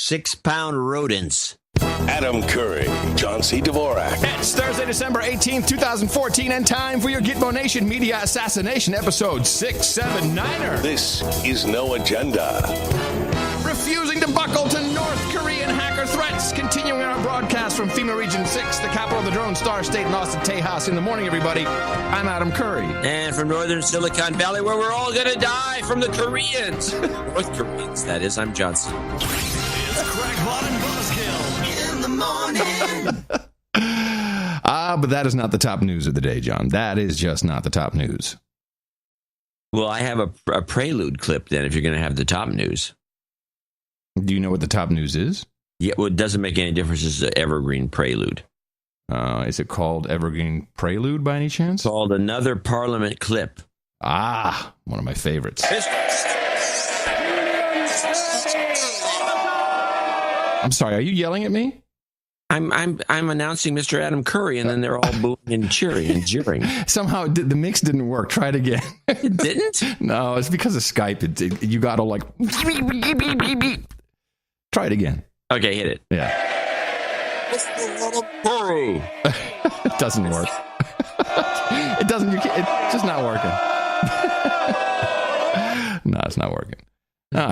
6-pound rodents. Adam Curry, John C. Dvorak. It's Thursday, December 18th, 2014, and time for your Gitmo Nation Media Assassination episode 679er. This is No Agenda. Refusing to buckle to North Korean hacker threats. Continuing our broadcast from FEMA Region 6, the capital of the Drone Star State in Austin, Tejas. In the morning, everybody. I'm Adam Curry. And from northern Silicon Valley, where we're all going to die from the Koreans. North Koreans, that is. I'm Johnson. It's Crackpot and Buzzkill in the morning. But that is not the top news of the day, John. That is just not the top news. Well, I have a prelude clip then if you're going to have the top news. Do you know what the top news is? Yeah, well, it doesn't make any difference. It's an evergreen prelude. Is it called Evergreen Prelude by any chance? It's called Another Parliament Clip. Ah, one of my favorites. I'm sorry, are you yelling at me? I'm announcing Mr. Adam Curry, and then they're all booing and cheering and jeering. Somehow the mix didn't work. Try it again. It didn't? No, it's because of Skype. You got to like... Try it again. Okay, hit it. Yeah. It doesn't work. It doesn't. It's just not working. No, it's not working.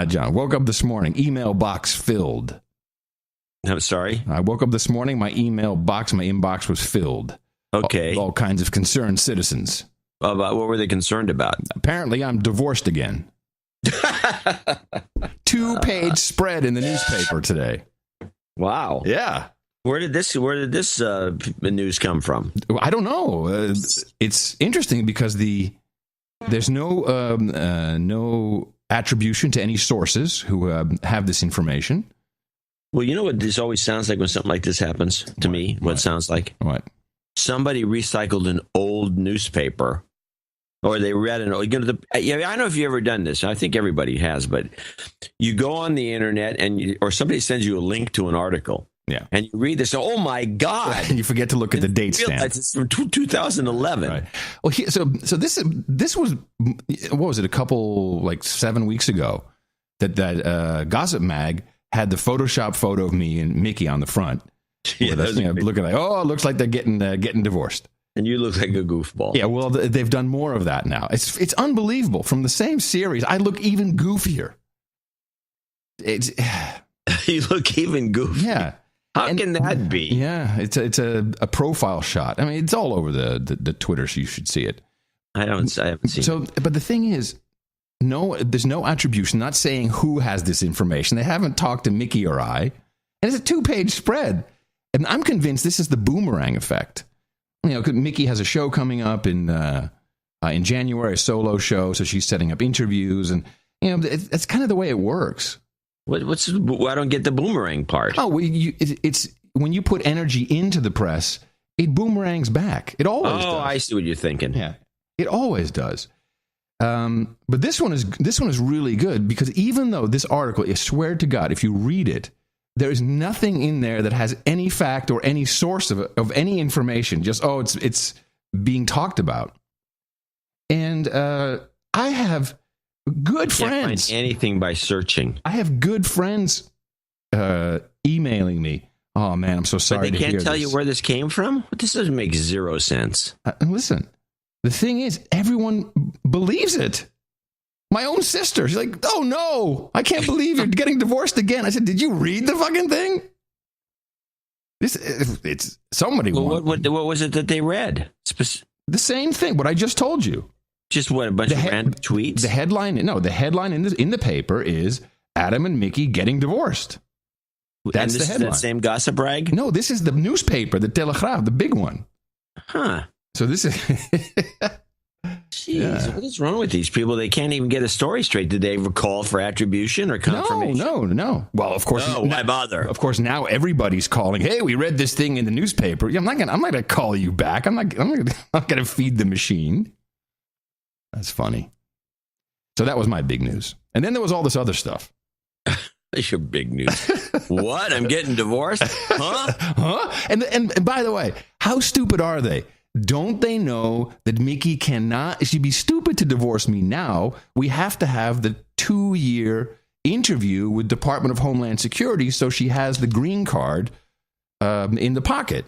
John, woke up this morning. Email box filled. I'm sorry? I woke up this morning. My inbox was filled. Okay. All kinds of concerned citizens. About what were they concerned about? Apparently, I'm divorced again. 2-page spread in the newspaper today. Wow. Yeah. Where did this news come from? I don't know. It's interesting because there's no attribution to any sources who have this information. Well, you know what this always sounds like when something like this happens to me? What it sounds like? What? Somebody recycled an old newspaper. Or they read an old... I don't know if you've ever done this. I think everybody has. But you go on the internet or somebody sends you a link to an article. Yeah. And you read this. Oh, my God. You forget to look at the date stamp. It's from 2011. Right. Well, so this was, what was it, a couple, like 7 weeks ago, that Gossip Mag had the Photoshop photo of me and Mickey on the front. Yeah, looking like, it looks like they're getting divorced. And you look like a goofball. Yeah, well, they've done more of that now. It's unbelievable. From the same series, I look even goofier. You look even goofier. Yeah. How can that be? Yeah, it's a profile shot. I mean, it's all over the Twitter, so you should see it. I haven't seen it. But the thing is, there's no attribution, not saying who has this information. They haven't talked to Mickey or I. And it's a 2-page spread. And I'm convinced this is the boomerang effect. You know, 'cause Mickey has a show coming up in January, a solo show, so she's setting up interviews, and it's kind of the way it works. I don't get the boomerang part. Oh, well, it's when you put energy into the press, it boomerangs back. It always does. Oh, I see what you're thinking. Yeah, it always does. But this one is really good because even though this article, I swear to God, if you read it, there is nothing in there that has any fact or any source of any information. Just, it's being talked about. And I have good friends. Can't find anything by searching. I have good friends emailing me. Oh, man, I'm so sorry to hear this. But they can't tell you where this came from? This doesn't make zero sense. Listen, the thing is, everyone believes it. My own sister, she's like, oh no, I can't believe you're getting divorced again. I said, did you read the fucking thing? It's somebody. Well, what was it that they read? The same thing, what I just told you. Just what, a bunch of random tweets? The headline in the paper is Adam and Mickey getting divorced. That's the headline. Is that same gossip rag? No, this is the newspaper, the Telegraaf, the big one. Huh. So this is... Jeez, what is wrong with these people? They can't even get a story straight. Did they ever call for attribution or confirmation? No. Well, of course. No, why bother? Of course, now everybody's calling. Hey, we read this thing in the newspaper. I'm not gonna call you back. I'm not gonna feed the machine. That's funny. So that was my big news. And then there was all this other stuff. That's your big news. What? I'm getting divorced? Huh? And by the way, how stupid are they? Don't they know that Mickey cannot, she'd be stupid to divorce me now. We have to have the 2-year interview with Department of Homeland Security, so she has the green card in the pocket.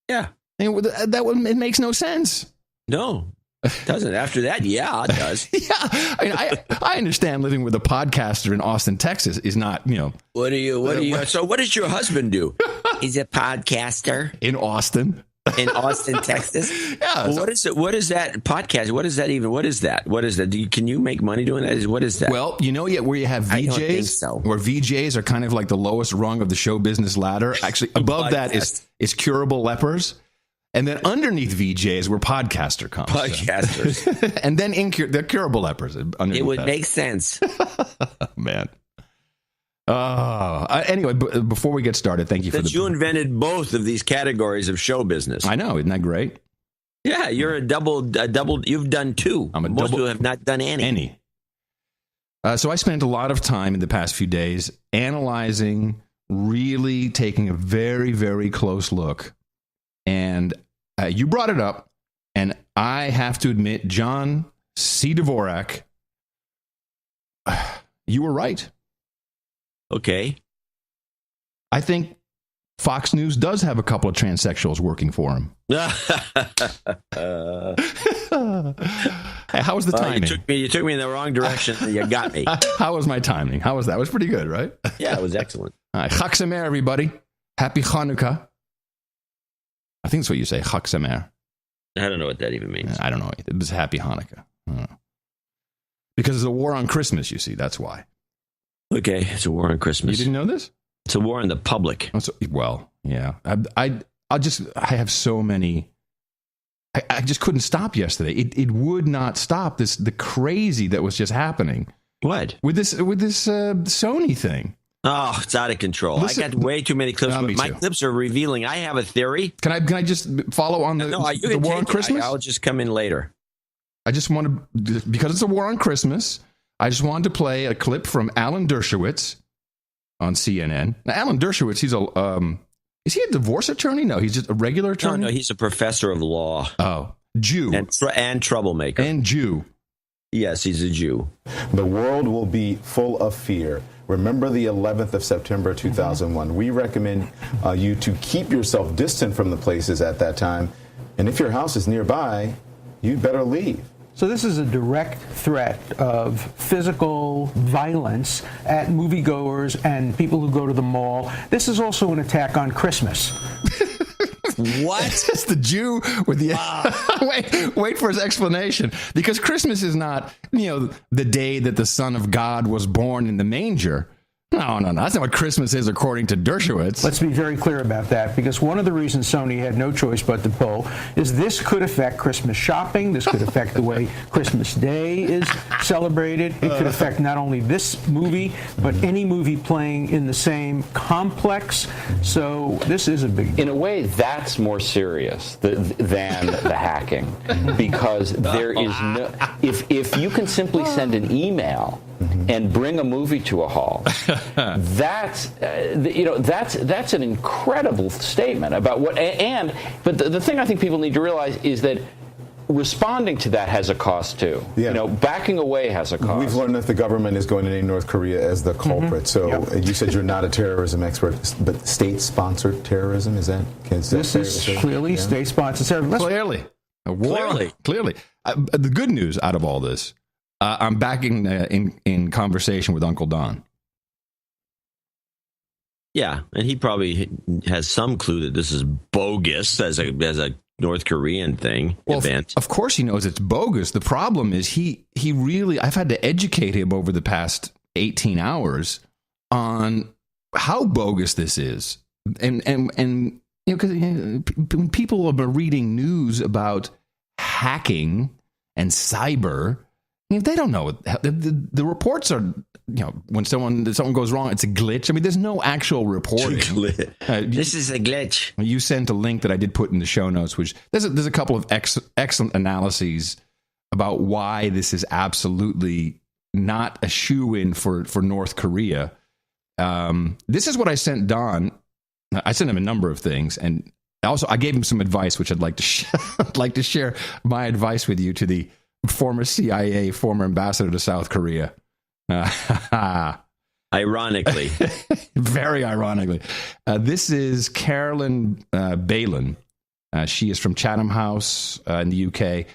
Yeah. It makes no sense. No, it doesn't. After that, yeah, it does. Yeah, I understand living with a podcaster in Austin, Texas is not, What do you? So what does your husband do? He's a podcaster in Austin. In Austin, Texas. Yeah. Well, what is that podcast? What is that even? What is that? Can you make money doing that? What is that? Well, where you have VJs, I don't think so. Where VJs are kind of like the lowest rung of the show business ladder. Actually, above that is curable lepers. And then underneath VJs, where podcaster comes. Podcasters. And then they're curable lepers. It would make sense. Man. Anyway, before we get started, thank you you invented both of these categories of show business. I know, isn't that great? Yeah, you're a double. You've done two. Most people have not done any. So I spent a lot of time in the past few days analyzing, really taking a very, very close look. And you brought it up, and I have to admit, John C. Dvorak, you were right. Okay. I think Fox News does have a couple of transsexuals working for him. Hey, how was the timing? You took me in the wrong direction. You got me. How was my timing? How was that? It was pretty good, right? Yeah, it was excellent. All right. Chag Sameach, everybody. Happy Hanukkah. I think that's what you say, Chag Sameach. I don't know what that even means. I don't know. It was Happy Hanukkah. Because it's a war on Christmas, you see. That's why. Okay, it's a war on Christmas. You didn't know this? It's a war on the public. Well, yeah. I have so many. I just couldn't stop yesterday. It would not stop the crazy that was just happening. What? With this Sony thing. Oh, it's out of control. Listen, I got way too many clips. But my clips are revealing. I have a theory. Can I just follow on the war on Christmas? I'll just come in later. I just want to, because it's a war on Christmas, I just wanted to play a clip from Alan Dershowitz on CNN. Now, Alan Dershowitz, is he a divorce attorney? No, he's just a regular attorney. No, he's a professor of law. Oh, Jew and troublemaker and Jew. Yes, he's a Jew. The world will be full of fear. Remember the 11th of September 2001. We recommend you to keep yourself distant from the places at that time. And if your house is nearby, you better leave. So this is a direct threat of physical violence at moviegoers and people who go to the mall. This is also an attack on Christmas. What? It's the Jew with the wait for his explanation, because Christmas is not the day that the Son of God was born in the manger. No, that's not what Christmas is according to Dershowitz. Let's be very clear about that, because one of the reasons Sony had no choice but to pull is this could affect Christmas shopping. This could affect the way Christmas Day is celebrated. It could affect not only this movie, but any movie playing in the same complex. So this is a big deal. In a way, that's more serious than the hacking, because there is no... If you can simply send an email and bring a movie to a hall, that's an incredible statement about what. But the thing I think people need to realize is that responding to that has a cost too. Yeah. Backing away has a cost. We've learned that the government is going to name North Korea as the culprit. So you said you're not a terrorism expert, but state-sponsored terrorism, is that? This is clearly state-sponsored terrorism. Clearly. Clearly. The good news out of all this, I'm back in conversation with Uncle Don. Yeah, and he probably has some clue that this is bogus as a North Korean event. Of course he knows it's bogus. The problem is he really, I've had to educate him over the past 18 hours on how bogus this is. And because when people are reading news about hacking and cyber, they don't know. The reports are, when something goes wrong, it's a glitch. I mean, there's no actual reporting. This is a glitch. You sent a link that I did put in the show notes, which there's a couple of excellent analyses about why this is absolutely not a shoo-in for North Korea. This is what I sent Don. I sent him a number of things, and also I gave him some advice, which I'd like to share my advice with you, to the former CIA, former ambassador to South Korea. Ironically. Very ironically. This is Carolyn Balin. She is from Chatham House in the UK.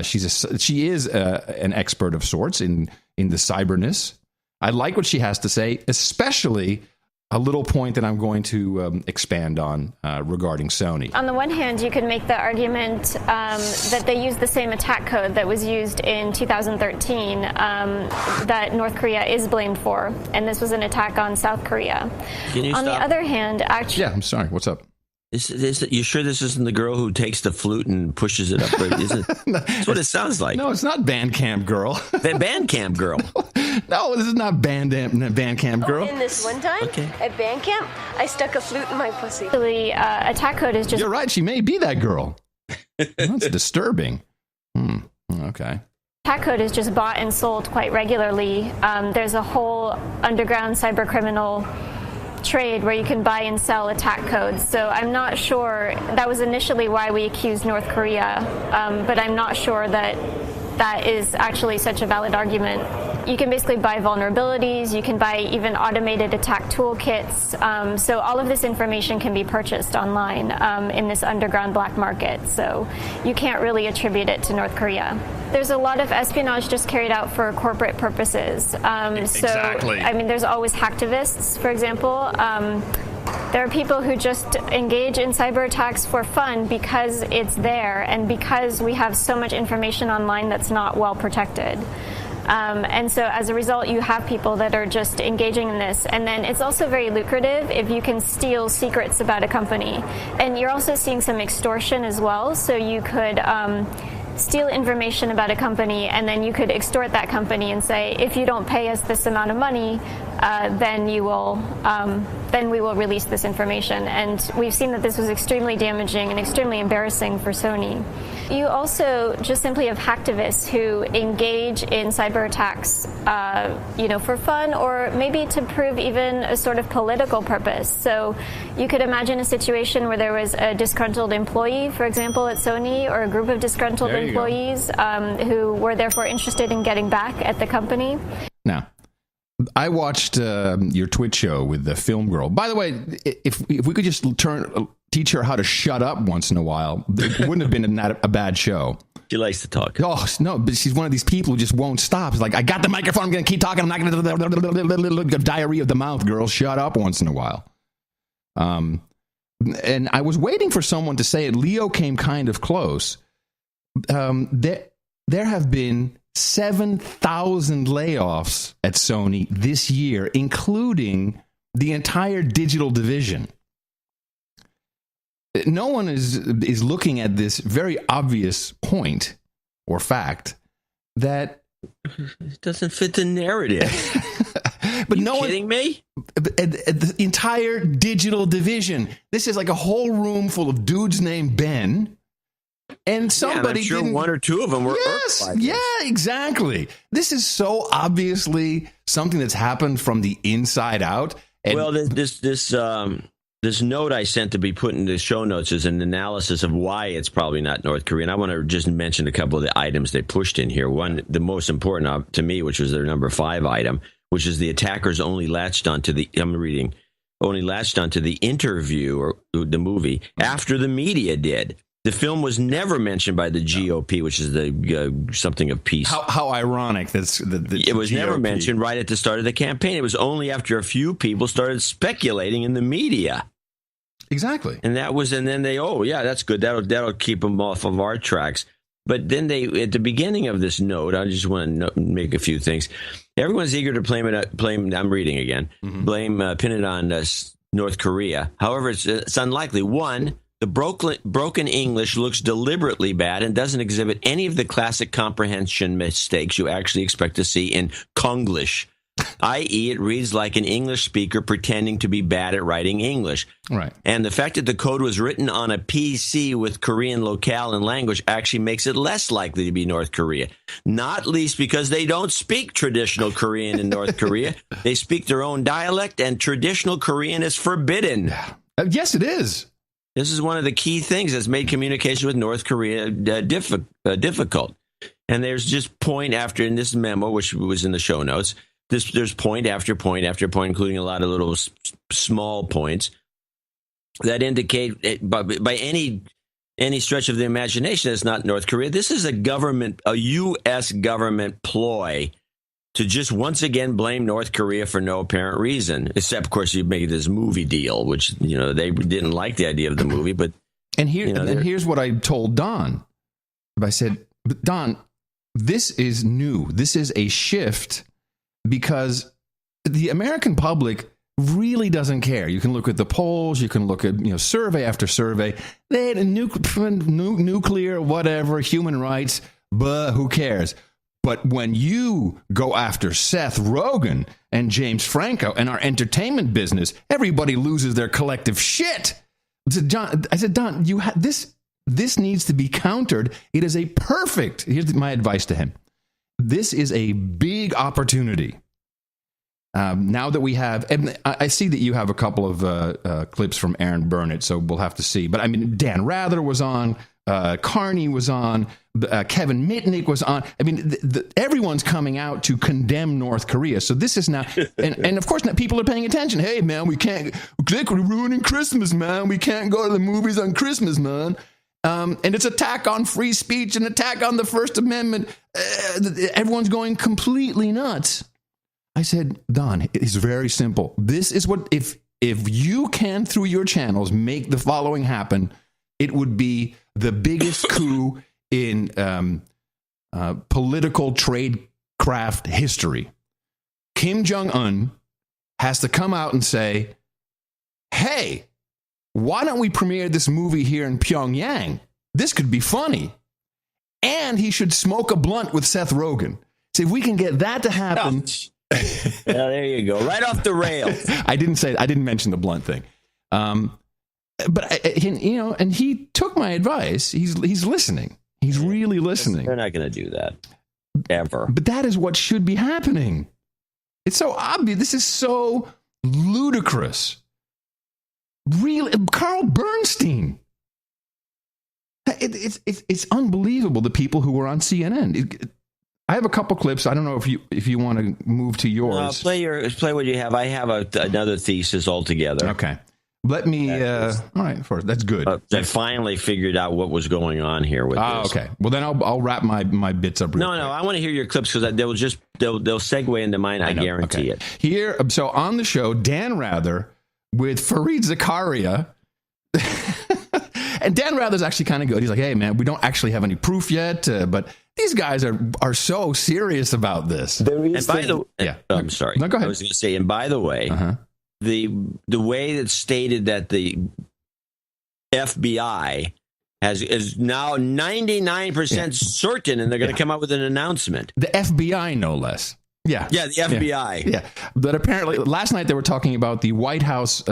She is an expert of sorts in the cyberness. I like what she has to say, especially a little point that I'm going to expand on regarding Sony. On the one hand, you could make the argument that they used the same attack code that was used in 2013 that North Korea is blamed for, and this was an attack on South Korea. Can you on stop? the other hand, actually... Yeah, I'm sorry. What's up? You sure this isn't the girl who takes the flute and pushes it up? That's what it sounds like. No, it's not Bandcamp Girl. Bandcamp Girl. No, this is not Bandcamp Girl. In this one time at band camp, I stuck a flute in my pussy. The attack code is just... You're right. She may be that girl. That's disturbing. Okay. Attack code is just bought and sold quite regularly. There's a whole underground cyber criminal trade where you can buy and sell attack codes. So I'm not sure, that was initially why we accused North Korea, but I'm not sure that that is actually such a valid argument. You can basically buy vulnerabilities, you can buy even automated attack toolkits, so all of this information can be purchased online in this underground black market, so you can't really attribute it to North Korea. There's a lot of espionage just carried out for corporate purposes. Exactly. So, I mean, there's always hacktivists, for example. There are people who just engage in cyber attacks for fun because it's there and because we have so much information online that's not well protected. And so as a result, you have people that are just engaging in this. And then it's also very lucrative if you can steal secrets about a company. And you're also seeing some extortion as well. So you could steal information about a company, and then you could extort that company and say, if you don't pay us this amount of money, then we will release this information. And we've seen that this was extremely damaging and extremely embarrassing for Sony. You also just simply have hacktivists who engage in cyber attacks, for fun or maybe to prove even a sort of political purpose. So you could imagine a situation where there was a disgruntled employee, for example, at Sony, or a group of disgruntled employees who were therefore interested in getting back at the company. Now, I watched your Twitch show with the film girl. By the way, if we could just teach her how to shut up once in a while, it wouldn't have been a bad show. She likes to talk. Oh, no, but she's one of these people who just won't stop. It's like, I got the microphone, I'm going to keep talking. I'm not going to diarrhea of the mouth, girl. Shut up once in a while. And I was waiting for someone to say it. Leo came kind of close. There have been 7,000 layoffs at Sony this year, including the entire digital division. No one is looking at this very obvious point or fact that it doesn't fit the narrative. But you kidding me? The entire digital division. This is like a whole room full of dudes named Ben. And somebody I'm sure one or two of them were irked by this. Yeah, exactly. This is so obviously something that's happened from the inside out. And well, this note I sent to be put in the show notes is an analysis of why it's probably not North Korea. And I want to just mention a couple of the items they pushed in here. One, the most important to me, which was their number 5 item, which is the attackers only latched onto the interview or the movie after the media did. The film was never mentioned by the GOP, which is the something of peace. How ironic that's it was GOP. Never mentioned right at the start of the campaign. It was only after a few people started speculating in the media. Exactly. And then they, that's good. That'll keep them off of our tracks. But then at the beginning of this note, I just want to make a few things. Everyone's eager to blame. I'm reading again. Mm-hmm. Pin it on North Korea. However, it's unlikely. One, the broken English looks deliberately bad and doesn't exhibit any of the classic comprehension mistakes you actually expect to see in Konglish, i.e., it reads like an English speaker pretending to be bad at writing English. Right. And the fact that the code was written on a PC with Korean locale and language actually makes it less likely to be North Korea. Not least because they don't speak traditional Korean in North Korea. They speak their own dialect, and traditional Korean is forbidden. Yes, it is. This is one of the key things that's made communication with North Korea difficult. And there's just point after in this memo, which was in the show notes, there's point after point after point, including a lot of little small points that indicate by any stretch of the imagination it's not North Korea. This is a U.S. government ploy to just once again blame North Korea for no apparent reason, except, of course, you make this movie deal, which, they didn't like the idea of the movie. But and here's what I told Don. I said, Don, this is new. This is a shift because the American public really doesn't care. You can look at the polls. You can look at survey after survey. They had a nuclear, whatever, human rights, but who cares? But when you go after Seth Rogen and James Franco and our entertainment business, everybody loses their collective shit. I said, Don, this needs to be countered. It is here's my advice to him. This is a big opportunity. Now that we have, and I see that you have a couple of clips from Aaron Burnett, so we'll have to see. But I mean, Dan Rather was on, Carney was on, Kevin Mitnick was on. I mean, everyone's coming out to condemn North Korea. So this is now, and of course, now people are paying attention. Hey, man, they're ruining Christmas, man. We can't go to the movies on Christmas, man. And it's attack on free speech, an attack on the First Amendment. Everyone's going completely nuts. I said, Don, it's very simple. This is what, if you can, through your channels, make the following happen, it would be the biggest coup in political tradecraft history. Kim Jong-un has to come out and say, hey, why don't we premiere this movie here in Pyongyang? This could be funny. And he should smoke a blunt with Seth Rogen. See, if we can get that to happen... Well, there you go. Right off the rails. I didn't mention the blunt thing. But and he took my advice. He's listening. He's really listening. They're not going to do that ever. But that is what should be happening. It's so obvious. This is so ludicrous. Really, Carl Bernstein. It's unbelievable. The people who were on CNN. I have a couple clips. I don't know if you want to move to yours. Play what you have. I have another thesis altogether. Okay. Let me. All right. First, that's good. I finally figured out what was going on here with this. Okay. Well, then I'll wrap my bits up. No. I want to hear your clips because they'll segue into mine. I guarantee it. Here, so on the show, Dan Rather with Fareed Zakaria. And Dan Rather's actually kind of good. He's like, hey, man, we don't actually have any proof yet, but these guys are so serious about this. I'm sorry. No, go ahead. I was going to say, and by the way, the way it's stated that the FBI is now 99% certain, and they're going to come out with an announcement. The FBI, no less. Yeah. Yeah, the FBI. Yeah. But apparently, last night they were talking about the White House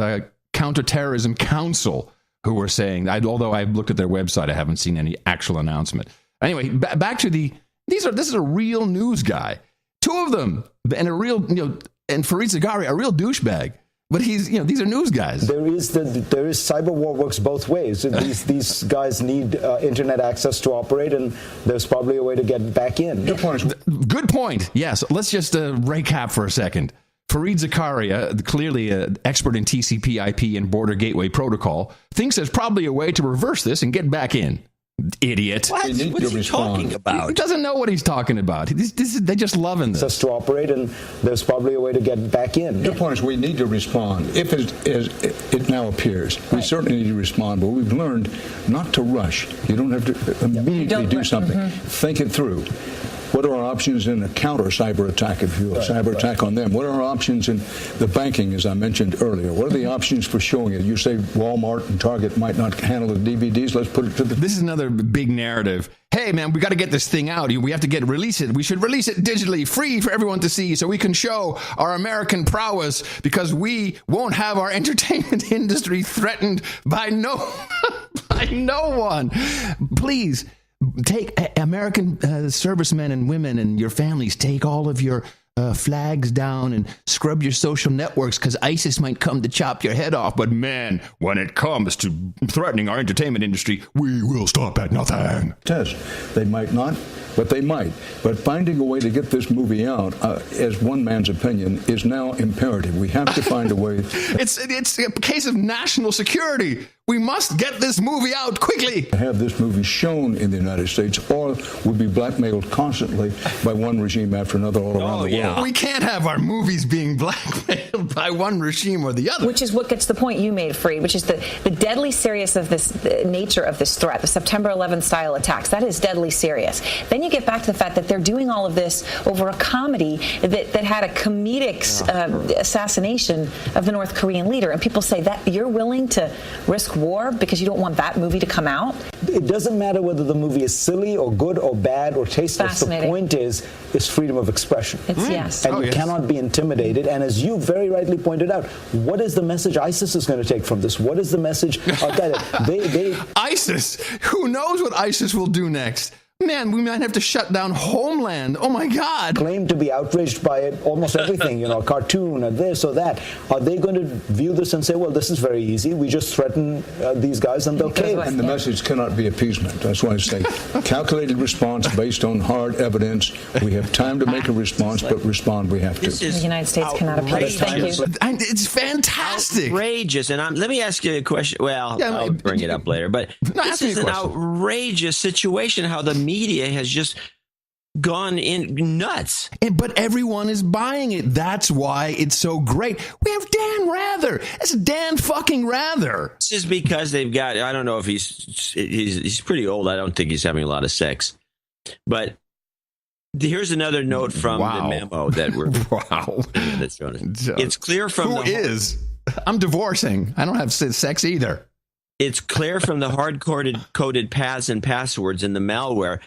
Counterterrorism Council, who were saying, although I've looked at their website, I haven't seen any actual announcement. Anyway, back to this is a real news guy. Two of them, and a real, and Fareed Zakaria, a real douchebag. But these are news guys. There is cyber war works both ways. These guys need internet access to operate, and there's probably a way to get back in. Good point. Yes. Let's just recap for a second. Fareed Zakaria, clearly an expert in TCP/IP and border gateway protocol, thinks there's probably a way to reverse this and get back in. Idiot. What's he talking about? He doesn't know what he's talking about. They're just loving this. Access to operate, and there's probably a way to get back in. The point is we need to respond. If it now appears, we certainly need to respond, but we've learned not to rush. You don't have to immediately do something. Think it through. What are our options in a counter cyber attack, if you will, cyber attack on them? What are our options in the banking, as I mentioned earlier? What are the options for showing it? You say Walmart and Target might not handle the DVDs. Let's put it to the... This is another big narrative. Hey, man, we got to get this thing out. We have to release it. We should release it digitally, free for everyone to see, so we can show our American prowess, because we won't have our entertainment industry threatened by no one. Please... Take American servicemen and women and your families. Take all of your flags down and scrub your social networks because ISIS might come to chop your head off. But man, when it comes to threatening our entertainment industry, we will stop at nothing. Test. They might not, but they might. But finding a way to get this movie out, as one man's opinion, is now imperative. We have to find a way. It's a case of national security. We must get this movie out quickly. To have this movie shown in the United States, or would be blackmailed constantly by one regime after another all around the world. We can't have our movies being blackmailed by one regime or the other. Which is what gets the point you made, Free, which is the deadly serious of the nature of this threat, the September 11th style attacks. That is deadly serious. Then you get back to the fact that they're doing all of this over a comedy that had a comedic assassination of the North Korean leader. And people say that you're willing to risk war because you don't want that movie to come out? It doesn't matter whether the movie is silly or good or bad or tasteless. The point is freedom of expression. It's yes. And you cannot be intimidated. And as you very rightly pointed out, what is the message ISIS is going to take from this? What is the message? ISIS? Who knows what ISIS will do next? Man, we might have to shut down Homeland. Oh, my God. Claim to be outraged by it, almost everything, a cartoon or this or that. Are they going to view this and say, well, this is very easy. We just threaten these guys and they'll cave? And the message cannot be appeasement. That's why I say calculated response based on hard evidence. We have time to make a response, but respond we have to. The United States cannot oppose. Thank you. It's fantastic. Outrageous. And let me ask you a question. Well, I'll bring it up later. But this is an outrageous situation, how the media has just gone in nuts. But everyone is buying it. That's why it's so great. We have Dan Rather. It's Dan fucking Rather. This is because they've got, I don't know if he's pretty old. I don't think he's having a lot of sex. But here's another note from the memo that we're that's shown us. It's clear from I'm divorcing. I don't have sex either. It's clear from the hard-coded paths and passwords in the malware.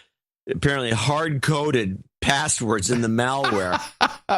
Apparently, hard-coded passwords in the malware,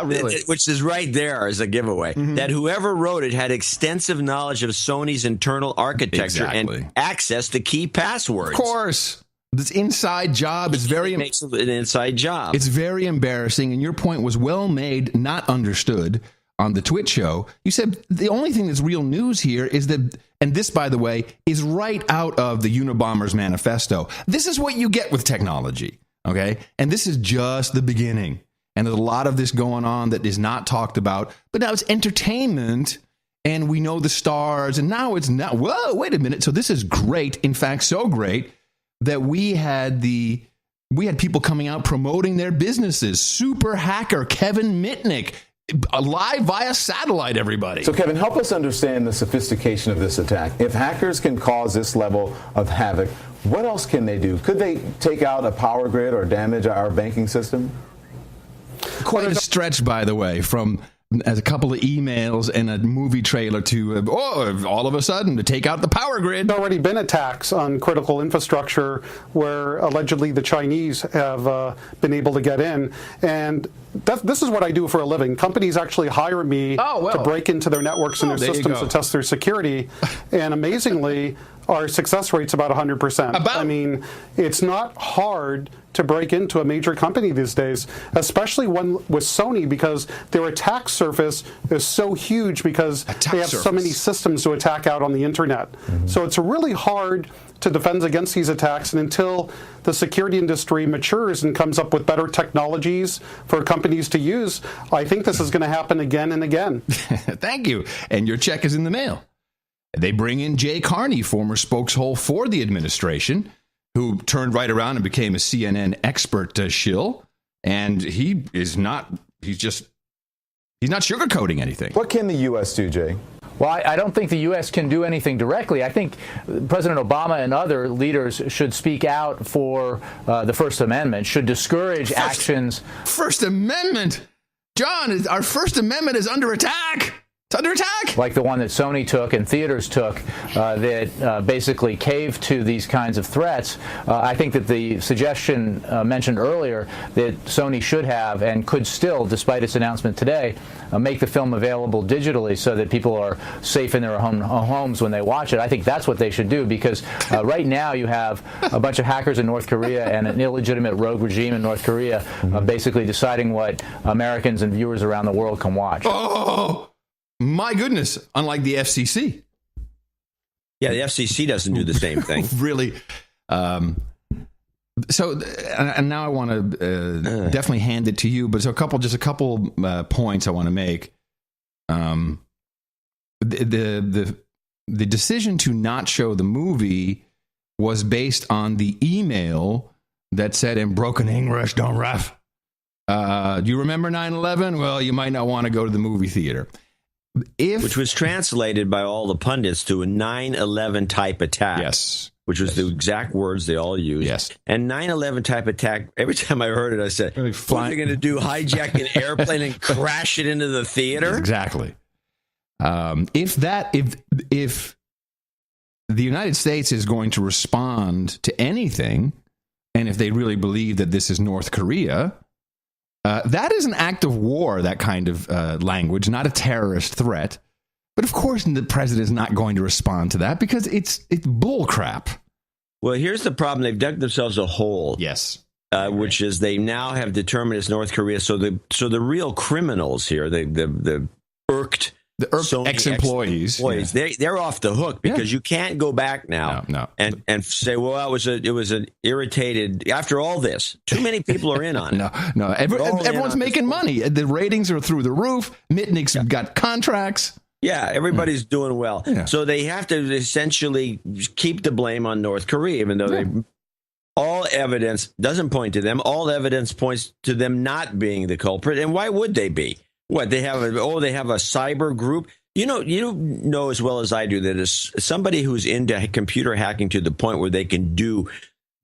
really? Which is right there as a giveaway, that whoever wrote it had extensive knowledge of Sony's internal architecture and access to key passwords. Of course. This inside job is makes an inside job. It's very embarrassing, and your point was well made, not understood. On the Twitch show, you said the only thing that's real news here is that, and this, by the way, is right out of the Unabomber's manifesto. This is what you get with technology, okay? And this is just the beginning. And there's a lot of this going on that is not talked about, but now it's entertainment, and we know the stars, and now it's not, whoa, wait a minute. So this is great. In fact, so great that we had people coming out promoting their businesses. Super hacker Kevin Mitnick, live via satellite, everybody. So, Kevin, help us understand the sophistication of this attack. If hackers can cause this level of havoc, what else can they do? Could they take out a power grid or damage our banking system? Quite a stretch, by the way, from as a couple of emails and a movie trailer to all of a sudden to take out the power grid. There's already been attacks on critical infrastructure where allegedly the Chinese have been able to get in. And this is what I do for a living. Companies actually hire me to break into their networks and their systems to test their security. And amazingly, our success rate's about 100%. I mean, it's not hard to break into a major company these days, especially one with Sony, because their attack surface is so huge because they have so many systems to attack out on the internet. So it's really hard to defend against these attacks, and until the security industry matures and comes up with better technologies for companies to use, I think this is going to happen again and again. Thank you. And your check is in the mail. They bring in Jay Carney, former spokeshole for the administration, who turned right around and became a CNN expert shill. And he's not sugarcoating anything. What can the U.S. do, Jay? Well, I don't think the U.S. can do anything directly. I think President Obama and other leaders should speak out for the First Amendment, should discourage actions. First Amendment? John, our First Amendment is under attack. It's under attack. Like the one that Sony took and theaters took that basically caved to these kinds of threats. I think that the suggestion mentioned earlier that Sony should have and could still, despite its announcement today, make the film available digitally so that people are safe in their homes when they watch it. I think that's what they should do, because right now you have a bunch of hackers in North Korea and an illegitimate rogue regime in North Korea basically deciding what Americans and viewers around the world can watch. Oh, my goodness. Unlike the FCC. Yeah, the FCC doesn't do the same thing. Really. So, and now I want to definitely hand it to you, but so just a couple points I want to make. The decision to not show the movie was based on the email that said in broken English, don't ref. Do you remember 9/11? Well, you might not want to go to the movie theater. Which was translated by all the pundits to a 9/11 type attack. Yes. Which was the exact words they all used. Yes. And 9/11 type attack, every time I heard it, I said, what are they going to do, hijack an airplane and crash it into the theater? Exactly. If the United States is going to respond to anything, and if they really believe that this is North Korea, that is an act of war, that kind of language, not a terrorist threat. But of course, the president is not going to respond to that because it's bull crap. Well, here's the problem. They've dug themselves a hole. Yes. Which is they now have determined it's North Korea. So the real criminals here, the irked ex-employees, they're off the hook because you can't go back now and say, well, it was an irritated. After all this, too many people are in on it. No, everyone's making money. The ratings are through the roof. Mitnick's got contracts. Yeah, everybody's doing well. Yeah. So they have to essentially keep the blame on North Korea, even though all evidence doesn't point to them. All evidence points to them not being the culprit. And why would they be? What, they have a cyber group? You know as well as I do that as somebody who's into computer hacking to the point where they can do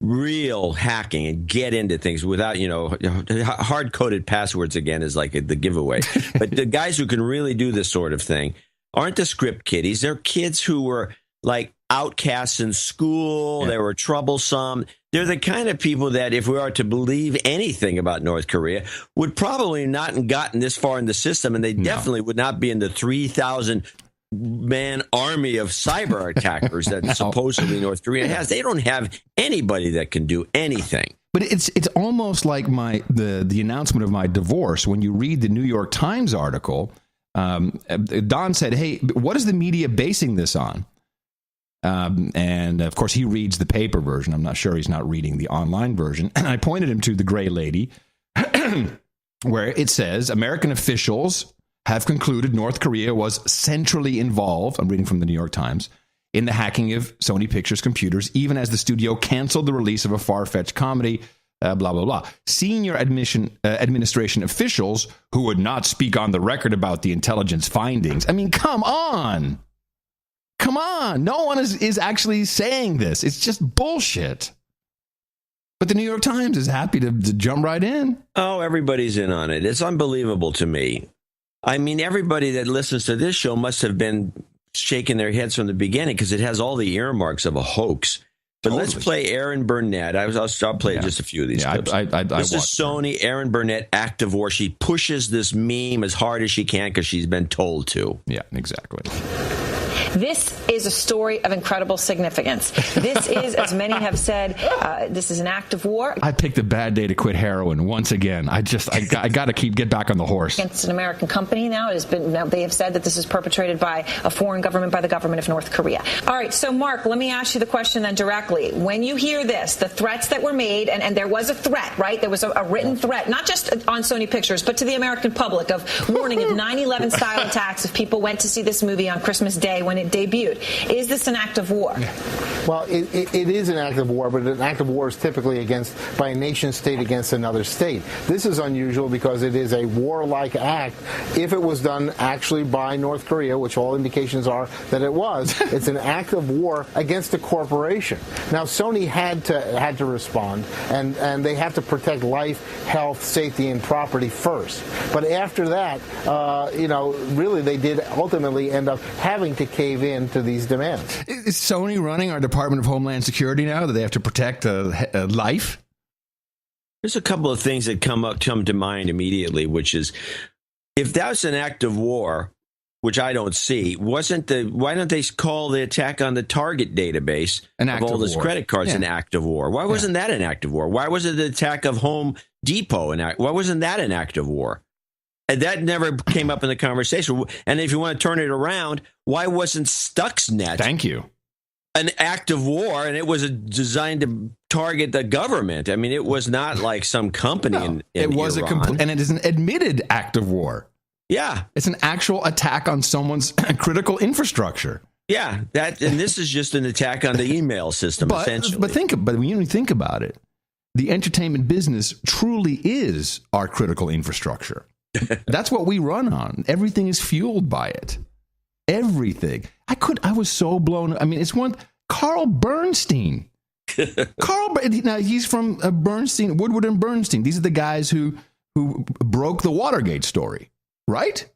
real hacking and get into things without, hard-coded passwords again is like the giveaway. But the guys who can really do this sort of thing aren't the script kiddies. They're kids who were like outcasts in school. They were troublesome. They're the kind of people that, if we are to believe anything about North Korea, would probably not have gotten this far in the system, and they definitely would not be in the 3,000-man army of cyber attackers that supposedly North Korea has. They don't have anybody that can do anything. But it's almost like the announcement of my divorce. When you read the New York Times article, Don said, hey, what is the media basing this on? And of course, he reads the paper version. I'm not sure he's not reading the online version. And I pointed him to the gray lady where it says American officials have concluded North Korea was centrally involved, I'm reading from the New York Times, in the hacking of Sony Pictures computers, even as the studio canceled the release of a far-fetched comedy, blah, blah, blah. Senior administration officials who would not speak on the record about the intelligence findings. I mean, come on. Come on. No one is actually saying this. It's just bullshit. But the New York Times is happy to jump right in. Oh, everybody's in on it. It's unbelievable to me. I mean, everybody that listens to this show must have been shaking their heads from the beginning because it has all the earmarks of a hoax. But let's play Aaron Burnett. I'll play just a few of these clips. This is Sony, Aaron Burnett, act of war. She pushes this meme as hard as she can because she's been told to. Yeah, exactly. This is a story of incredible significance. This is, as many have said, this is an act of war. I picked a bad day to quit heroin once again. I got to get back on the horse. Against an American company now. They have said that this is perpetrated by a foreign government, by the government of North Korea. All right, so Mark, let me ask you the question then directly. When you hear this, the threats that were made, and there was a threat, right? There was a written threat, not just on Sony Pictures, but to the American public of warning of 9/11 style attacks if people went to see this movie on Christmas Day when it debuted. Is this an act of war? Well, it is an act of war, but an act of war is typically by a nation state against another state. This is unusual because it is a warlike act. If it was done actually by North Korea, which all indications are that it was, it's an act of war against a corporation. Now, Sony had to respond, and they have to protect life, health, safety, and property first. But after that, really they did ultimately end up having to cave in to these demands. Is Sony running our Department of Homeland Security now that they have to protect life? There's a couple of things that come to mind immediately, which is, if that's an act of war, which I don't see, why don't they call the attack on the Target database of all those credit cards an act of war? Why wasn't that an act of war? Why was it the attack of Home Depot why wasn't that an act of war? And that never came up in the conversation. And if you want to turn it around, why wasn't Stuxnet? Thank you. An act of war, and it was designed to target the government. I mean, it was not like some company in it was Iran. and it is an admitted act of war. Yeah, it's an actual attack on someone's critical infrastructure. Yeah, and this is just an attack on the email system, essentially. But when you think about it, the entertainment business truly is our critical infrastructure. That's what we run on. Everything is fueled by it. Everything. I was so blown. I mean, it's Carl Bernstein. Now he's from Bernstein, Woodward and Bernstein. These are the guys who broke the Watergate story, right?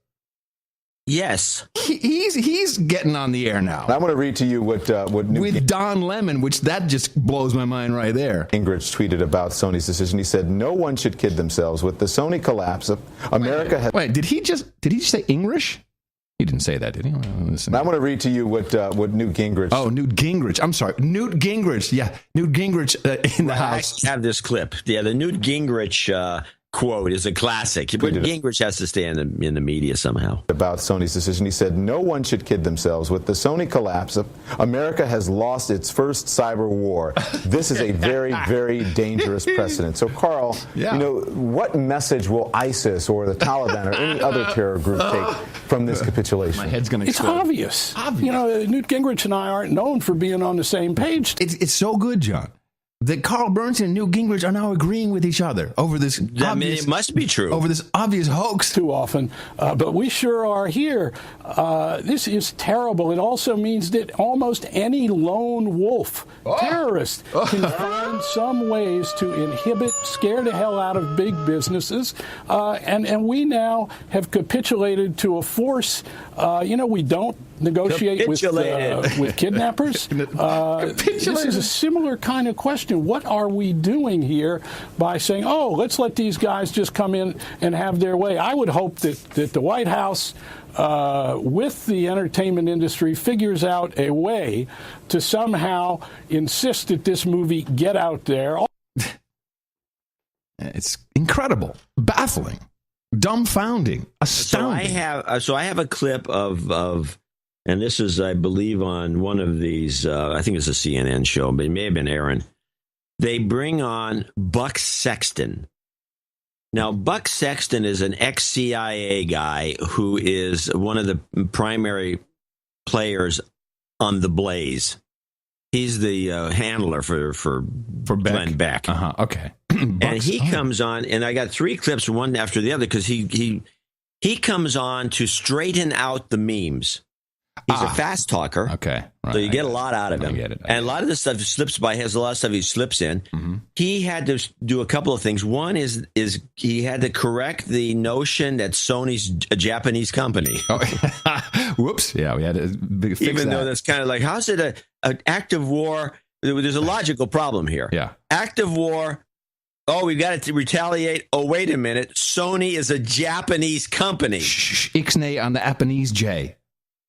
Yes. He's getting on the air now. I want to read to you what with Don Lemon, which that just blows my mind right there. Gingrich tweeted about Sony's decision. He said, "No one should kid themselves. With the Sony collapse, America has." Wait, did he say English? He didn't say that, did he? I want to read to you what Newt Gingrich. Oh, Newt Gingrich. I'm sorry, Newt Gingrich. Yeah, Newt Gingrich in the House. I have this clip. Yeah, the Newt Gingrich quote is a classic. But Gingrich has to stay in the media somehow. About Sony's decision, he said, "No one should kid themselves. With the Sony collapse, America has lost its first cyber war. This is a very, very dangerous precedent." So, Carl, what message will ISIS or the Taliban or any other terror group take from this capitulation? My head's going to explode. It's obvious. Newt Gingrich and I aren't known for being on the same page. It's so good, John, that Carl Bernstein and Newt Gingrich are now agreeing with each other over this. It must be true. Over this obvious hoax. Too often. But we sure are here. This is terrible. It also means that almost any lone wolf terrorist can find some ways to scare the hell out of big businesses. And we now have capitulated to a force. We don't negotiate with kidnappers. This is a similar kind of question. What are we doing here by saying, let's let these guys just come in and have their way? I would hope that the White House, with the entertainment industry, figures out a way to somehow insist that this movie get out there. It's incredible, baffling, dumbfounding, astounding. So I have a clip of and this is, I believe, on one of these, I think it's a CNN show, but it may have been Aaron. They bring on Buck Sexton. Now, Buck Sexton is an ex-CIA guy who is one of the primary players on The Blaze. He's the handler for Glenn Beck. Okay. And he comes on, and I got three clips, one after the other, because he comes on to straighten out the memes. He's a fast talker. Okay. Right. So you get a lot out of him. And a lot of this stuff slips by. He has a lot of stuff he slips in. Mm-hmm. He had to do a couple of things. One is he had to correct the notion that Sony's a Japanese company. Oh. Whoops. Yeah, we had to fix Even though that's kind of like, how's it an act of war? There's a logical problem here. Yeah. Act of war. Oh, we've got to retaliate. Oh, wait a minute. Sony is a Japanese company. Ixnay on the Japanese J.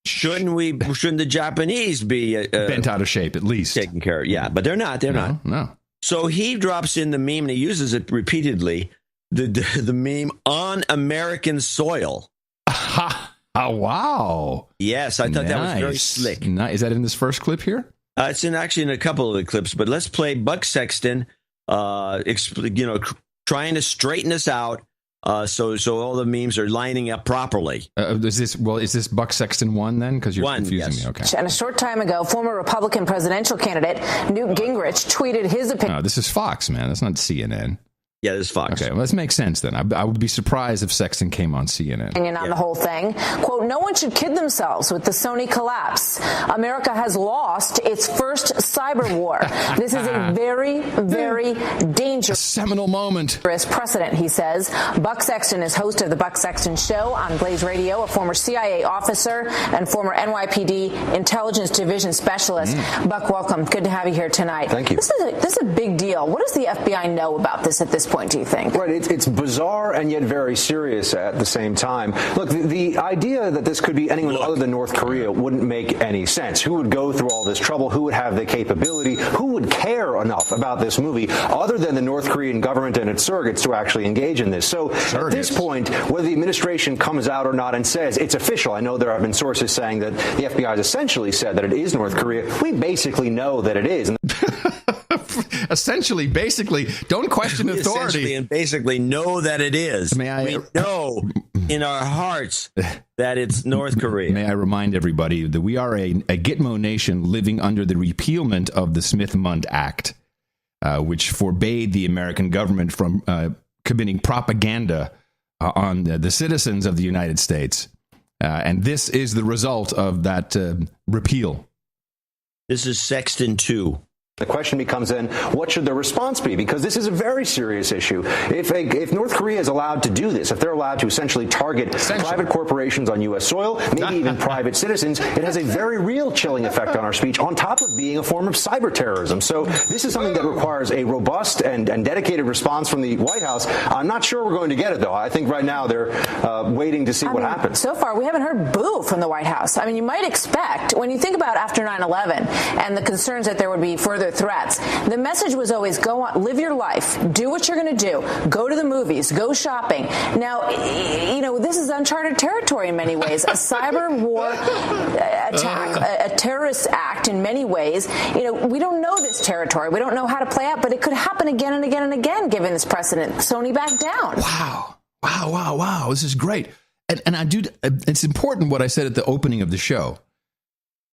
Shouldn't the Japanese be bent out of shape at least? Taken care of. Yeah, but they're not. They're not. No. So he drops in the meme and he uses it repeatedly. The meme on American soil. Oh, wow. Yes, I thought that was very slick. Is that in this first clip here? It's actually in a couple of the clips, but let's play Buck Sexton, trying to straighten us out So all the memes are lining up properly. Is this Buck Sexton 1 then? Because you're confusing me. Okay. And a short time ago, former Republican presidential candidate Newt Gingrich tweeted his opinion. No, this is Fox, man. That's not CNN. Yeah, this is Fox. Okay, well, this makes sense then. I would be surprised if Sexton came on CNN. On the whole thing. Quote, no one should kid themselves with the Sony collapse. America has lost its first cyber war. This is a very, very dangerous seminal moment. Precedent, he says. Buck Sexton is host of the Buck Sexton Show on Blaze Radio, a former CIA officer and former NYPD Intelligence Division specialist. Buck, welcome. Good to have you here tonight. Thank you. This is a big deal. What does the FBI know about this at this point, do you think? Right, it's bizarre and yet very serious at the same time. Look, the idea that this could be anyone other than North Korea wouldn't make any sense. Who would go through all this trouble? Who would have the capability? Who would care enough about this movie other than the North Korean government and its surrogates to actually engage in this? So at this point, whether the administration comes out or not and says it's official, I know there have been sources saying that the FBI has essentially said that it is North Korea. We basically know that it is. Essentially, basically, don't question authority. Essentially and basically know that it is. We know in our hearts that it's North Korea. May I remind everybody that we are a Gitmo nation living under the repealment of the Smith-Mundt Act, which forbade the American government from committing propaganda on the citizens of the United States. And this is the result of that repeal. This is Sexton 2. The question becomes then, what should the response be? Because this is a very serious issue. If North Korea is allowed to do this, if they're allowed to essentially target private corporations on U.S. soil, maybe even private citizens, it has a very real chilling effect on our speech, on top of being a form of cyber terrorism. So this is something that requires a robust and dedicated response from the White House. I'm not sure we're going to get it, though. I think right now they're waiting to see what happens. So far, we haven't heard boo from the White House. I mean, you might expect, when you think about after 9/11 and the concerns that there would be further threats, the message was always go on, live your life, do what you're going to do, go to the movies, go shopping. Now, this is uncharted territory in many ways. A cyber war attack, a terrorist act in many ways. We don't know this territory. We don't know how to play out, but it could happen again and again and again, given this precedent. Sony backed down. Wow. This is great. And it's important what I said at the opening of the show.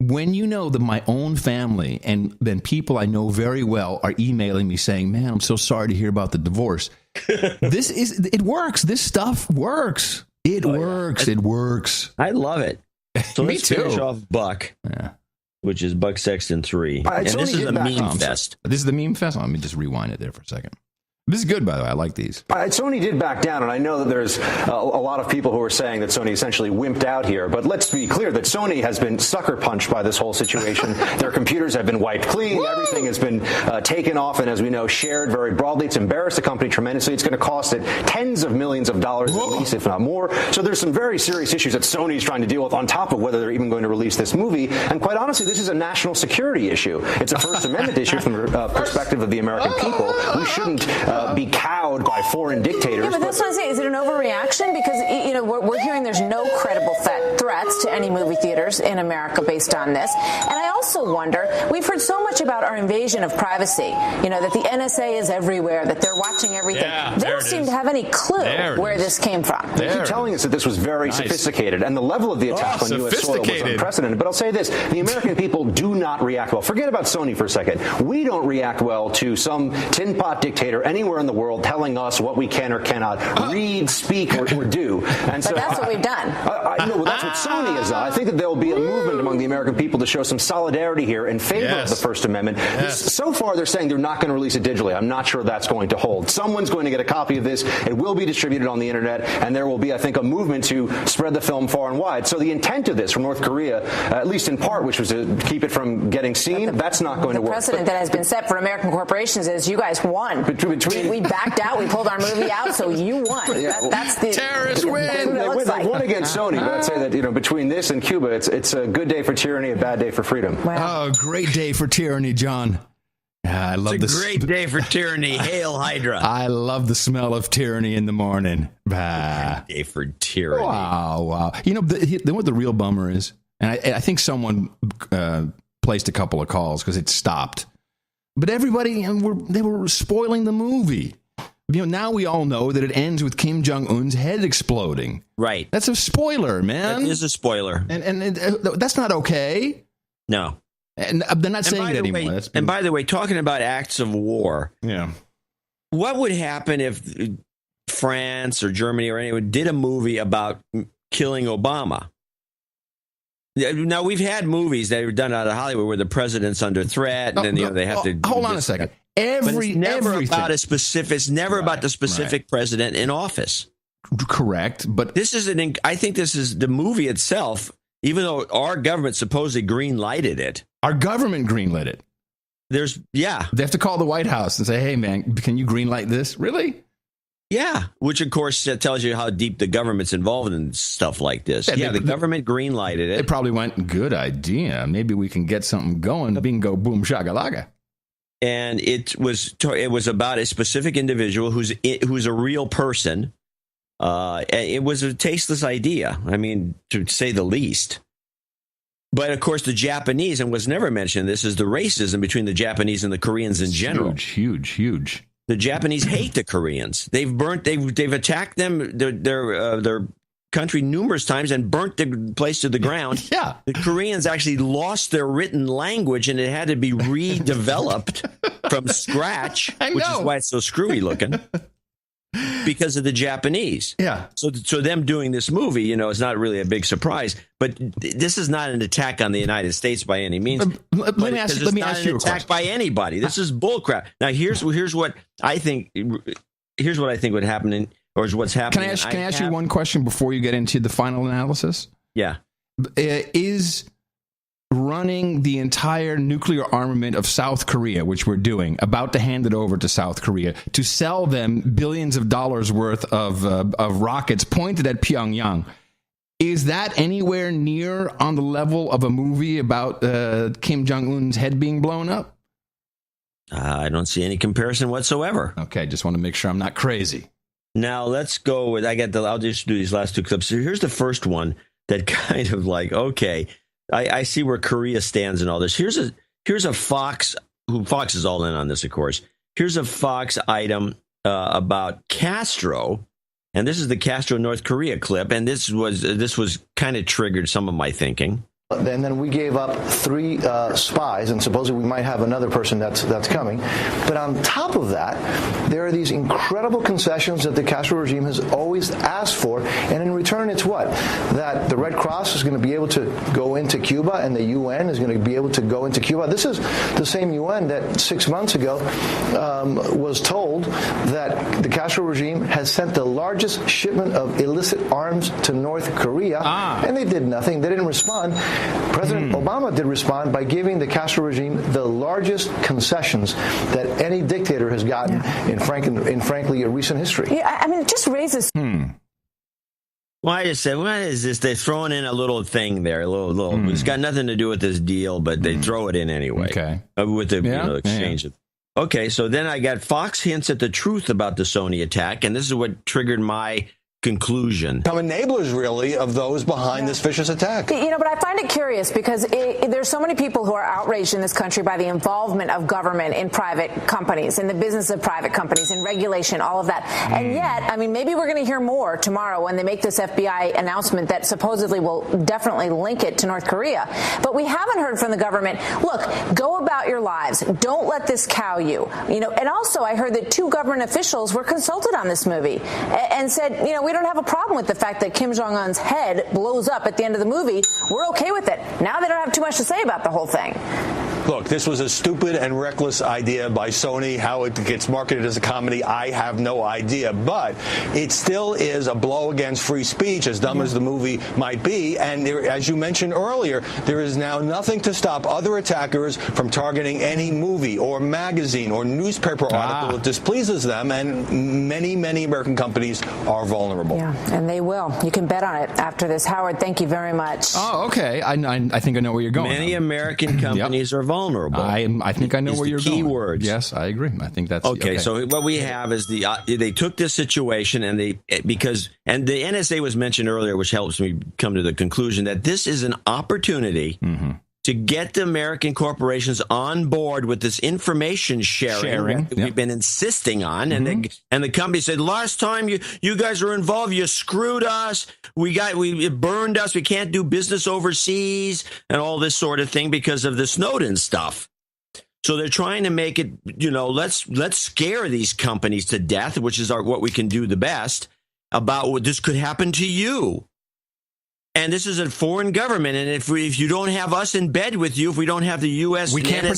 When you know that my own family and then people I know very well are emailing me saying, man, I'm so sorry to hear about the divorce. It works. This stuff works. It works. I love it. So Me let's too. finish off Buck, which is Buck Sexton 3. And this is a meme fest. This is the meme fest? Let me just rewind it there for a second. This is good, by the way. I like these. Sony did back down, and I know that there's a lot of people who are saying that Sony essentially wimped out here. But let's be clear that Sony has been sucker punched by this whole situation. Their computers have been wiped clean. Everything has been taken off and, as we know, shared very broadly. It's embarrassed the company tremendously. It's going to cost it tens of millions of dollars at least, if not more. So there's some very serious issues that Sony is trying to deal with on top of whether they're even going to release this movie. And quite honestly, this is a national security issue. It's a First Amendment issue from the perspective of the American people. We shouldn't be cowed by foreign dictators. Yeah, but that's what I'm saying. Is it an overreaction? Because we're hearing there's no credible threats to any movie theaters in America based on this. And I also wonder, we've heard so much about our invasion of privacy. That the NSA is everywhere, that they're watching everything. Yeah, they don't seem to have any clue where this came from. They keep telling us that this was very sophisticated, and the level of the attack on U.S. soil was unprecedented. But I'll say this: the American people do not react well. Forget about Sony for a second. We don't react well to some tin pot dictator anywhere in the world telling us what we can or cannot read, speak, or do. And so, but that's what we've done. No, that's what Sony has done. I think that there will be a movement among the American people to show some solidarity here in favor of the First Amendment. So far, they're saying they're not going to release it digitally. I'm not sure that's going to hold. Someone's going to get a copy of this. It will be distributed on the internet, and there will be, I think, a movement to spread the film far and wide. So the intent of this from North Korea, at least in part, which was to keep it from getting seen, that's not going to work. The precedent that has been set for American corporations is you guys won. We backed out. We pulled our movie out, so you won. That's the terrorist win. They won against Sony, but I'd say that between this and Cuba, it's a good day for tyranny, a bad day for freedom. Wow. Oh, great day for tyranny, John. I love it's a great day for tyranny. Hail Hydra. I love the smell of tyranny in the morning. Great day for tyranny. Wow. What the real bummer is, and I think someone placed a couple of calls because it stopped. But everybody, they were spoiling the movie. Now we all know that it ends with Kim Jong-un's head exploding. Right. That's a spoiler, man. That is a spoiler. And that's not okay. No. And they're not saying it anymore. And by the way, talking about acts of war, what would happen if France or Germany or anyone did a movie about killing Obama? Now, we've had movies that were done out of Hollywood where the president's under threat, and then they have to... Hold on a second. But it's never about a specific. It's never about the specific president in office. Correct, but this is I think this is the movie itself. Even though our government supposedly green-lighted it, our government green-lit it. They have to call the White House and say, "Hey, man, can you green-light this?" Really? Yeah, which of course tells you how deep the government's involved in stuff like this. The government green-lighted it. They probably went, "Good idea. Maybe we can get something going." Bingo, boom, shagalaga. And it was about a specific individual who's a real person. It was a tasteless idea, I mean, to say the least. But of course, the Japanese, and was never mentioned, this is the racism between the Japanese and the Koreans in general. Huge. The Japanese hate the Koreans. They've attacked them, their country numerous times and burnt the place to the ground. Yeah. The Koreans actually lost their written language and it had to be redeveloped from scratch, which is why it's so screwy looking. Because of the Japanese. Yeah. So them doing this movie, is not really a big surprise. But this is not an attack on the United States by any means. Let me ask you a attack by anybody. This is bullcrap. Now here's what I think. Here's what I think would happen, or is what's happening. Can I ask you one question before you get into the final analysis? Yeah. Is running the entire nuclear armament of South Korea, which we're doing, about to hand it over to South Korea to sell them billions of dollars worth of rockets pointed at Pyongyang. Is that anywhere near on the level of a movie about Kim Jong-un's head being blown up? I don't see any comparison whatsoever. Okay, just want to make sure I'm not crazy. Now let's go with. I'll just do these last two clips. So here's the first one that kind of like, okay, I see where Korea stands in all this. Here's a Fox. Fox is all in on this, of course. Here's a Fox item about Castro, and this is the Castro North Korea clip, and this was kind of triggered some of my thinking. And then we gave up 3 spies, and supposedly we might have another person that's coming. But on top of that, there are these incredible concessions that the Castro regime has always asked for, and in return, it's what? That the Red Cross is going to be able to go into Cuba, and the UN is going to be able to go into Cuba. This is the same UN that 6 months ago was told that the Castro regime has sent the largest shipment of illicit arms to North Korea, and they did nothing. They didn't respond. President Obama did respond by giving the Castro regime the largest concessions that any dictator has gotten in frankly a recent history. Yeah, I mean, it just raises. Well, I just said, what is this? They're throwing in a little thing there, a little. It's got nothing to do with this deal, but they throw it in anyway. Okay, with the exchange. Yeah. Okay, so then I got Fox hints at the truth about the Sony attack, and this is what triggered my conclusion. Become enablers, really, of those behind this vicious attack. But I find it curious because there's so many people who are outraged in this country by the involvement of government in private companies, in the business of private companies, in regulation, all of that. And yet, I mean, maybe we're going to hear more tomorrow when they make this FBI announcement that supposedly will definitely link it to North Korea. But we haven't heard from the government, look, go about your lives. Don't let this cow you. And also I heard that 2 government officials were consulted on this movie and said, we don't have a problem with the fact that Kim Jong-un's head blows up at the end of the movie. We're okay with it. Now they don't have too much to say about the whole thing. Look, this was a stupid and reckless idea by Sony. How it gets marketed as a comedy, I have no idea. But it still is a blow against free speech, as dumb as the movie might be. And there, as you mentioned earlier, there is now nothing to stop other attackers from targeting any movie or magazine or newspaper article that displeases them. And many, many American companies are vulnerable. Yeah, and they will. You can bet on it after this. Howard, thank you very much. Oh, okay. I think I know where you're going. Many American companies are vulnerable. I think I know where you're going. Key words. Yes, I agree. I think that's okay. So what we have is they took this situation and the NSA was mentioned earlier, which helps me come to the conclusion that this is an opportunity to get the American corporations on board with this information sharing that we've been insisting on. And the company said, last time you guys were involved, you screwed us. It burned us. We can't do business overseas and all this sort of thing because of the Snowden stuff. So they're trying to make it, let's scare these companies to death, which is what we can do the best, about what this could happen to you. And this is a foreign government, and if you don't have us in bed with you, if we don't have the U.S.,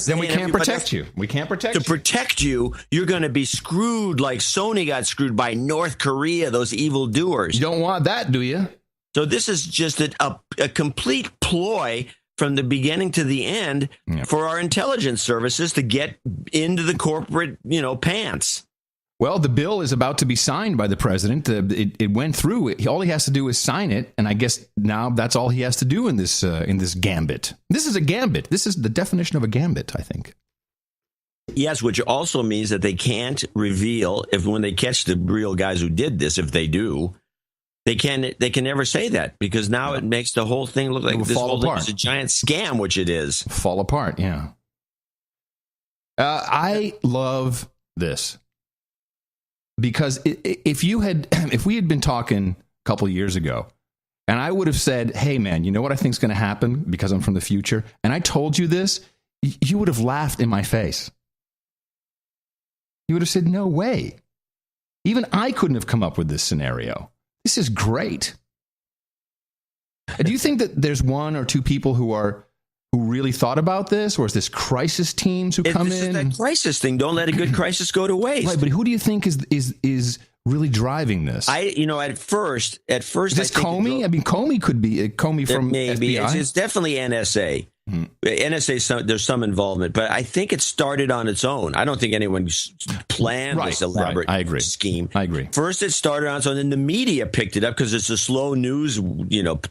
then we can't protect you. We can't protect you. To protect you, you're going to be screwed like Sony got screwed by North Korea, those evildoers. You don't want that, do you? So this is just a complete ploy from the beginning to the end for our intelligence services to get into the corporate, pants. Well, the bill is about to be signed by the president. It went through. All he has to do is sign it, and I guess now that's all he has to do in this gambit. This is a gambit. This is the definition of a gambit, I think. Yes, which also means that they can't reveal when they catch the real guys who did this. If they do, they can never say that, because now it makes the whole thing look like this whole thing is a giant scam, which it is. Fall apart. Yeah. I love this. Because if we had been talking a couple of years ago, and I would have said, hey, man, you know what I think is going to happen because I'm from the future, and I told you this, you would have laughed in my face. You would have said, no way. Even I couldn't have come up with this scenario. This is great. Do you think that there's one or two people who really thought about this, or is this crisis teams who come in? This is that crisis thing. Don't let a good crisis go to waste. Right, but who do you think is really driving this? At first, is this Comey? Comey could be Comey from maybe. FBI. It's definitely NSA. NSA, there's some involvement, but I think it started on its own. I don't think anyone planned this elaborate scheme. I agree. First, it started on its own, and the media picked it up because it's a slow news,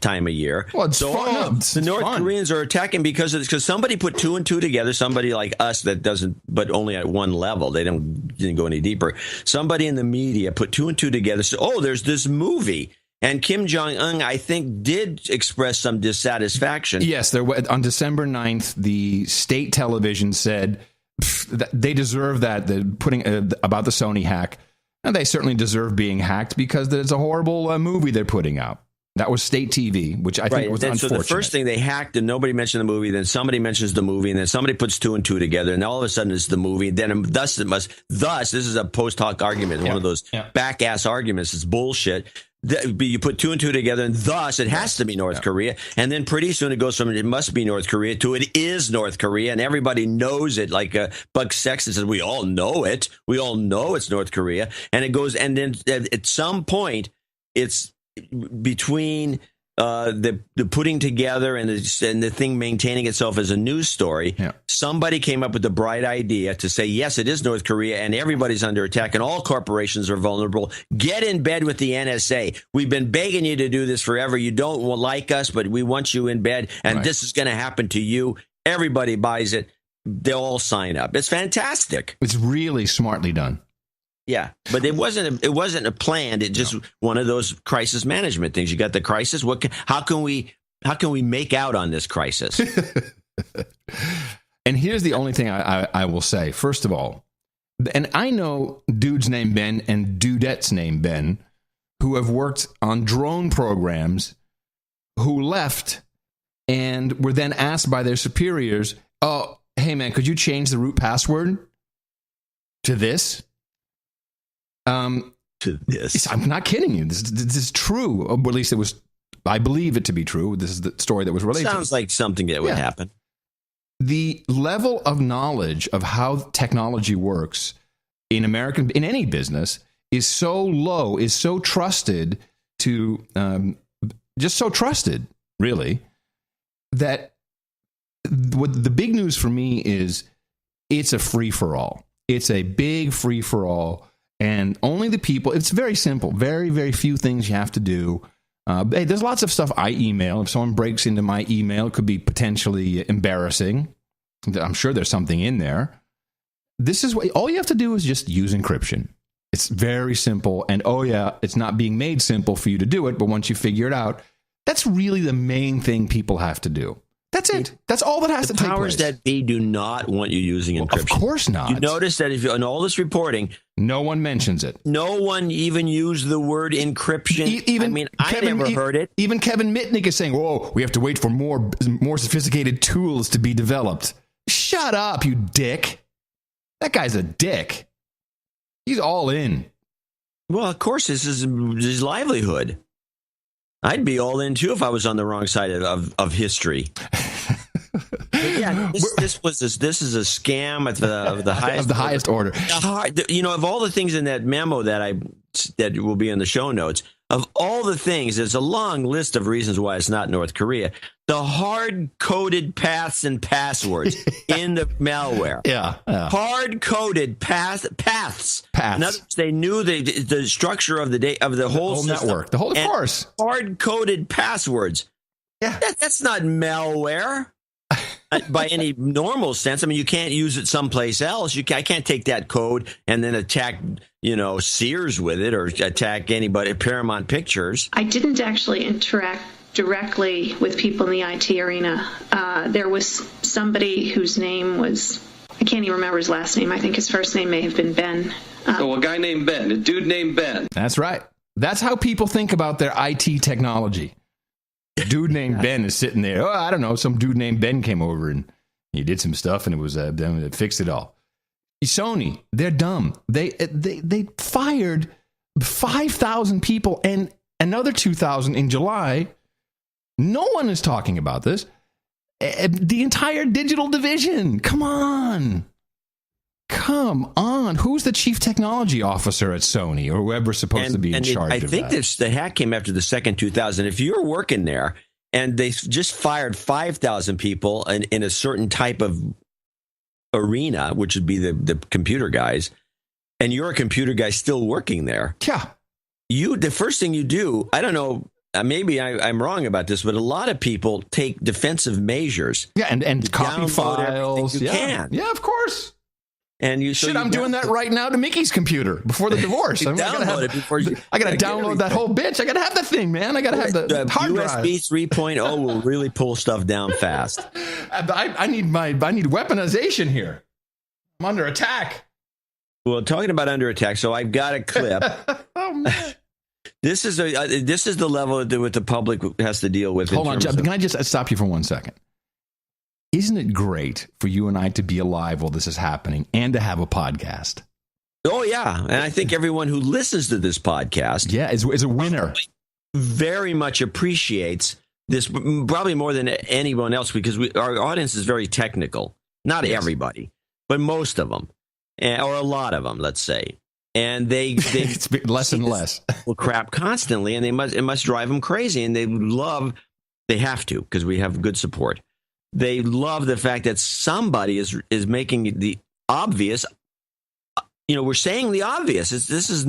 time of year. Well, it's fun. The North Koreans are attacking because somebody put two and two together. Somebody like us that doesn't, but only at one level. They didn't go any deeper. Somebody in the media put two and two together. So, there's this movie. And Kim Jong-un, I think, did express some dissatisfaction. Yes, on December 9th, the state television said that they deserve that, putting about the Sony hack. And they certainly deserve being hacked because it's a horrible movie they're putting out. That was state TV, which I think was unfortunate. So the first thing they hacked, and nobody mentioned the movie. Then somebody mentions the movie, and then somebody puts two and two together, and all of a sudden it's the movie. Then thus this is a post hoc argument, one of those back ass arguments. It's bullshit. You put two and two together, and thus it has to be North Korea. And then pretty soon it goes from it must be North Korea to it is North Korea, and everybody knows it. Like Buck Sexton says, we all know it. We all know it's North Korea. And it goes, and then at some point, it's between the putting together and the thing maintaining itself as a news story. Somebody came up with the bright idea to say, yes, it is North Korea, and everybody's under attack, and all corporations are vulnerable. Get in bed with the NSA. We've been begging you to do this forever. You don't like us, but we want you in bed, and this is going to happen to you. Everybody buys it. They'll all sign up. It's fantastic. It's really smartly done. Yeah, but it wasn't a planned. It just one of those crisis management things. You got the crisis. How can we make out on this crisis? And here's the only thing I will say. First of all, and I know dudes named Ben and dudettes named Ben who have worked on drone programs who left and were then asked by their superiors, "Oh, hey man, could you change the root password to this?" To this. I'm not kidding you. This is true. Or at least it was. I believe it to be true. This is the story that was related. Sounds like something that would happen. The level of knowledge of how technology works in any business is so low, is so trusted just so trusted, really, that what the big news for me is it's a free for all. It's a big free for all. And only the people, it's very simple, very, very few things you have to do. Hey, there's lots of stuff I email. If someone breaks into my email, it could be potentially embarrassing. I'm sure there's something in there. This is what all you have to do is just use encryption. It's very simple. And it's not being made simple for you to do it. But once you figure it out, that's really the main thing people have to do. That's it. That's all that has to take place. The powers that be do not want you using encryption. Of course not. You notice that if you, in all this reporting, no one mentions it. No one even used the word encryption. I never heard it. Even Kevin Mitnick is saying, "Whoa, we have to wait for more sophisticated tools to be developed." Shut up, you dick. That guy's a dick. He's all in. Well, of course, this is his livelihood. I'd be all in too if I was on the wrong side of history. Yeah, this is a scam of the highest order. Of all the things in that memo that will be in the show notes, of all the things, there's a long list of reasons why it's not North Korea. The hard-coded paths and passwords in the malware. Yeah. Hard-coded paths. In other words, they knew the structure of the whole system, network. The whole course. Hard-coded passwords. Yeah. That's not malware. By any normal sense. I mean, you can't use it someplace else. I can't take that code and then attack, Sears with it, or attack anybody at Paramount Pictures. I didn't actually interact directly with people in the IT arena. There was somebody whose name was, I can't even remember his last name. I think his first name may have been Ben. A guy named Ben, a dude named Ben. That's right. That's how people think about their IT technology. Dude named Ben is sitting there. Oh, I don't know. Some dude named Ben came over and he did some stuff, and it was them that fixed it all. Sony, they're dumb. They fired 5,000 people and another 2,000 in July. No one is talking about this. The entire digital division. Come on. Who's the chief technology officer at Sony, or whoever's supposed to be in charge of that? I think the hack came after the second 2000. If you're working there and they just fired 5,000 people in a certain type of arena, which would be the computer guys, and you're a computer guy still working there. Yeah. The first thing you do, I don't know, maybe I'm wrong about this, but a lot of people take defensive measures. Yeah, and copy files. You can. Yeah, of course. And I'm doing that right now to Mickey's computer before the divorce. I gotta download that whole bitch. I gotta have the thing, man. I gotta have the hard drive. USB 3.0 will really pull stuff down fast. I need weaponization here. I'm under attack. Well, talking about under attack, so I've got a clip. Oh man. This is the level that the public has to deal with. Hold on, John, can I just stop you for 1 second? Isn't it great for you and I to be alive while this is happening and to have a podcast? Oh, yeah. And I think everyone who listens to this podcast is a winner. Very much appreciates this, probably more than anyone else, because our audience is very technical. Not everybody, but most of them, or a lot of them, let's say. And they it's less and less crap constantly, and it must drive them crazy. And they have to, because we have good support. They love the fact that somebody is making the obvious. We're saying the obvious. This is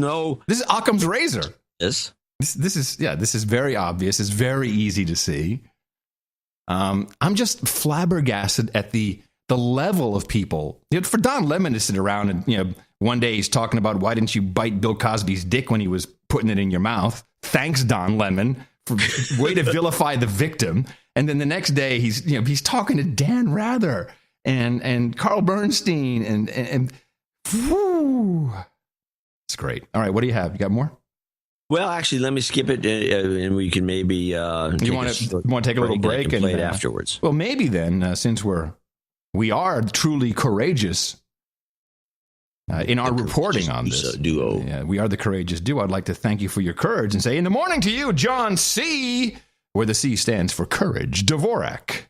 Occam's razor. This is very obvious. It's very easy to see. I'm just flabbergasted at the level of people. For Don Lemon to sit around and one day he's talking about, why didn't you bite Bill Cosby's dick when he was putting it in your mouth? Thanks, Don Lemon, for way to vilify the victim. And then the next day he's talking to Dan Rather and Carl Bernstein and whew, it's great. All right, what do you have? You got more? Well, actually, let me skip it, and we can maybe you want to take a little break and play it afterwards. Well, maybe then, since we are truly courageous in our reporting on this duo. Yeah, we are the courageous duo. I'd like to thank you for your courage and say, in the morning to you, John C., where the C stands for courage, Dvorak.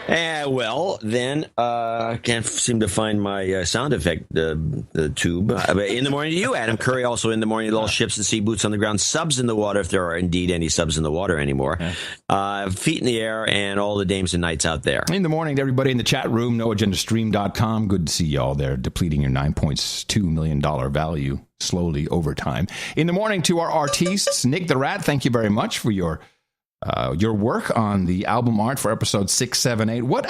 Well, then I can't seem to find my sound effect the tube. In the morning to you, Adam Curry. Also in the morning to all ships and sea boots on the ground, subs in the water, if there are indeed any subs in the water anymore, feet in the air, and all the dames and knights out there. In the morning to everybody in the chat room, noagendastream.com. Good to see you all there, depleting your $9.2 million value slowly over time. In the morning to our artists, Nick the Rat, thank you very much for your work on the album art for episode 678. What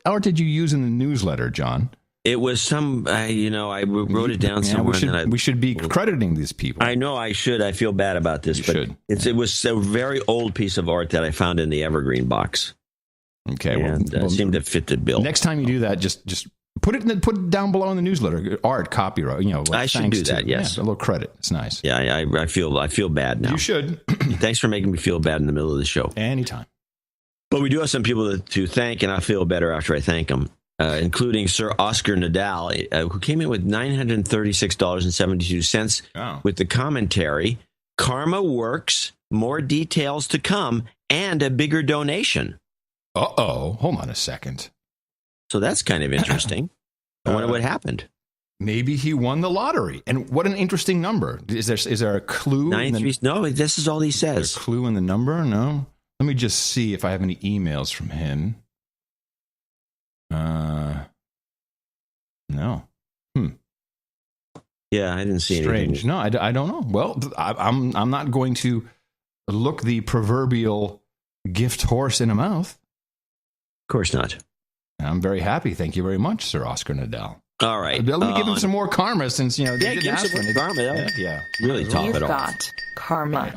art did you use in the newsletter, John? It was some, I wrote it down somewhere. We should be crediting these people. I know I should. I feel bad about this, but it was a very old piece of art that I found in the Evergreen box. Okay, and seemed to fit the bill. Next time you do that, just put it down below in the newsletter. Art, copyright. Like I should do that. Yes, a little credit. It's nice. Yeah, I feel bad now. You should. Thanks for making me feel bad in the middle of the show. Anytime. But we do have some people to thank, and I feel better after I thank them, including Sir Oscar Nadal, who came in with $936.72 with the commentary, "Karma works, more details to come, and a bigger donation." Uh-oh. Hold on a second. So that's kind of interesting. I wonder what happened. Maybe he won the lottery. And what an interesting number. Is there a clue? No, this is all he says. Is there a clue in the number? No. Let me just see if I have any emails from him. No. Yeah, I didn't see Strange. anything. No, I don't know. Well, I'm not going to look the proverbial gift horse in a mouth. Of course not. I'm very happy. Thank you very much, Sir Oscar Nadal. All right. Let me give him some more karma since, they didn't give ask some for it. karma. Yeah. Really top it off. Got karma.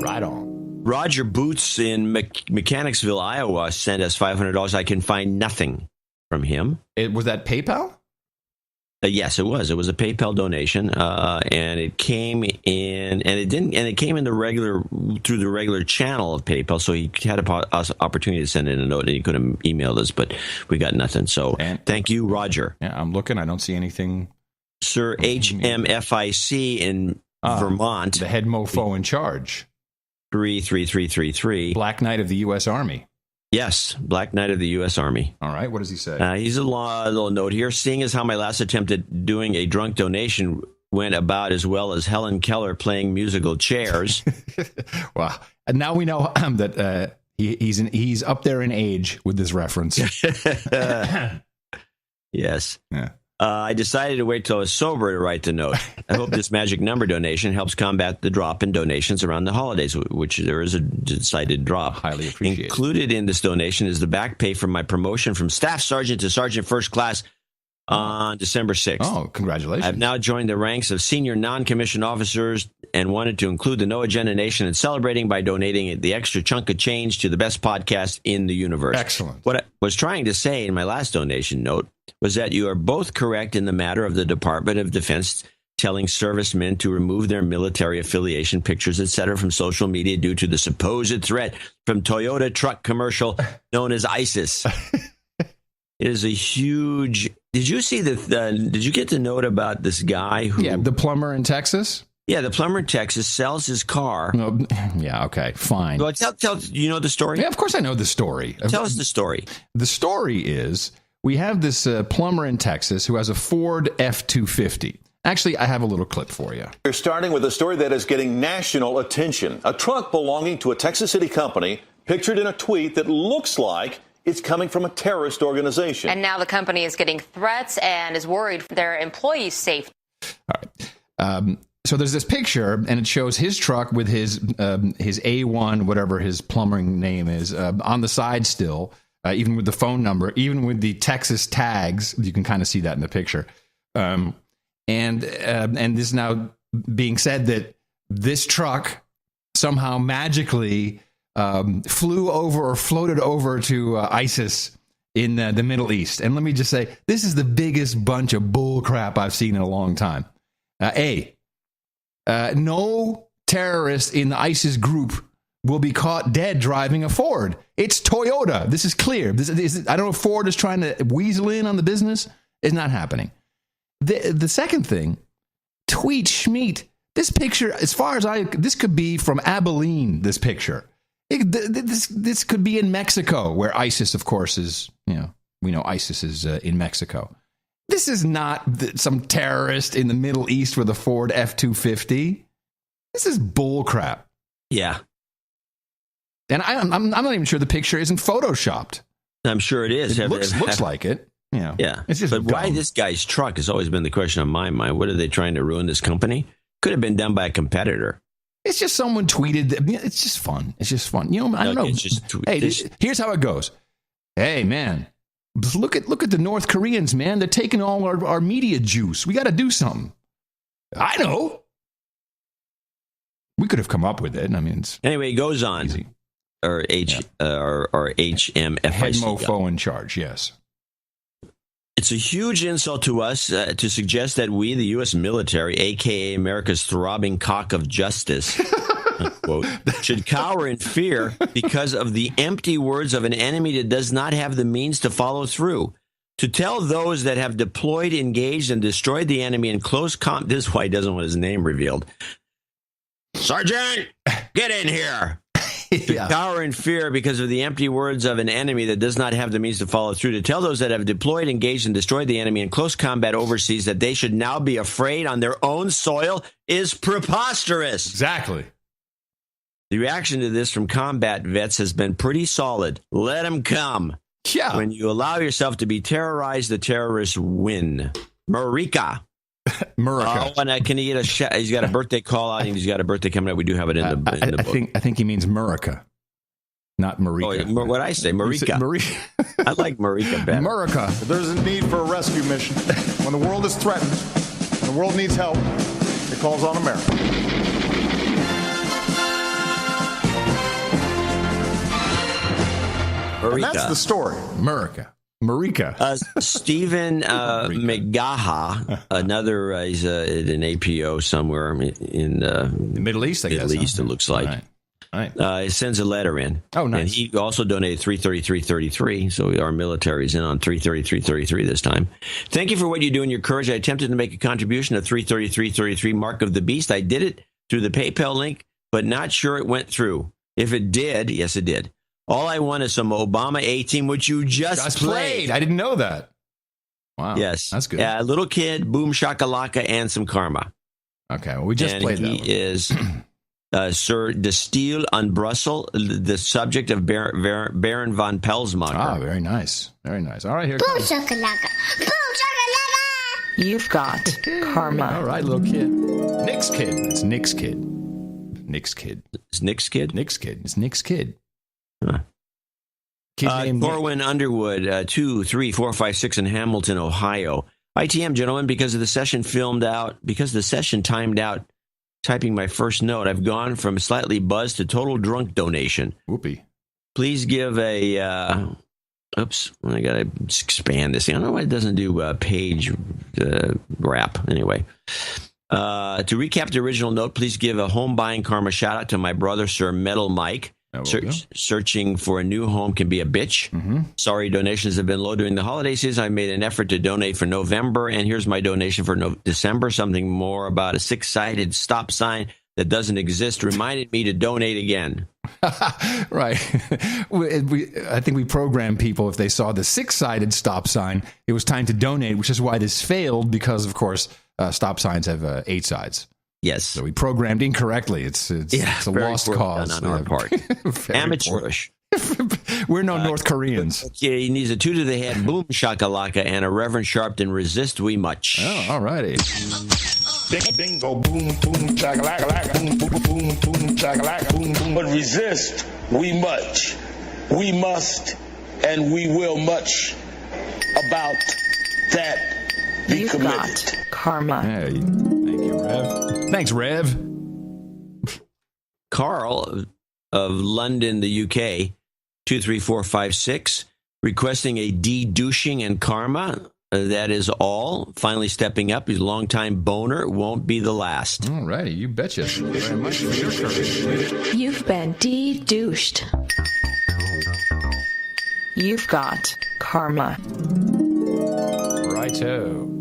Right on. Roger Boots in Mechanicsville, Iowa, sent us $500. I can find nothing from him. Was that PayPal? Yes, it was. It was a PayPal donation, and it came in, and it came in through the regular channel of PayPal. So he had an opportunity to send in a note, and he could have emailed us, but we got nothing. So thank you, Roger. Yeah, I'm looking. I don't see anything. Sir HMFIC in Vermont, the head mofo in charge. 33333. Black Knight of the U.S. Army. Yes, Black Knight of the U.S. Army. All right, what does he say? He's a little note here. Seeing as how my last attempt at doing a drunk donation went about as well as Helen Keller playing musical chairs. Wow. And now we know that he's up there in age with this reference. Yes. Yeah. I decided to wait till I was sober to write the note. I hope this magic number donation helps combat the drop in donations around the holidays, which there is a decided drop. Highly appreciated. Included in this donation is the back pay for my promotion from Staff Sergeant to Sergeant First Class on December 6th. Oh, congratulations. I've now joined the ranks of senior non-commissioned officers and wanted to include the No Agenda Nation in celebrating by donating the extra chunk of change to the best podcast in the universe. Excellent. What I was trying to say in my last donation note was that you are both correct in the matter of the Department of Defense telling servicemen to remove their military affiliation pictures, etc., from social media due to the supposed threat from Toyota truck commercial known as ISIS. It is a huge... Did you see did you get the note about this guy who... Yeah, the plumber in Texas? Yeah, the plumber in Texas sells his car. Yeah, okay, fine. Well, tell you know the story? Yeah, of course I know the story. Tell us the story. The story is we have this plumber in Texas who has a Ford F-250. Actually, I have a little clip for you. We're starting with a story that is getting national attention. A truck belonging to a Texas City company pictured in a tweet that looks like it's coming from a terrorist organization. And now the company is getting threats and is worried for their employees' safety. All right. So there's this picture, and it shows his truck with his A1, whatever his plumbing name is, on the side still, even with the phone number, even with the Texas tags. You can kind of see that in the picture. And this is now being said that this truck somehow magically flew over or floated over to ISIS in the Middle East. And let me just say, this is the biggest bunch of bull crap I've seen in a long time. No terrorist in the ISIS group will be caught dead driving a Ford. It's Toyota. This is clear. I don't know if Ford is trying to weasel in on the business. It's not happening. The second thing, tweet Schmeat. This picture, as far as this could be from Abilene, this picture. This could be in Mexico, where ISIS, of course, is, we know ISIS is in Mexico. This is not some terrorist in the Middle East with a Ford F-250. This is bull crap. Yeah. And I'm not even sure the picture isn't photoshopped. I'm sure it is. It looks like it. Yeah. It's just but why this guy's truck has always been the question on my mind. What are they trying to ruin this company? Could have been done by a competitor. It's just someone tweeted. It's just fun. It's just fun. I don't know. Here's how it goes. Hey, man, look at the North Koreans, man. They're taking all our media juice. We got to do something. I know. We could have come up with it. I mean, anyway, it goes on. Easy. or HMFIC. Head mofo in charge, yes. It's a huge insult to us to suggest that we, the U.S. military, a.k.a. America's throbbing cock of justice, unquote, should cower in fear because of the empty words of an enemy that does not have the means to follow through. To tell those that have deployed, engaged, and destroyed the enemy in close combat, this is why he doesn't want his name revealed. Sergeant, get in here. To cower in fear because of the empty words of an enemy that does not have the means to follow through. To tell those that have deployed, engaged, and destroyed the enemy in close combat overseas that they should now be afraid on their own soil is preposterous. Exactly. The reaction to this from combat vets has been pretty solid. Let them come. Yeah. When you allow yourself to be terrorized, the terrorists win. Marika. Murica. Oh, and can he get a shot? He's got a birthday call out, and he's got a birthday coming up. We do have it in the book. I think he means Murica, not Marika. Oh, what I say, Marika. I like Marika better. Murica. There's a need for a rescue mission. When the world is threatened, when the world needs help, it calls on America. And that's the story. Marika. Stephen McGaha, another, he's at an APO somewhere in the Middle East, I guess. Middle East, it looks like. Right. He sends a letter in. Oh, nice. And he also donated $333.33, so our military's in on $333.33 this time. Thank you for what you do and your courage. I attempted to make a contribution of $333.33, Mark of the Beast. I did it through the PayPal link, but not sure it went through. If it did, yes, it did. All I want is some Obama A-Team, which you just played. I didn't know that. Wow. Yes. That's good. A little kid, boom shakalaka, and some karma. Okay, well, we just played that. He is Sir De Steele on Brussels, the subject of Baron von Pelsmacher. Ah, very nice. Very nice. All right, here Boom comes. shakalaka. Boom shakalaka. You've got karma. All right, little kid. Nick's kid. It's Nick's kid. Nick's kid. It's Nick's kid? Nick's kid. It's Nick's kid. Huh. Corwin Underwood, 2, 3, 4, 5, 6 in Hamilton, Ohio. ITM, gentlemen, because the session timed out typing my first note, I've gone from slightly buzzed to total drunk donation. Whoopee. Please give a, oops, I got to expand this. I don't know why it doesn't do page wrap. Anyway. To recap the original note, please give a home buying karma shout out to my brother, Sir Metal Mike. Searching for a new home can be a bitch. Mm-hmm. Sorry, donations have been low during the holiday season. I made an effort to donate for November, and here's my donation for December. Something more about a six-sided stop sign that doesn't exist reminded me to donate again. Right. I think we programmed people, if they saw the six-sided stop sign, it was time to donate, which is why this failed, because, of course, stop signs have 8 sides. Yes. So we programmed incorrectly. It's a lost cause on our part. Amateurish. We're no North Koreans. Yeah, he needs a 2 to the head, boom shakalaka, and a Reverend Sharpton resist we much. Oh, all righty. Bingo, boom, boom, shakalaka, boom, boom, boom, boom, shakalaka, boom, boom. But resist we much. We must and we will much about that. Be You've committed. got karma. Hey, thank you, Rev. Thanks, Rev. Carl of London, the UK, 23456, requesting a de-douching and karma. That is all. Finally stepping up. His longtime boner won't be the last. All righty. You betcha. Thank you very much for your courage. You've been de-douched. You've got karma. Righto.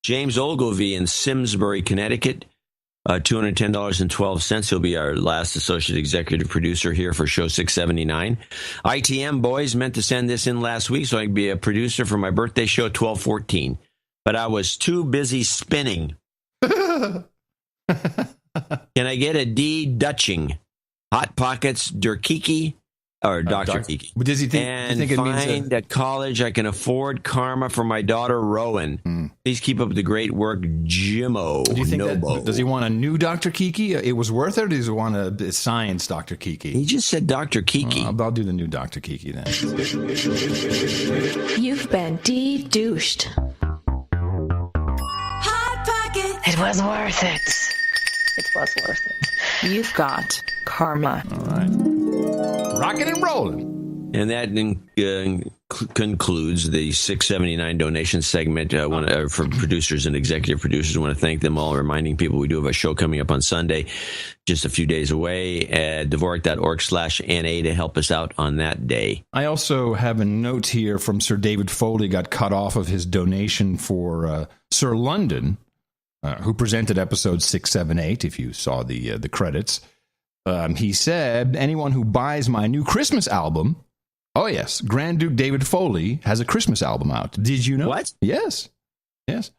James Ogilvie in Simsbury, Connecticut, $210.12. He'll be our last associate executive producer here for show 679. ITM boys meant to send this in last week so I could be a producer for my birthday show at 12:14, but I was too busy spinning. Can I get a de-dutching? Hot Pockets, Durkiki, or Dr. Kiki. Does he think? And it find means a college I can afford karma for my daughter, Rowan. Please keep up the great work, Jimmo. Do you think Nobo. does he want a new Dr. Kiki? It was worth it, or does he want a science Dr. Kiki? He just said Dr. Kiki. I'll do the new Dr. Kiki then. You've been de-douched. Hot Pocket. It was worth it. It was worth it. You've got karma. All right. Rocking and rolling. And that concludes the $6.79 donation segment for producers and executive producers. I want to thank them all, reminding people we do have a show coming up on Sunday, just a few days away, at Dvorak.org/NA to help us out on that day. I also have a note here from Sir David Foley, got cut off of his donation for Sir London, who presented episode 678, if you saw the credits. He said, anyone who buys my new Christmas album, oh, yes. Grand Duke David Foley has a Christmas album out. Did you know? What? Yes. Yes.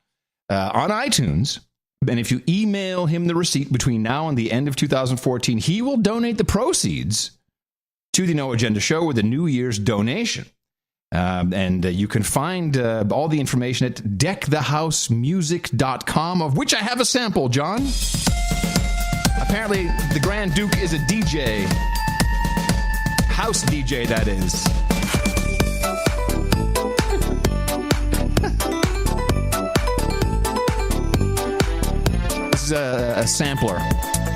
On iTunes. And if you email him the receipt between now and the end of 2014, he will donate the proceeds to the No Agenda Show with a New Year's donation. And you can find all the information at deckthehousemusic.com, of which I have a sample, John. Apparently, the Grand Duke is a DJ. House DJ, that is. This is a sampler.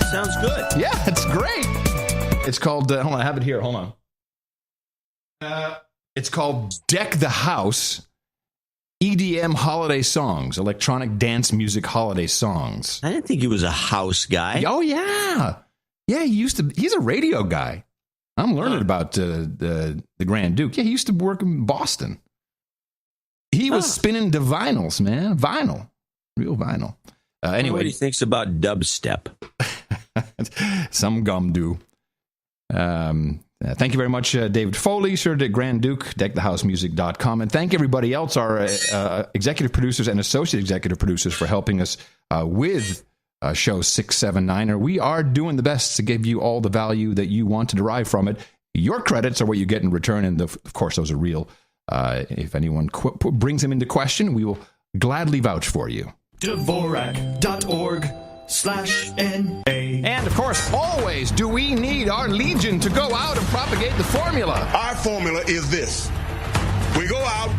Sounds good. Yeah, it's great. It's called, hold on, I have it here. Hold on. It's called Deck the House EDM Holiday Songs, Electronic Dance Music Holiday Songs. I didn't think he was a house guy. Oh, yeah. Yeah, he's a radio guy. I'm learning about the Grand Duke. Yeah, he used to work in Boston. He was spinning the vinyls, man. Vinyl. Real vinyl. Anyway. What he thinks about dubstep. Some gum do. Thank you very much, David Foley, Sir Grand Duke, deckthehousemusic.com. And thank everybody else, our executive producers and associate executive producers, for helping us with show 679. We are doing the best to give you all the value that you want to derive from it. Your credits are what you get in return, and of course, those are real. If anyone brings them into question, we will gladly vouch for you. Dvorak.org/NA. And of course, always do we need our legion to go out and propagate the formula. Our formula is this. We go out,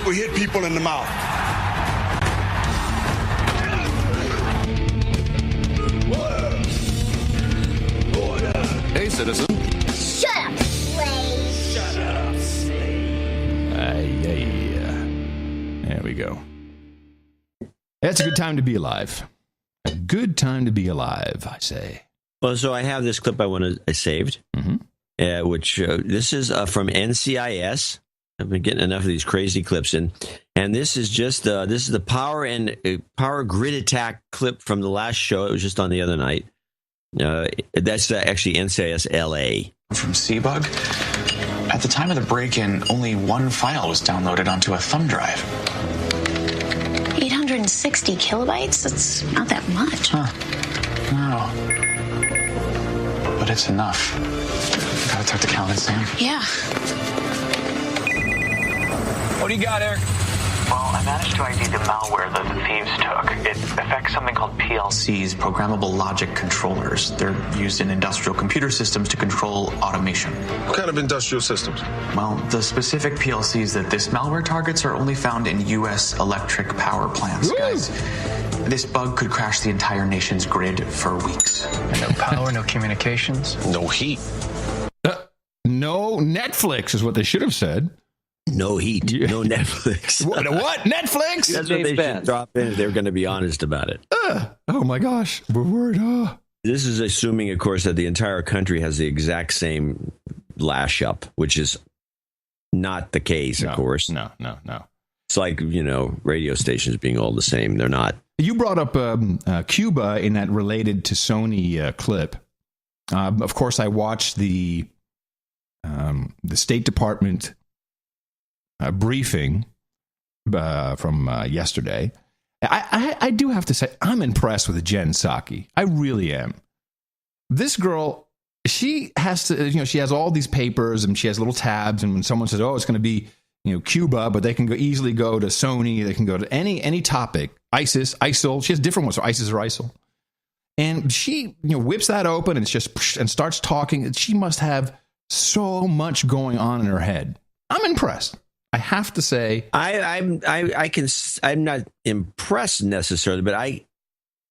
we hit people in the mouth. Hey, citizen. Shut up, slave. Shut up, slave. There we go. It's a good time to be alive. A good time to be alive, I say. Well, so I have this clip I saved, which this is from NCIS. I've been getting enough of these crazy clips in, and this is just this is the power grid attack clip from the last show. It was just on the other night. That's actually NCIS LA. From Seabug. At the time of the break-in, only one file was downloaded onto a thumb drive. 860 kilobytes? That's not that much. Huh. No. But it's enough. Gotta talk to Calvin, Sam. Yeah. What do you got, Eric? Well, I managed to ID the malware that the thieves took. It affects something called PLCs, programmable logic controllers. They're used in industrial computer systems to control automation. What kind of industrial systems? Well, the specific PLCs that this malware targets are only found in U.S. electric power plants. Woo! Guys, this bug could crash the entire nation's grid for weeks. And no power, no communications. No heat. No Netflix is what they should have said. No heat, no Netflix. What? Netflix? That's what they should drop in if they're going to be honest about it. Oh my gosh, we're worried. This is assuming, of course, that the entire country has the exact same lash up, which is not the case, of course. No. It's like, radio stations being all the same. They're not. You brought up Cuba in that related to Sony clip. Of course, I watched the State Department briefing from yesterday. I do have to say, I'm impressed with Jen Psaki. I really am. This girl, she has to, she has all these papers and she has little tabs. And when someone says, oh, it's going to be, Cuba, but they can easily go to Sony. They can go to any topic. ISIS, ISIL. She has different ones, so ISIS or ISIL. And she, whips that open and it's just, and starts talking. She must have so much going on in her head. I'm impressed. I have to say, I'm not impressed necessarily, but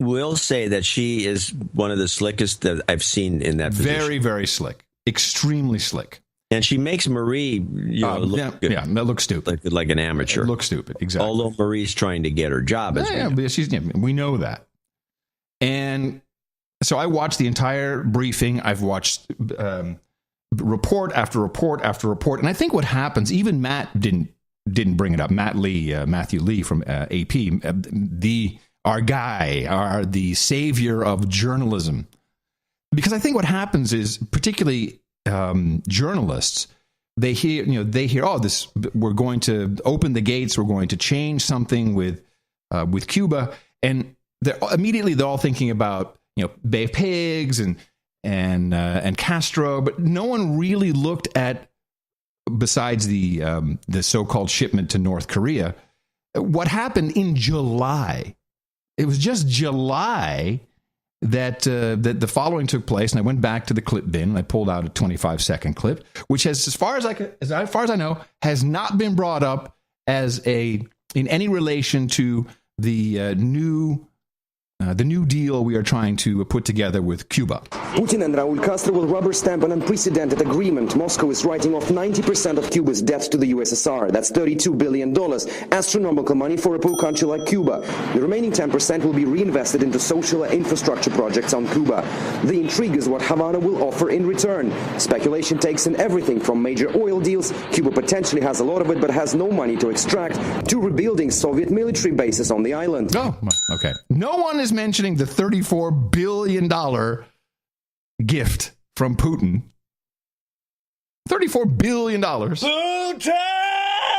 will say that she is one of the slickest that I've seen in that position. Very, very slick. Extremely slick. And she makes Marie look good. Yeah, that looks stupid. Like an amateur. It looks stupid, exactly. Although Marie's trying to get her job. We know that. And so I watched the entire briefing. I've watched report after report after report. And I think what happens, even Matt didn't bring it up. Matthew Lee from AP, our guy, the savior of journalism. Because I think what happens is, particularly journalists, they hear, oh, this, we're going to open the gates, we're going to change something with Cuba, and they're all thinking about, Bay of Pigs and Castro, but no one really looked at, besides the so-called shipment to North Korea, what happened in July. It was just July that the following took place, and I went back to the clip bin and I pulled out a 25-second clip, which has, as far as I know, has not been brought up in any relation to the new deal we are trying to put together with Cuba. Putin and Raul Castro will rubber stamp an unprecedented agreement. Moscow is writing off 90% of Cuba's debt to the USSR. That's $32 billion, astronomical money for a poor country like Cuba. The remaining 10% will be reinvested into social and infrastructure projects on Cuba. The intrigue is what Havana will offer in return. Speculation takes in everything from major oil deals, Cuba potentially has a lot of it but has no money to extract, to rebuilding Soviet military bases on the island. Oh, okay. No one is mentioning the $34 billion gift from Putin. $34 billion. Putin!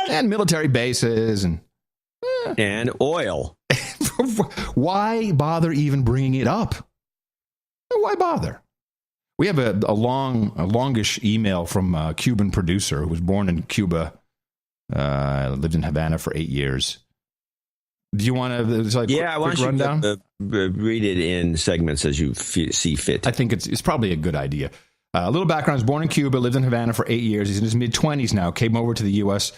And military bases and oil. Why bother even bringing it up? Why bother? We have a longish email from a Cuban producer who was born in Cuba, lived in Havana for 8 years. Do you want to I want you to read it in segments as you see fit. I think it's probably a good idea. A little background: he was born in Cuba, lived in Havana for 8 years. He's in his mid-20s now. Came over to the U.S.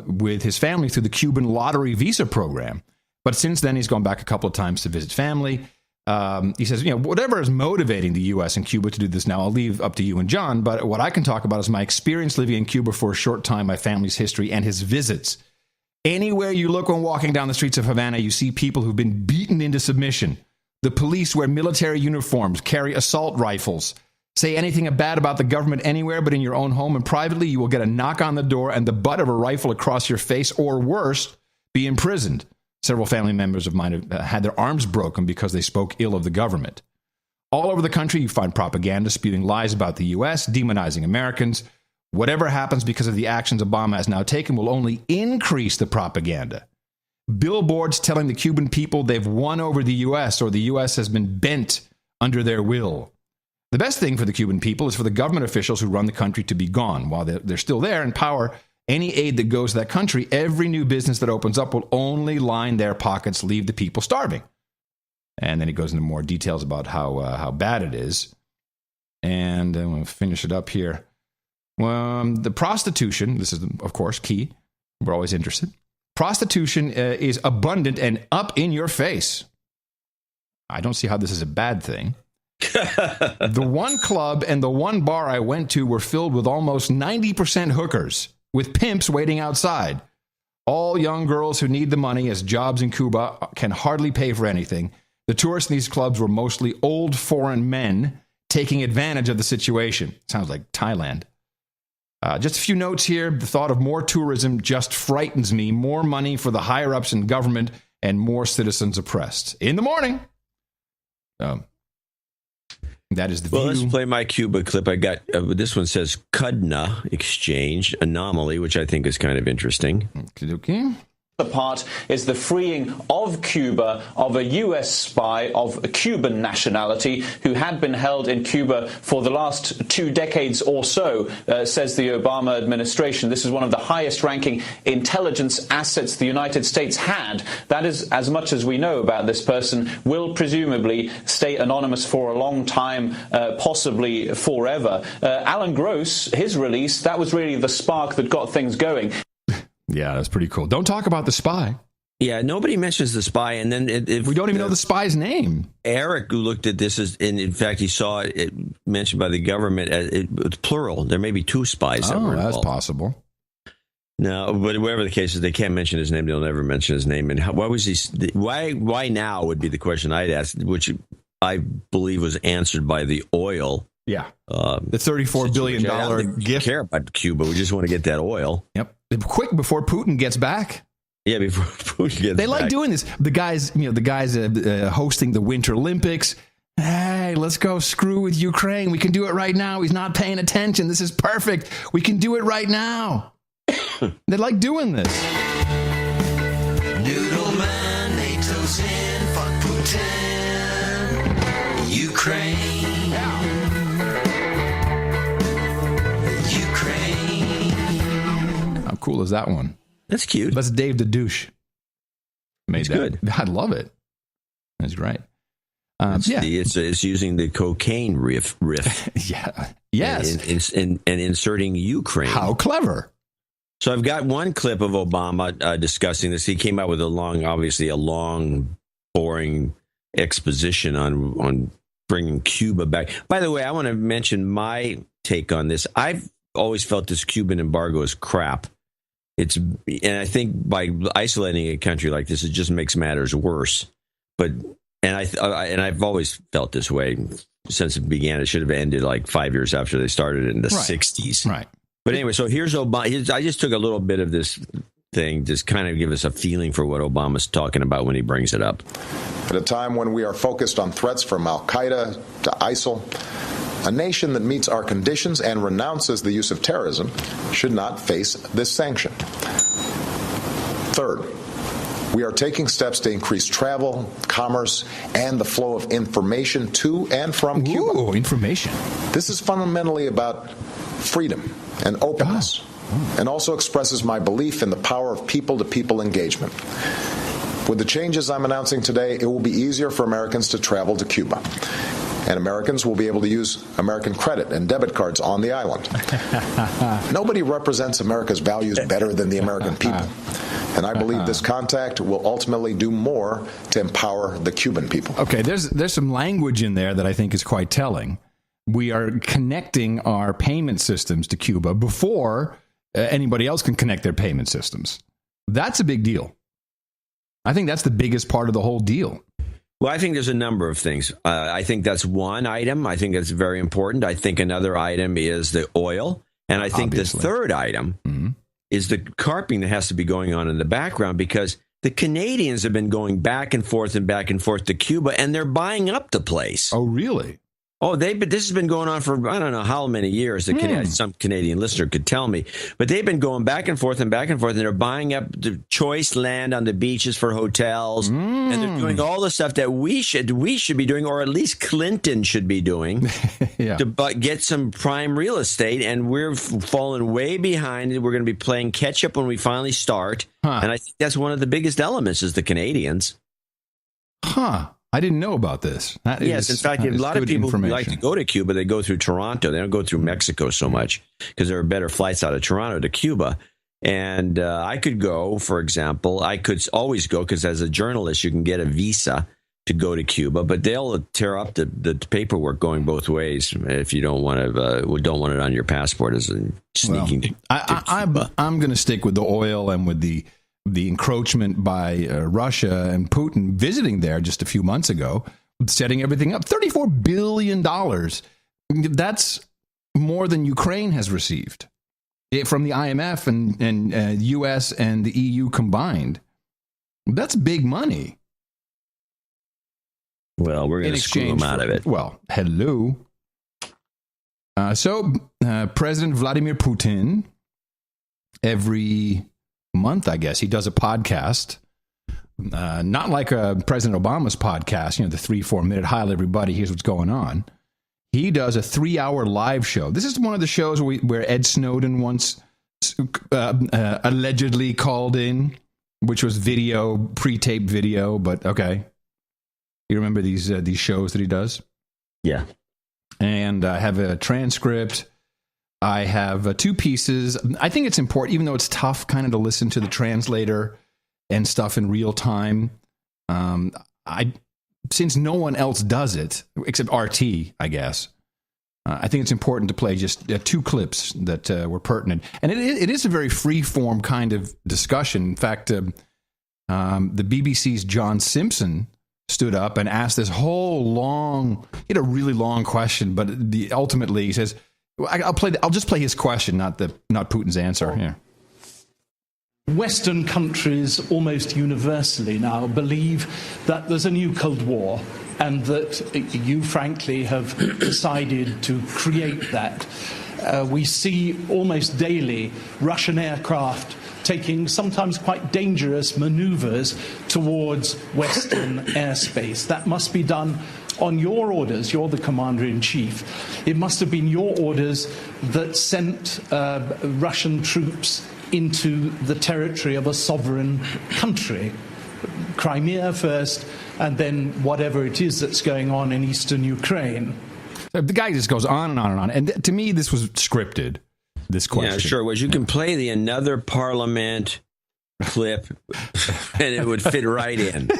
With his family through the Cuban lottery visa program. But since then, he's gone back a couple of times to visit family. He says, whatever is motivating the U.S. and Cuba to do this now, I'll leave up to you and John. But what I can talk about is my experience living in Cuba for a short time, my family's history, and his visits. Anywhere you look when walking down the streets of Havana, you see people who've been beaten into submission. The police wear military uniforms, carry assault rifles. Say anything bad about the government anywhere but in your own home, and privately you will get a knock on the door and the butt of a rifle across your face, or worse, be imprisoned. Several family members of mine have had their arms broken because they spoke ill of the government. All over the country, you find propaganda spewing lies about the U.S., demonizing Americans. Whatever happens because of the actions Obama has now taken will only increase the propaganda. Billboards telling the Cuban people they've won over the U.S. or the U.S. has been bent under their will. The best thing for the Cuban people is for the government officials who run the country to be gone. While they're still there in power, any aid that goes to that country, every new business that opens up will only line their pockets, leave the people starving. And then he goes into more details about how bad it is. And I'm going to finish it up here. The prostitution, this is, of course, key. We're always interested. Prostitution is abundant and up in your face. I don't see how this is a bad thing. The one club and the one bar I went to were filled with almost 90% hookers, with pimps waiting outside. All young girls who need the money, as jobs in Cuba can hardly pay for anything. The tourists in these clubs were mostly old foreign men taking advantage of the situation. Sounds like Thailand. Just a few notes here. The thought of more tourism just frightens me. More money for the higher-ups in government and more citizens oppressed. In the morning. That is the view. Well, let's play my Cuba clip. I got this one says Cudna Exchange Anomaly, which I think is kind of interesting. Okay. The part is the freeing of Cuba of a U.S. spy of a Cuban nationality who had been held in Cuba for the last 2 decades or so, says the Obama administration. This is one of the highest-ranking intelligence assets the United States had. That is, as much as we know about this person, will presumably stay anonymous for a long time, possibly forever. Alan Gross, his release, that was really the spark that got things going. Yeah, that's pretty cool. Don't talk about the spy. Yeah, nobody mentions the spy, and then we don't even know the spy's name. Eric, who looked at this, and in fact, he saw it mentioned by the government. It's plural. There may be 2 spies. Oh, that's possible. No, but whatever the case is, they can't mention his name. They'll never mention his name. And why was he? Why now would be the question I'd ask, which I believe was answered by the oil. Yeah, the $34 billion gift. We care about Cuba. We just want to get that oil. Yep, quick before Putin gets back. Yeah, before Putin gets They back. like doing this. The guys hosting the Winter Olympics. Hey, let's go screw with Ukraine. We can do it right now. He's not paying attention. This is perfect. We can do it right now. They like doing this. Noodle man, NATO's in, fuck Putin. Ukraine. Ukraine. How cool is that one? That's cute. That's Dave the douche. It's good. I love it. That's right. It's using the cocaine riff. Yeah. Yes. And inserting Ukraine. How clever. So I've got one clip of Obama discussing this. He came out with a long, boring exposition on bringing Cuba back. By the way, I want to mention my take on this. I've always felt this Cuban embargo is crap. And I think by isolating a country like this, it just makes matters worse. And I've always felt this way since it began. It should have ended like 5 years after they started it in the 60s. Right. But anyway, so here's Obama. I just took a little bit of this thing, just kind of give us a feeling for what Obama's talking about when he brings it up. At a time when we are focused on threats from Al-Qaeda to ISIL, a nation that meets our conditions and renounces the use of terrorism should not face this sanction. Third, we are taking steps to increase travel, commerce, and the flow of information to and from Cuba. Ooh, information. This is fundamentally about freedom and openness, and also expresses my belief in the power of people-to-people engagement. With the changes I'm announcing today, it will be easier for Americans to travel to Cuba. And Americans will be able to use American credit and debit cards on the island. Nobody represents America's values better than the American people. And I believe this contact will ultimately do more to empower the Cuban people. Okay, there's some language in there that I think is quite telling. We are connecting our payment systems to Cuba before anybody else can connect their payment systems. That's a big deal. I think that's the biggest part of the whole deal. Well, I think there's a number of things. I think that's one item. I think that's very important. I think another item is the oil. And I think the third item is the carping that has to be going on in the background, because the Canadians have been going back and forth to Cuba, and they're buying up the place. Oh, really? Oh, this has been going on for I don't know how many years. Some Canadian listener could tell me, but they've been going back and forth, and they're buying up the choice land on the beaches for hotels, and they're doing all the stuff that we should be doing, or at least Clinton should be doing, to get some prime real estate. And we're falling way behind. We're going to be playing catch up when we finally start, and I think that's one of the biggest elements is the Canadians. I didn't know about this. Yes, in fact, a lot of people who like to go to Cuba, they go through Toronto. They don't go through Mexico so much because there are better flights out of Toronto to Cuba. And I could go, for example, I could always go because as a journalist, you can get a visa to go to Cuba, but they'll tear up the paperwork going both ways if you don't want it on your passport as a sneaking. I'm going to stick with the oil and with the encroachment by Russia and Putin visiting there just a few months ago, setting everything up. $34 billion. That's more than Ukraine has received from the IMF and U.S. and the EU combined. That's big money. Well, we're going to screw them out of it. Well, hello. So President Vladimir Putin, every month, I guess, he does a podcast, not like President Obama's podcast, the 3-4 minute, hi everybody, here's what's going on. He does a 3-hour live show. This is one of the shows where Ed Snowden once allegedly called in, which was pre-taped video, but okay. You remember these shows that he does? Yeah. And I have a transcript. I have 2 pieces. I think it's important, even though it's tough kind of to listen to the translator and stuff in real time. Since no one else does it, except RT, I guess, I think it's important to play just 2 clips that were pertinent. And it is a very free-form kind of discussion. In fact, the BBC's John Simpson stood up and asked this whole long, he had a really long question, but ultimately he says, I'll just play his question, not Putin's answer. Yeah. Western countries almost universally now believe that there's a new Cold War and that you, frankly, have decided to create that. We see almost daily Russian aircraft taking sometimes quite dangerous maneuvers towards Western airspace. That must be done on your orders. You're the commander-in-chief. It must have been your orders that sent Russian troops into the territory of a sovereign country. Crimea first, and then whatever it is that's going on in eastern Ukraine. The guy just goes on and on and on. And to me, this was scripted, this question. Yeah, sure was. You can play the Another Parliament clip, and it would fit right in.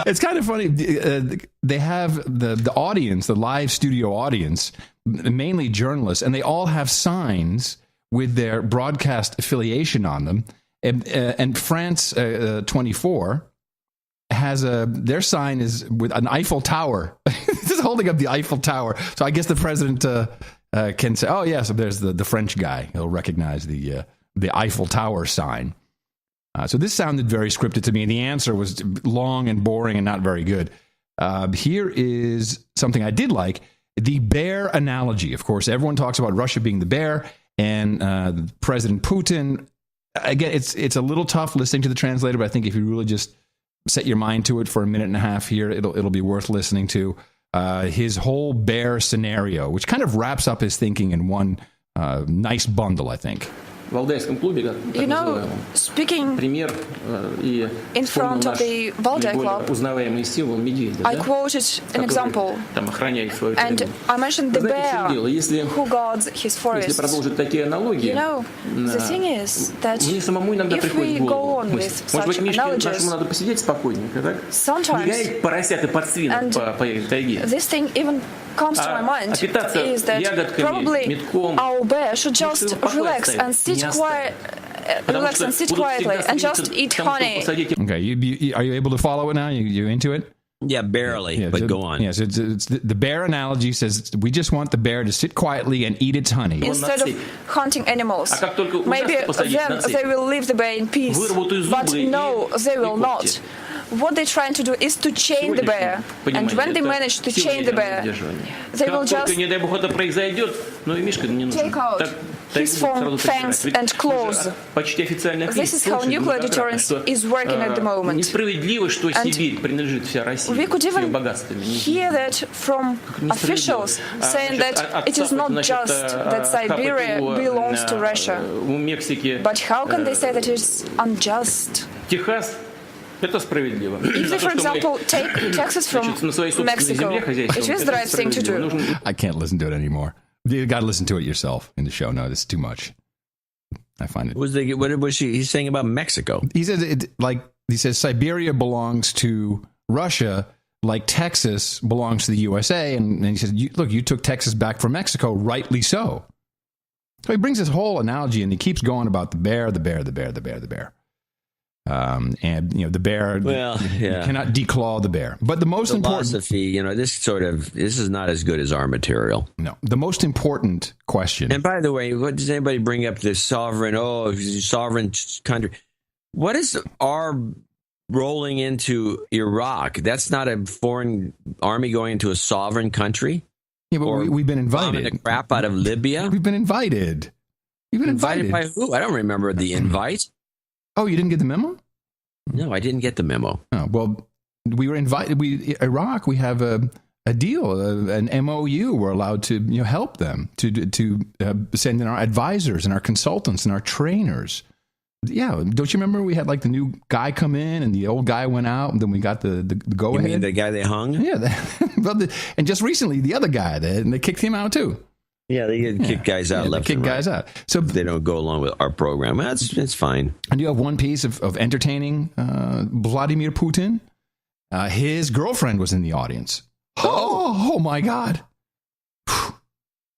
It's kind of funny. They have the audience, the live studio audience, mainly journalists, and they all have signs with their broadcast affiliation on them. And France 24 has their sign is with an Eiffel Tower. Just holding up the Eiffel Tower. So I guess the president can say, "Oh yes, there's the French guy. He'll recognize the Eiffel Tower sign." So this sounded very scripted to me, and the answer was long and boring and not very good. Here is something I did like, the bear analogy. Of course, everyone talks about Russia being the bear, and President Putin, again, it's a little tough listening to the translator, but I think if you really just set your mind to it for a minute and a half here, it'll be worth listening to. His whole bear scenario, which kind of wraps up his thinking in one nice bundle, I think. You know, speaking in front of the Valdai Club, I quoted an example, and I mentioned the bear who guards his forest. You know, the thing is that if we go on with such analogies, sometimes, and this thing even comes to my mind, is that probably our bear should just relax and sit quietly and just eat honey. Okay, are you able to follow it now? You into it? Yeah, barely, yeah, but go on. Yes, it's the bear analogy says we just want the bear to sit quietly and eat its honey. Instead of hunting animals. Maybe then they will leave the bear in peace. But no, they will not. What they're trying to do is to chain the bear. And when they manage to chain the bear, they will just take out his fangs and claws. This is how nuclear deterrence is working at the moment. And we could even hear that from officials saying that it is not just that Siberia belongs to Russia. But how can they say that it's unjust? If they, for example, take Texas from Mexico, it is the right thing to do. I can't listen to it anymore. You got to listen to it yourself in the show. No, this is too much. I find it. What was he's saying about Mexico? He says Siberia belongs to Russia, like Texas belongs to the USA, and he says, look, you took Texas back from Mexico, rightly so. So he brings this whole analogy, and he keeps going about the bear. And the bear, you cannot declaw the bear. But the most important philosophy, this is not as good as our material. No, the most important question. And by the way, what does anybody bring up this sovereign country? What is our rolling into Iraq? That's not a foreign army going into a sovereign country. Yeah, but we've been invited. The crap out of Libya. We've been invited. You've been invited by who? I don't remember the invite. Oh, you didn't get the memo? No, I didn't get the memo. Oh, well, we were invited. Iraq, we have a deal, an MOU. We're allowed to help them to send in our advisors and our consultants and our trainers. Yeah, don't you remember we had the new guy come in and the old guy went out, and then we got the go ahead. You mean the guy they hung? Yeah, and just recently the other guy, and they kicked him out too. Yeah, they get kick guys out left and right. Kick guys out. So if they don't go along with our program. It's fine. And you have one piece of entertaining Vladimir Putin. His girlfriend was in the audience. Oh my God.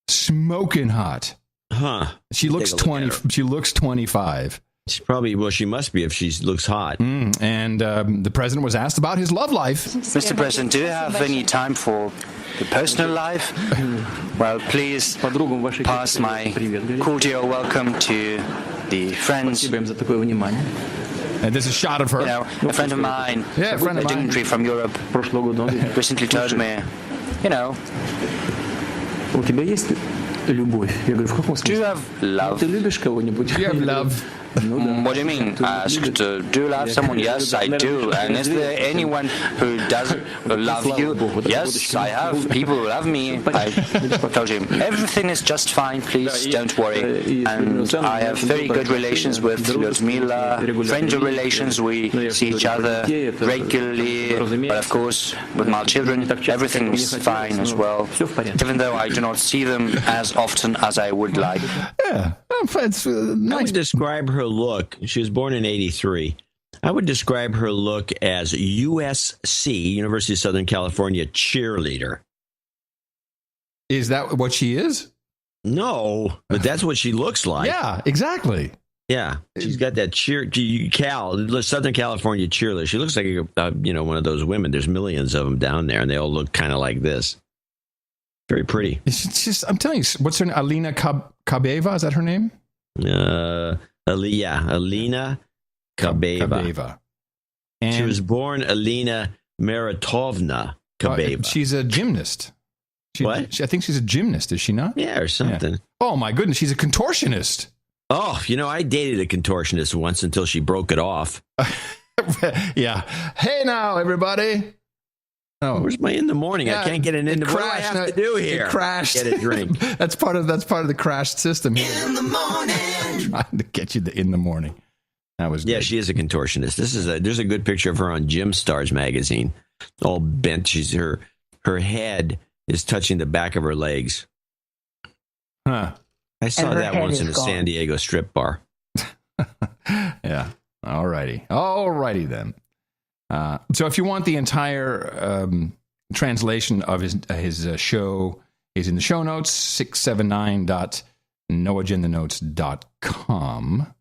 Smoking hot. Huh. She looks 20. She looks 25. She must be if she looks hot. And the president was asked about his love life. Mr. President, do you have any time for the personal life? Well, please pass my cordial welcome to the friends. And there's a shot of her. You know, a friend of mine, a dignitary from Europe, recently told me, you know, do you have love? Do you have love? What do you mean? Asked, do you love someone? Yes, I do. And is there anyone who does love you? Yes, I have. People who love me. I told him, everything is just fine, please don't worry. And I have very good relations with Lyudmila, friendly relations. We see each other regularly. But of course, with my children, everything is fine as well, even though I do not see them as often as I would like. Yeah, it's nice. I would describe her look. She was born in 83. I would describe her look as USC, University of Southern California cheerleader. Is that what she is? No, but that's what she looks like. Yeah, exactly. Yeah, she's got that Southern California cheerleader. She looks like one of those women. There's millions of them down there, and they all look kind of like this. Very pretty. It's just, I'm telling you, what's her name? Alina Kabeva, is that her name? Alina Kabeva. And she was born Alina Maritovna Kabeva. She's a gymnast. What? I think she's a gymnast, is she not? Yeah, or something. Yeah. Oh, my goodness, she's a contortionist. Oh, I dated a contortionist once until she broke it off. Yeah. Hey now, everybody. Oh, where's my in the morning? I can't get an in the morning. What do I have to do here? It crashed. Get a drink. That's part of the crashed system here. In the morning. Trying to get you in the morning. That was good. She is a contortionist. There's a good picture of her on Gym Stars magazine. All bent. Her head is touching the back of her legs. Huh. I saw that once in a San Diego strip bar. Yeah. All righty then. So if you want the entire translation of his show, is in the show notes, 679.noagendanotes.com.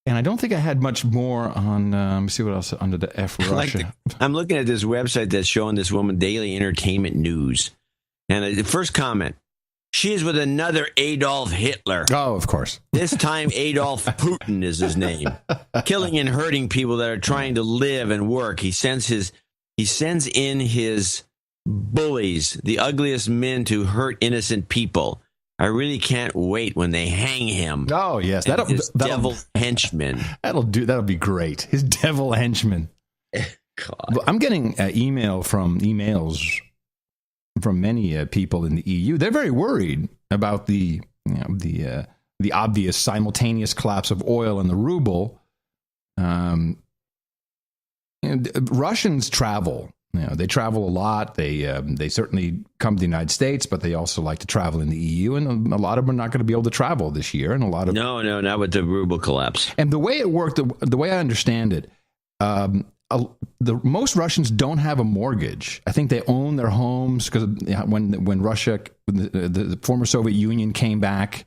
And I don't think I had much more on, let me see what else under the F Russia. I'm looking at this website that's showing this woman daily entertainment news. And the first comment, she is with another Adolf Hitler. Oh, of course. This time Adolf Putin is his name. Killing and hurting people that are trying to live and work. He sends in his bullies, the ugliest men to hurt innocent people. I really can't wait when they hang him. Oh, yes. That'll devil henchman. That'll be great. His devil henchman. God. I'm getting emails from many people in the EU. They're very worried about the obvious simultaneous collapse of oil and the ruble. Russians travel. They travel a lot. They certainly come to the United States, but they also like to travel in the EU. And a lot of them are not going to be able to travel this year. And a lot of no, not with the ruble collapse. And the way it worked, the way I understand it, most Russians don't have a mortgage. I think they own their homes because when Russia, the former Soviet Union, came back,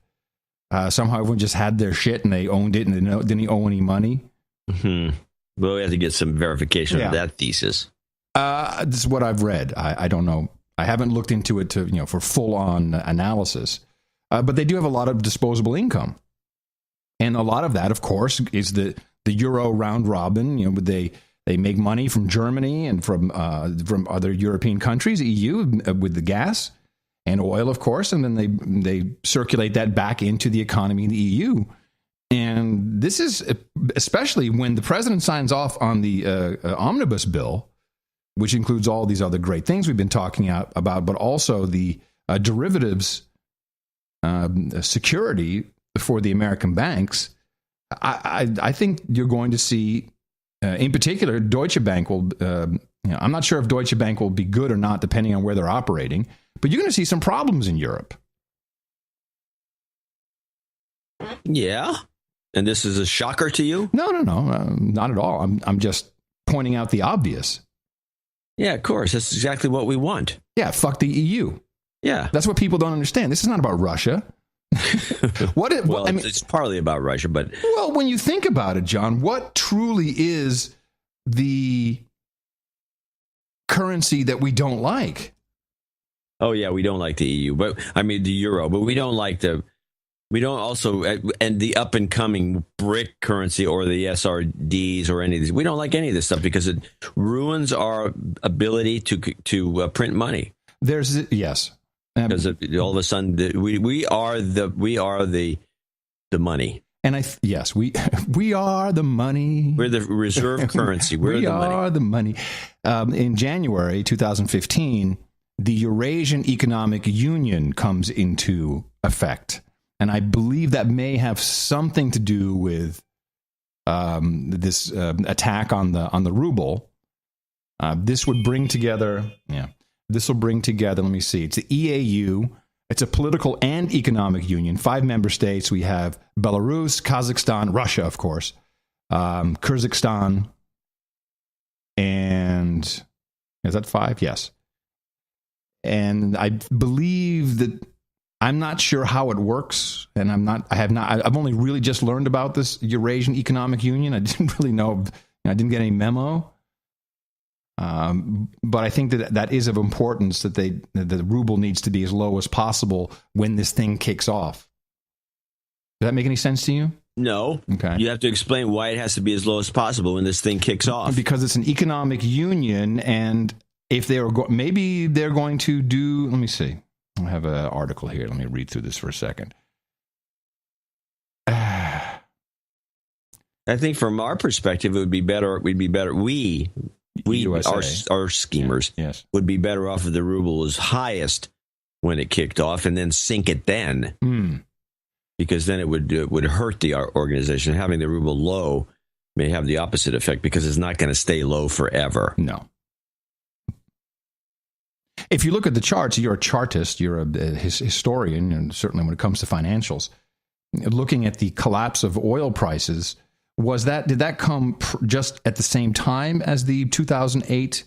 somehow everyone just had their shit and they owned it and they didn't owe any money. Mm-hmm. Well, we have to get some verification of that thesis. This is what I've read. I don't know. I haven't looked into it for full on analysis. But they do have a lot of disposable income, and a lot of that, of course, is the euro round robin. They make money from Germany and from other European countries, EU, with the gas and oil, of course, and then they circulate that back into the economy in the EU. And this is especially when the president signs off on the omnibus bill, which includes all these other great things we've been talking about, but also the derivatives security for the American banks. I think you're going to see, in particular, Deutsche Bank will. I'm not sure if Deutsche Bank will be good or not, depending on where they're operating. But you're going to see some problems in Europe. Yeah. And this is a shocker to you? No, not at all. I'm just pointing out the obvious. Yeah, of course. That's exactly what we want. Yeah, fuck the EU. Yeah. That's what people don't understand. This is not about Russia. It's partly about Russia, but... Well, when you think about it, John, what truly is the currency that we don't like? Oh, yeah, we don't like the EU, but I mean the euro, but we don't like we don't also, and the up-and-coming BRIC currency or the SRDs or any of these. We don't like any of this stuff because it ruins our ability to print money. Yes. Because all of a sudden, we are the money. And yes, we are the money. We're the reserve currency. We are the money. In January 2015, the Eurasian Economic Union comes into effect. And I believe that may have something to do with this attack on the ruble. This would bring together, This will bring together, let me see, it's the EAU. It's a political and economic union. 5 member states. We have Belarus, Kazakhstan, Russia, of course, Kyrgyzstan, and is that 5? Yes. And I believe that I'm not sure how it works, and I've only really just learned about this Eurasian Economic Union. I didn't really know, I didn't get any memo. But I think that is of importance that the ruble needs to be as low as possible when this thing kicks off. Does that make any sense to you? No. Okay. You have to explain why it has to be as low as possible when this thing kicks off. Because it's an economic union, and if maybe they're going to do, let me see. I have an article here. Let me read through this for a second. I think from our perspective, it would be better. We our schemers would be better off if the ruble was highest when it kicked off, and then sink it then, because then it would hurt the organization. Having the ruble low may have the opposite effect because it's not going to stay low forever. No. If you look at the charts, you're a chartist, you're a historian, and certainly when it comes to financials, looking at the collapse of oil prices. Did that come just at the same time as the 2008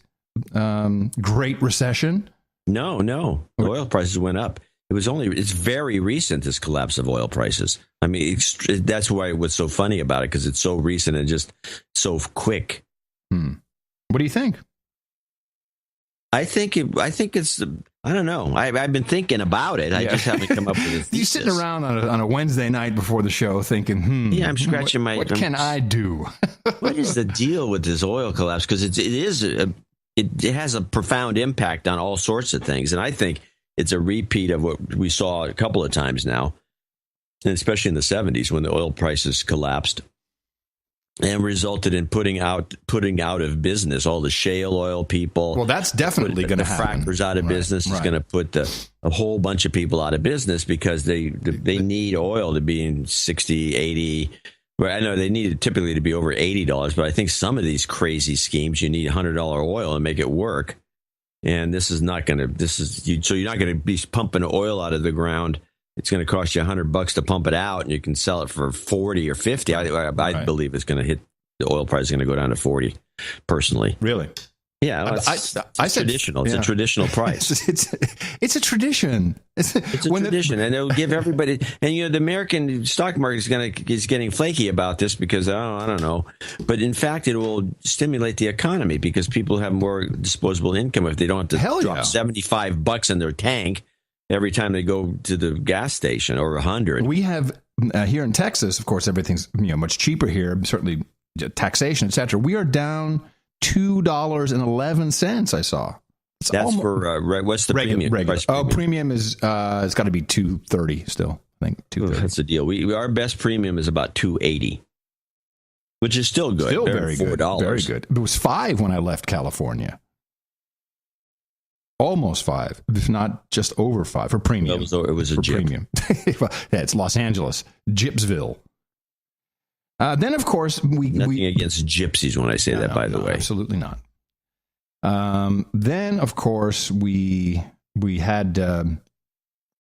Great Recession? No. Oil prices went up. It's very recent, this collapse of oil prices. I mean, that's why what's so funny about it, because it's so recent and just so quick. What do you think? I think it's, I don't know. I've been thinking about it. I just haven't come up with a thesis. You're sitting around on a Wednesday night before the show thinking, yeah, I'm scratching my... What can I do? What is the deal with this oil collapse? Because it has a profound impact on all sorts of things. And I think it's a repeat of what we saw a couple of times now, and especially in the 70s when the oil prices collapsed and resulted in putting out of business all the shale oil people. Well, that's definitely going to happen. The frackers out of business. It's going to put a whole bunch of people out of business because they need oil to be in 60, 80. Well, I know they need it typically to be over $80, but I think some of these crazy schemes you need $100 oil and make it work. And this is not going to. So you're not going to be pumping oil out of the ground. It's going to cost you $100 to pump it out, and you can sell it for 40 or 50. I believe it's going to hit, the oil price is going to go down to 40. Personally, really, yeah. I said traditional. It's a traditional price. It's a tradition. It's a tradition, and it'll give everybody. And the American stock market is getting flaky about this because I don't know, but in fact, it will stimulate the economy because people have more disposable income if they don't have to drop $75 in their tank every time they go to the gas station, or 100. We have here in Texas, of course, everything's much cheaper here. Certainly, taxation, etc. We are down $2.11. I saw. That's for what's the premium? Regular. Premium is it's got to be $2.30 still. I think $2.30. That's the deal. Our best premium is about $2.80, which is still good. Still very good. $4. Very good. It was $5 when I left California. Almost $5, if not just over $5 for premium. It was a premium. Yeah, it's Los Angeles, Gypsville. Then, of course, nothing against gypsies when I say that. By the way, absolutely not. Then, of course, we we had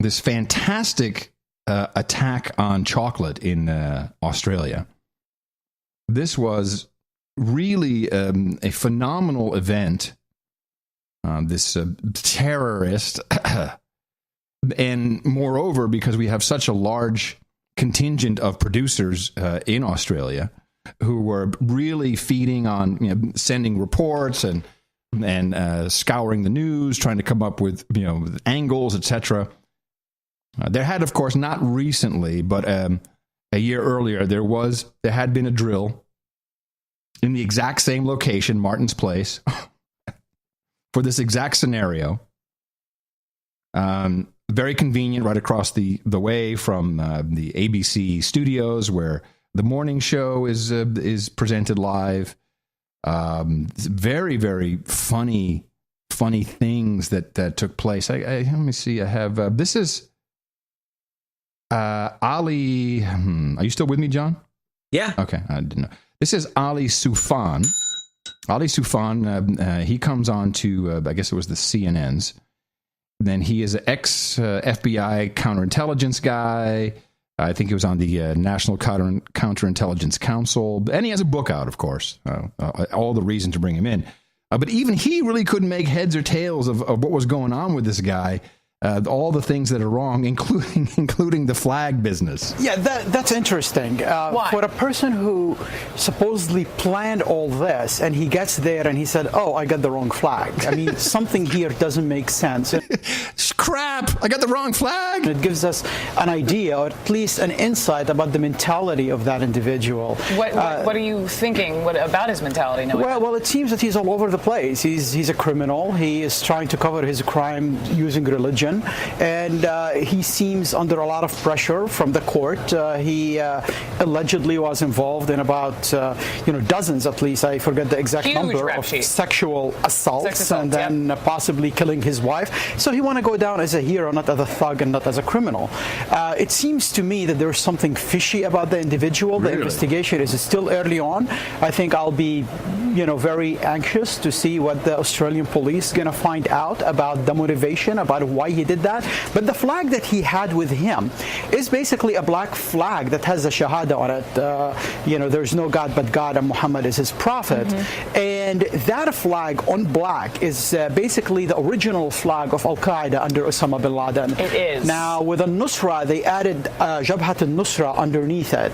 this fantastic attack on chocolate in Australia. This was really a phenomenal event. This terrorist, and moreover, because we have such a large contingent of producers in Australia who were really feeding on, sending reports and scouring the news, trying to come up with, angles, etc. There had, of course, not recently, but a year earlier, there had been a drill in the exact same location, Martin's Place, for this exact scenario. Very convenient, right across the way from the ABC studios, where the morning show is presented live. Very, very funny things that took place. Let me see. I have this is Ali. Are you still with me, John? Yeah. Okay, I didn't know. This is Ali Soufan. Ali Soufan. He comes on to I guess it was the CNN's. Then he is an ex-FBI counterintelligence guy. I think he was on the National Counterintelligence Council. And he has a book out, of course. All the reason to bring him in. But even he really couldn't make heads or tails of what was going on with this guy. All the things that are wrong, including the flag business. Yeah, that's interesting. Why? For a person who supposedly planned all this, and he gets there and he said, "Oh, I got the wrong flag." I mean, something here doesn't make sense. Crap! I got the wrong flag. It gives us an idea, or at least an insight about the mentality of that individual. What are you thinking? What about his mentality? Well, it seems that he's all over the place. He's a criminal. He is trying to cover his crime using religion. And he seems under a lot of pressure from the court. He allegedly was involved in about dozens, at least, I forget the exact number, of sexual assaults, and then possibly killing his wife. So he want to go down as a hero, not as a thug and not as a criminal. It seems to me that there's something fishy about the individual. Really? The investigation is still early on. I think I'll be very anxious to see what the Australian police going to find out about the motivation, about why he did that. But the flag that he had with him is basically a black flag that has a shahada on it. There's no God but God, and Muhammad is his prophet. Mm-hmm. And that flag on black is basically the original flag of Al-Qaeda under Osama bin Laden. It is. Now, with al-Nusra, they added Jabhat al-Nusra underneath it.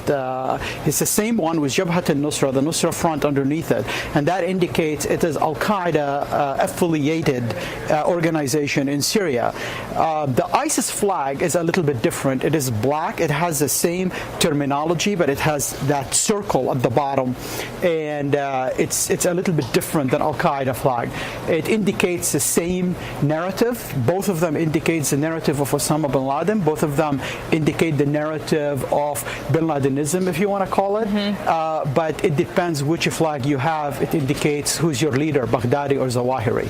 It's the same one with Jabhat al-Nusra, the Nusra front underneath it. And that indicates it is Al-Qaeda affiliated organization in Syria. The ISIS flag is a little bit different. It is black. It has the same terminology, but it has that circle at the bottom. And it's a little bit different than Al-Qaeda flag. It indicates the same narrative. Both of them indicates the narrative of Osama bin Laden. Both of them indicate the narrative of bin Ladenism, if you want to call it. Mm-hmm. But it depends which flag you have. It indicates who's your leader, Baghdadi or Zawahiri.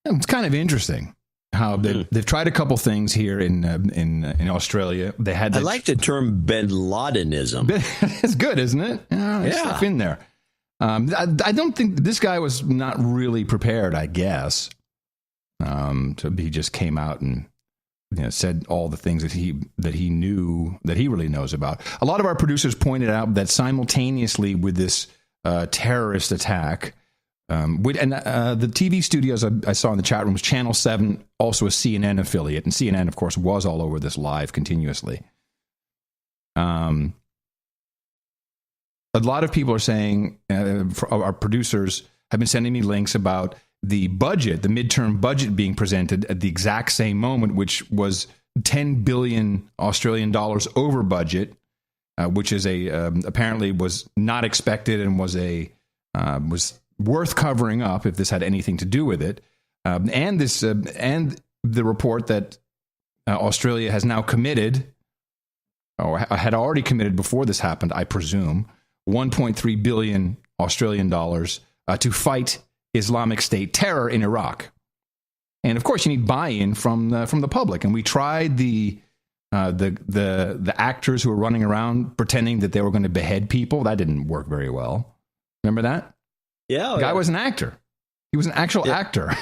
It's kind of interesting how they've tried a couple things here in Australia. They had. I like the term bin Ladenism. It's good, isn't it? Yeah. Stuff in there. I don't think this guy was not really prepared, I guess. So he just came out and said all the things that he knew, that he really knows about. A lot of our producers pointed out that simultaneously with this terrorist attack, the TV studios I saw in the chat room was Channel 7, also a CNN affiliate, and CNN, of course, was all over this live continuously. A lot of people are saying, our producers have been sending me links about the budget, the midterm budget being presented at the exact same moment, which was 10 billion Australian dollars over budget, which is apparently was not expected and was worth covering up if this had anything to do with it. And the report that Australia has now committed, or had already committed before this happened, I presume, 1.3 billion Australian dollars to fight Islamic State terror in Iraq. And of course, you need buy-in from the public. And we tried the actors who were running around pretending that they were going to behead people. That didn't work very well. Remember that? Yeah. The guy was an actor. He was an actual actor.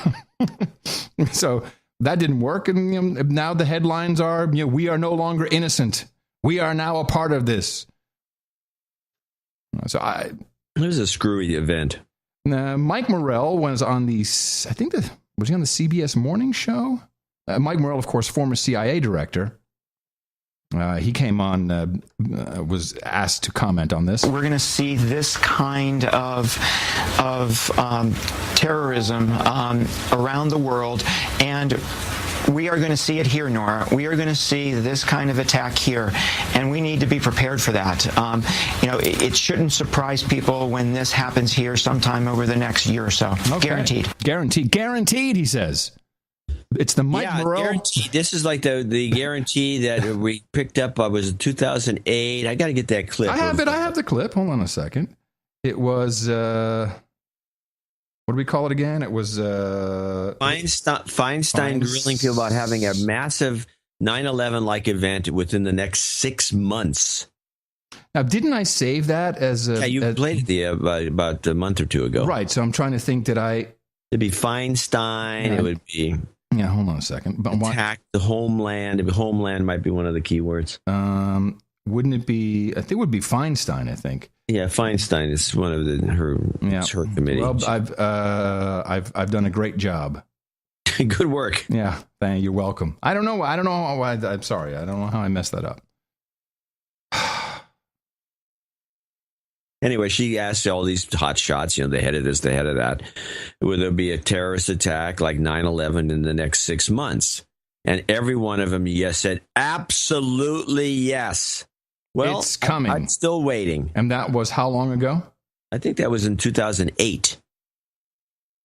So that didn't work. And now the headlines are, we are no longer innocent. We are now a part of this. So it was a screwy event. Mike Morrell was on was he on the CBS Morning Show? Mike Morrell, of course, former CIA director. He came on, was asked to comment on this. We're going to see this kind of terrorism around the world, and we are going to see it here, Nora. We are going to see this kind of attack here, and we need to be prepared for that. It shouldn't surprise people when this happens here sometime over the next year or so. Okay. Guaranteed, he says. It's the Mike Morrell. Guaranteed. This is like the guarantee that we picked up. Was in 2008. I got to get that clip. I have it. I have the clip. Hold on a second. It was what do we call it again? It was Feinstein grilling people about having a massive 9/11-like event within the next 6 months. Now, didn't I save that as a... Yeah, you played it about a month or two ago. Right. So I'm trying to think. Did I? It'd be Feinstein. Yeah. It would be. Yeah, hold on a second. But attack the homeland. Homeland might be one of the key words. Wouldn't it be? I think it would be Feinstein. I think. Yeah, Feinstein is one of her committee. Well, I've done a great job. Good work. Yeah, you're welcome. I don't know. I'm sorry. I don't know how I messed that up. Anyway, she asked all these hot shots, the head of this, the head of that, will there be a terrorist attack like 9/11 in the next 6 months? And every one of them, said absolutely yes. Well, it's coming. I'm still waiting. And that was how long ago? I think that was in 2008.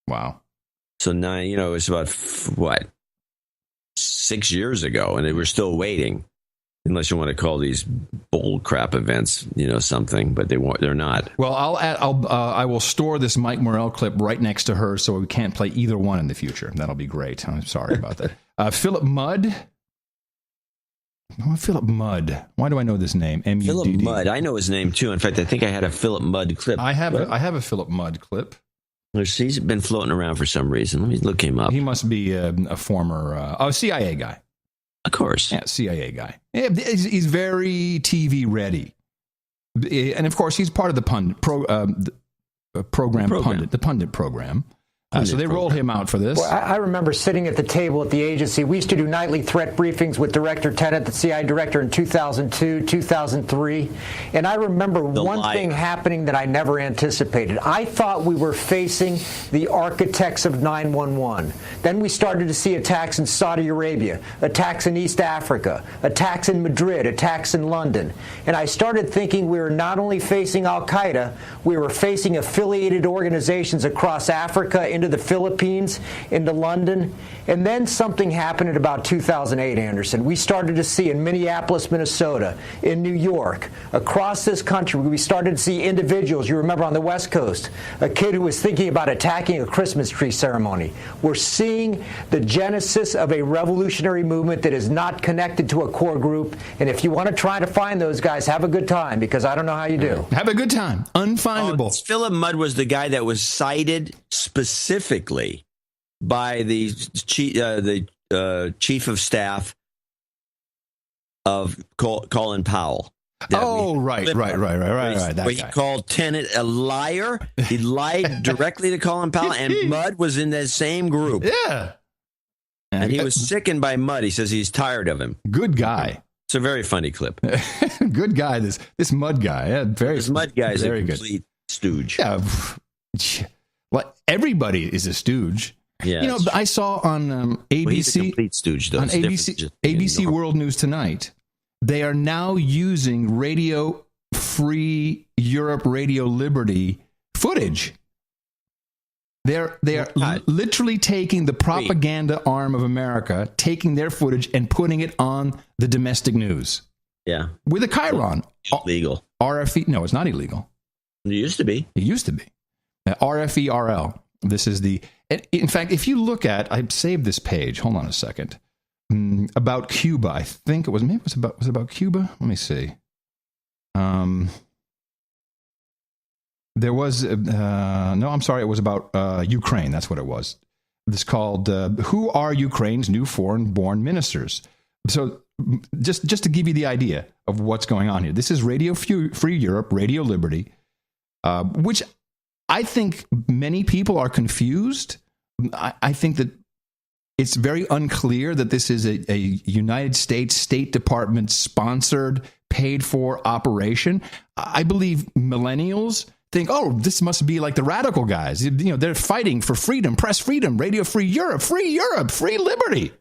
Wow. So now, it was about, 6 years ago, and they were still waiting. Unless you want to call these bull crap events, something, but they're not. Well, I will store this Mike Morrell clip right next to her, so we can't play either one in the future. That'll be great. I'm sorry about that. Philip Mudd. Oh, Philip Mudd. Why do I know this name? M-U-D-D. Philip Mudd. I know his name too. In fact, I think I had a Philip Mudd clip. I have a Philip Mudd clip. He's been floating around for some reason. Let me look him up. He must be a former CIA guy. Of course. Yeah, CIA guy. Yeah, he's very TV ready. And of course, he's part of the pundit program. The pundit program. So they rolled him out for this. Well, I remember sitting at the table at the agency. We used to do nightly threat briefings with Director Tennant, the CIA director, in 2002, 2003. And I remember one thing happening that I never anticipated. I thought we were facing the architects of 9/11. Then we started to see attacks in Saudi Arabia, attacks in East Africa, attacks in Madrid, attacks in London. And I started thinking we were not only facing Al-Qaeda, we were facing affiliated organizations across Africa, into the Philippines, into London. And then something happened in about 2008, Anderson. We started to see in Minneapolis, Minnesota, in New York, across this country, we started to see individuals, you remember on the West Coast, a kid who was thinking about attacking a Christmas tree ceremony. We're seeing the genesis of a revolutionary movement that is not connected to a core group. And if you want to try to find those guys, have a good time, because I don't know how you do. Have a good time. Unfindable. Philip Mudd was the guy that was cited specifically by the chief of staff of Colin Powell. Right. That guy. He called Tennant a liar. He lied directly to Colin Powell, and Mudd was in that same group. Yeah. And he was sickened by Mudd. He says he's tired of him. Good guy. It's a very funny clip. Good guy. This Mudd guy. Yeah, this Mudd guy is a complete stooge. Yeah. Well, everybody is a stooge. Yeah, I saw on ABC, well, he's a complete stooge, though. On ABC World News Tonight, they are now using Radio Free Europe, Radio Liberty footage. They are literally taking the propaganda arm of America, taking their footage and putting it on the domestic news. Yeah, with a chyron. Illegal. RFE? No, it's not illegal. It used to be. It used to be. RFERL. This is the. In fact, if you look at, I saved this page. Hold on a second. About Cuba, I think it was. Maybe it was about Cuba. Let me see. There was no. I'm sorry. It was about Ukraine. That's what it was. This called "Who Are Ukraine's New Foreign-Born Ministers?" So, just to give you the idea of what's going on here, this is Radio Free Europe, Radio Liberty, which I think many people are confused. I think that it's very unclear that this is a United States State Department sponsored, paid for operation. I believe millennials think, oh, this must be like the radical guys. You know, they're fighting for freedom, press freedom, Radio Free Europe, free liberty.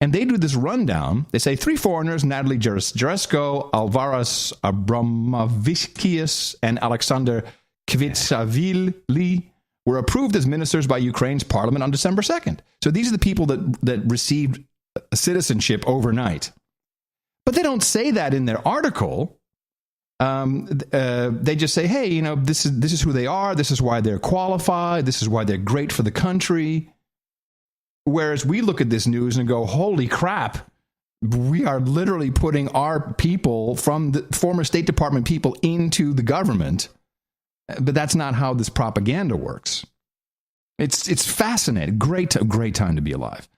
And they do this rundown. They say 3 foreigners, Natalie Jaresko, Alvaras Abramovicius, and Alexander Kvitsavili were approved as ministers by Ukraine's parliament on December 2nd. So these are the people that received citizenship overnight. But they don't say that in their article. They just say, hey, you know, this is who they are. This is why they're qualified. This is why they're great for the country. Whereas we look at this news and go, holy crap, we are literally putting our people from the former State Department people into the government. But that's not how this propaganda works. It's fascinating. Great time to be alive.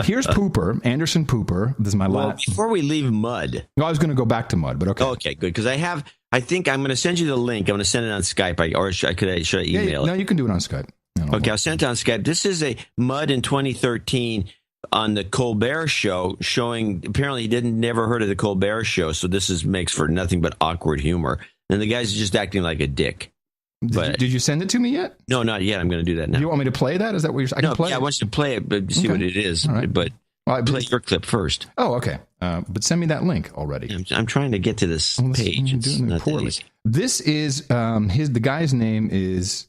Here's Pooper, Anderson Pooper. This is my last. Before we leave Mud. No, I was going to go back to Mud, but okay. Okay, good. Because I think I'm going to send you the link. I'm going to send it on Skype. Or should I email it? No, you can do it on Skype. Okay, I'll send it on Skype. This is a Mud in 2013 on the Colbert Show, showing apparently he never heard of the Colbert Show, so this makes for nothing but awkward humor. And the guy's just acting like a dick. Did you send it to me yet? No, not yet. I'm going to do that now. You want me to play that? Is that what you're saying? Yeah, I want you to play it, but see what it is. Right. But play your clip first. Oh, okay. But send me that link already. I'm trying to get to this page. It's doing not poorly. easy. This is the guy's name is.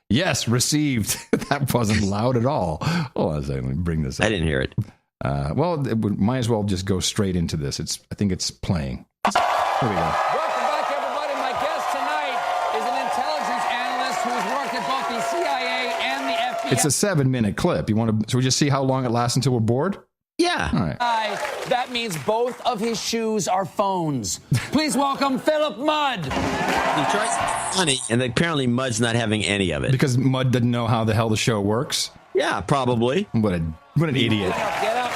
Yes, received. That wasn't loud at all. Hold on a second. Let me bring this up. I didn't hear it. Well, might as well just go straight into this. I think it's playing. Here we go. Welcome back, everybody. My guest tonight is an intelligence analyst who's worked at both the CIA and the FBI. It's a 7-minute clip. Should we just see how long it lasts until we're bored? Yeah. All right. That means both of his shoes are phones. Please welcome Philip Mudd. He tries funny, and apparently Mudd's not having any of it. Because Mudd doesn't know how the hell the show works? Yeah, probably. What an idiot. Get up.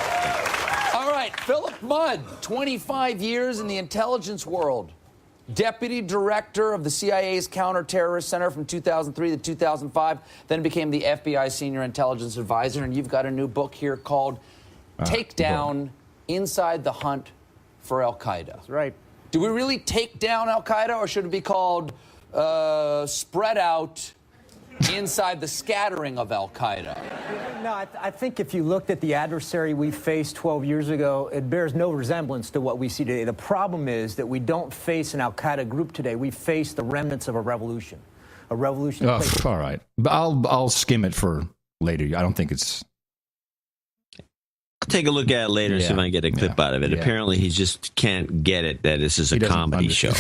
All right, Philip Mudd, 25 years in the intelligence world. Deputy director of the CIA's Counterterrorist Center from 2003 to 2005, then became the FBI senior intelligence advisor. And you've got a new book here called Take Down Inside the Hunt for Al-Qaeda. That's right. Do we really take down Al-Qaeda, or should it be called Spread Out Inside the Scattering of Al-Qaeda? No, I think if you looked at the adversary we faced 12 years ago, it bears no resemblance to what we see today. The problem is that we don't face an Al-Qaeda group today. We face the remnants of a revolution. A revolution. All right. I'll skim it for later. I don't think it's... I'll take a look at it later, see if I can get a clip out of it. Apparently, he just can't get it that this is a comedy show.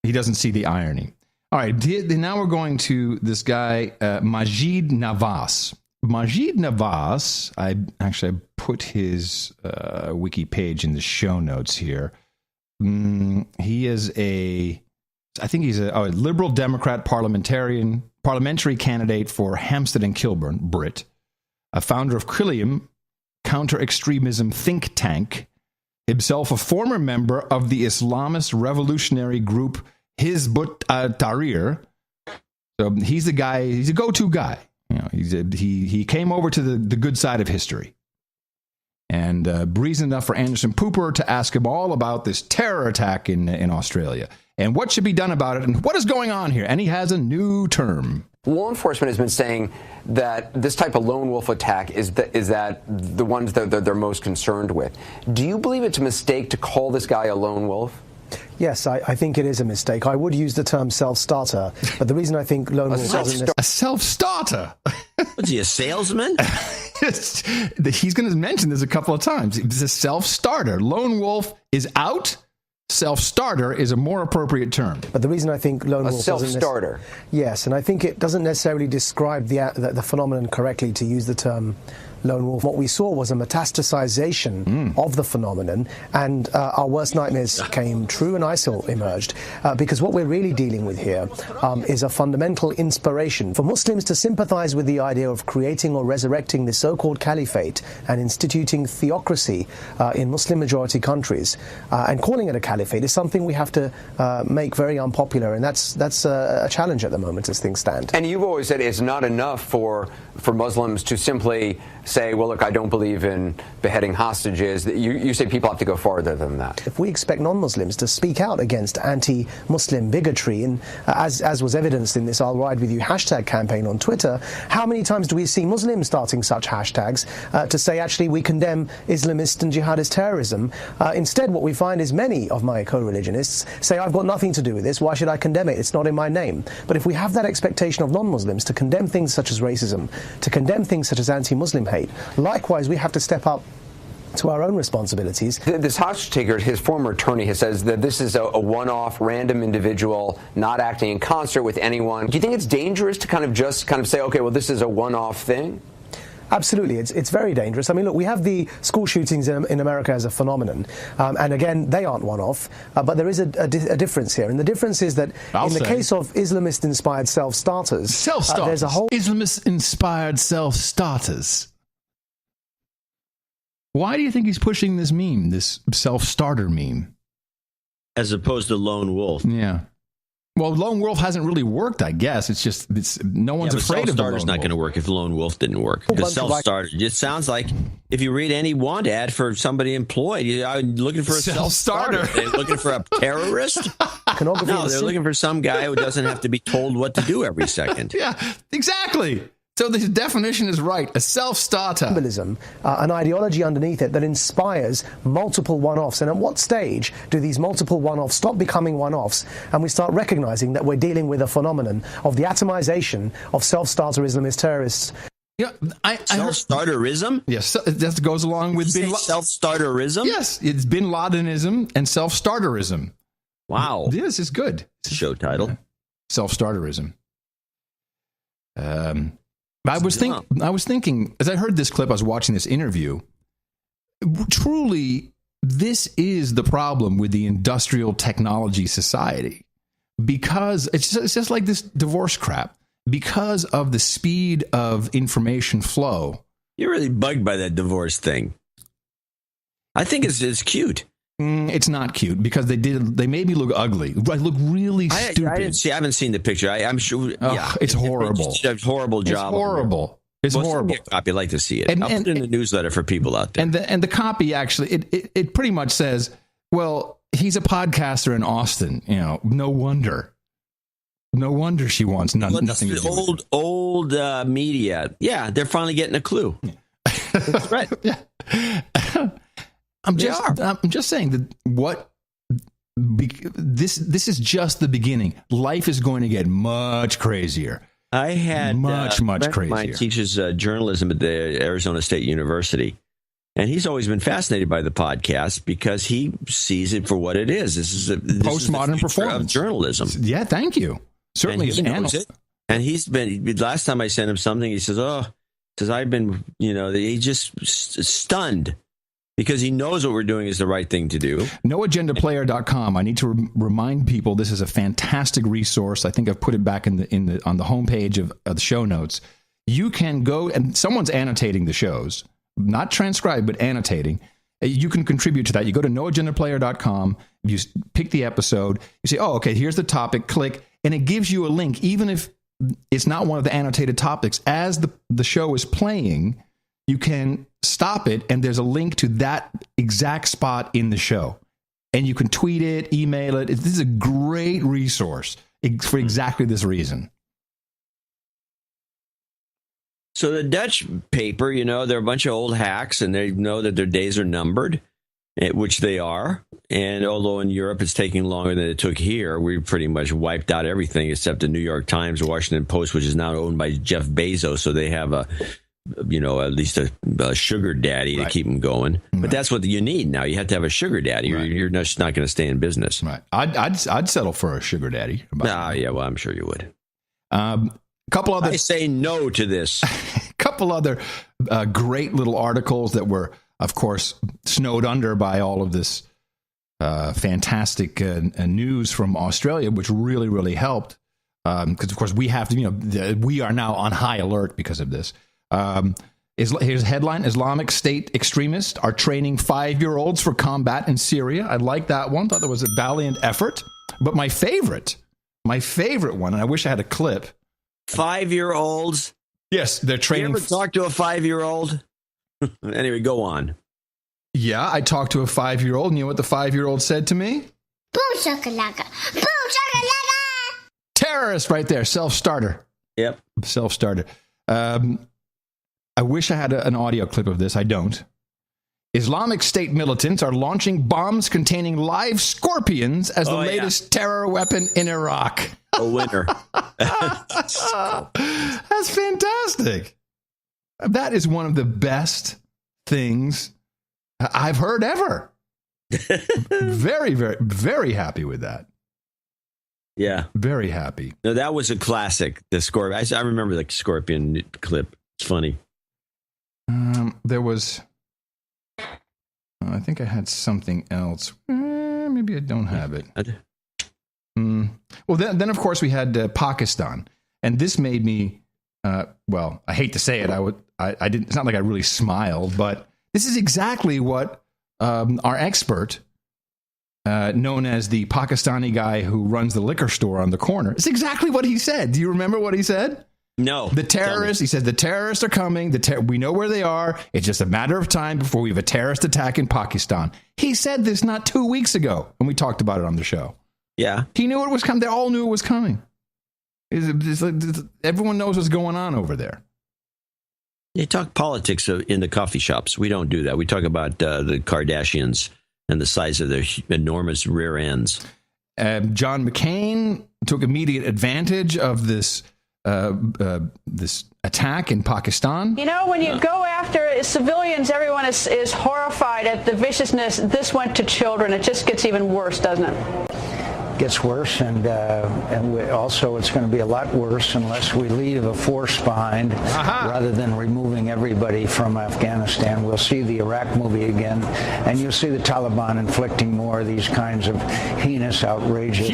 He doesn't see the irony. All right, now we're going to this guy, Majid Navas. Majid Navas, I put his wiki page in the show notes here. He is I think he's a liberal Democrat parliamentary candidate for Hampstead and Kilburn, Brit, a founder of Quilliam counter-extremism think tank, himself a former member of the Islamist revolutionary group Hizb ut-Tahrir. So he's the guy. He's a go-to guy. You know, he came over to the good side of history, and reason enough for Anderson Pooper to ask him all about this terror attack in Australia and what should be done about it and what is going on here. And he has a new term. Law enforcement has been saying that this type of lone wolf attack is that the ones that they're most concerned with. Do you believe it's a mistake to call this guy a lone wolf? Yes, I think it is a mistake. I would use the term self-starter, but the reason I think lone wolf doesn't... A self-starter? Was he a salesman? He's going to mention this a couple of times. He's a self-starter. Lone wolf is out. Self-starter is a more appropriate term. But the reason I think lone wolf... A self-starter. Yes, and I think it doesn't necessarily describe the phenomenon correctly to use the term Lone Wolf, what we saw was a metastasization of the phenomenon, and our worst nightmares came true, and ISIL emerged. Because what we're really dealing with here is a fundamental inspiration for Muslims to sympathize with the idea of creating or resurrecting the so-called caliphate and instituting theocracy in Muslim-majority countries. And calling it a caliphate is something we have to make very unpopular, and that's a challenge at the moment as things stand. And you've always said it's not enough for Muslims to simply say, well, look, I don't believe in beheading hostages. You say people have to go farther than that. If we expect non-Muslims to speak out against anti-Muslim bigotry, and as was evidenced in this I'll Ride With You hashtag campaign on Twitter, how many times do we see Muslims starting such hashtags to say, actually, we condemn Islamist and jihadist terrorism? Instead, what we find is many of my co-religionists say, I've got nothing to do with this, why should I condemn it? It's not in my name. But if we have that expectation of non-Muslims to condemn things such as racism, to condemn things such as anti-Muslim hate, likewise, we have to step up to our own responsibilities. This hostage taker, his former attorney, has says that this is a one-off, random individual not acting in concert with anyone. Do you think it's dangerous to kind of say, okay, well, this is a one-off thing? Absolutely. It's very dangerous. I mean, look, we have the school shootings in America as a phenomenon. And again, they aren't one-off. But there is a difference here. And the difference is that in the case of Islamist-inspired self-starters, there's a whole... Islamist-inspired self-starters. Why do you think he's pushing this meme, this self-starter meme? As opposed to Lone Wolf. Yeah. Well, Lone Wolf hasn't really worked, I guess. No one's afraid of the Lone Wolf. Self-starter's not going to work if Lone Wolf didn't work. Because self-starter, it sounds like if you read any want ad for somebody employed, you're looking for a self-starter. They're looking for a terrorist? No, they're looking for some guy who doesn't have to be told what to do every second. Yeah, exactly. So the definition is right, a self-starter. Symbolism, an ideology underneath it that inspires multiple one-offs. And at what stage do these multiple one-offs stop becoming one-offs and we start recognizing that we're dealing with a phenomenon of the atomization of self-starter Islamist terrorists? Yeah, self-starterism? Yes, that goes along with self-starterism? Yes, it's bin Ladenism and self-starterism. Wow. This is good. Show title. Self-starterism. I was thinking, as I heard this clip, I was watching this interview, truly, this is the problem with the industrial technology society. Because it's just like this divorce crap. Because of the speed of information flow. You're really bugged by that divorce thing. I think it's cute. It's not cute because they made me look ugly. I look really stupid. I haven't seen the picture. I'm sure. It's horrible. It's a horrible job. It's horrible. It's horrible. I'd like to see it. I'll put it in the newsletter for people out there. And the copy actually, it pretty much says, well, he's a podcaster in Austin. You know, no wonder she wants nothing to do with it. Old media. Yeah, they're finally getting a clue. That's right. Yeah. I'm just saying that this is just the beginning. Life is going to get much crazier. I had much crazier. Mine teaches journalism at the Arizona State University, and he's always been fascinated by the podcast because he sees it for what it is. This is postmodern performance of journalism. Yeah, thank you. Certainly, he knows it. And he's been. Last time I sent him something, he says, I've been, he's just stunned. Because he knows what we're doing is the right thing to do. NoAgendaPlayer.com. I need to remind people this is a fantastic resource. I think I've put it back on the homepage of the show notes. You can go, and someone's annotating the shows, not transcribed, but annotating. You can contribute to that. You go to NoAgendaPlayer.com. You pick the episode. You say, okay, here's the topic. Click, and it gives you a link, even if it's not one of the annotated topics. As the show is playing, you can stop it, and there's a link to that exact spot in the show. And you can tweet it, email it. This is a great resource for exactly this reason. So the Dutch paper, they're a bunch of old hacks, and they know that their days are numbered, which they are. And although in Europe it's taking longer than it took here, we pretty much wiped out everything except the New York Times, Washington Post, which is now owned by Jeff Bezos. So they have at least a sugar daddy to keep them going. Right. But that's what you need now. You have to have a sugar daddy. Right. You're just not going to stay in business. Right. I'd settle for a sugar daddy. Yeah, well, I'm sure you would. Couple other. I say no to this. couple other great little articles that were, of course, snowed under by all of this fantastic news from Australia, which really, really helped. Because, of course, we have to, we are now on high alert because of this. Here's a headline: Islamic State extremists are training 5-year-olds for combat in Syria. I like that one. Thought that was a valiant effort. But my favorite one, and I wish I had a clip. 5-year-olds? Yes, they're training. You ever talk to a 5-year-old? Anyway, go on. Yeah, I talked to a 5-year-old, and you know what the 5-year-old said to me? Boom shakalaka. Boom shakalaka. Terrorist right there, self-starter. Yep. Self-starter. I wish I had an audio clip of this. I don't. Islamic State militants are launching bombs containing live scorpions as the latest terror weapon in Iraq. A winner. That's fantastic. That is one of the best things I've heard ever. Very, very, very happy with that. Yeah. Very happy. No, that was a classic. The scorpion. I remember the scorpion clip. It's funny. There was, I think I had something else. Maybe I don't have it. Well, then of course we had Pakistan, and this made me. Well, I hate to say it. I didn't. It's not like I really smiled, but this is exactly what our expert, known as the Pakistani guy who runs the liquor store on the corner, it's exactly what he said. Do you remember what he said? No. The terrorists, he said, the terrorists are coming. We know where they are. It's just a matter of time before we have a terrorist attack in Pakistan. He said this not 2 weeks ago when we talked about it on the show. Yeah. He knew it was coming. They all knew it was coming. Everyone knows what's going on over there. They talk politics in the coffee shops. We don't do that. We talk about the Kardashians and the size of their enormous rear ends. John McCain took immediate advantage of this attack in Pakistan. You know, when you go after civilians, everyone is horrified at the viciousness. This went to children. It just gets even worse, doesn't it? Gets worse, and also it's going to be a lot worse unless we leave a force behind rather than removing everybody from Afghanistan. We'll see the Iraq movie again, and you'll see the Taliban inflicting more of these kinds of heinous, outrageous,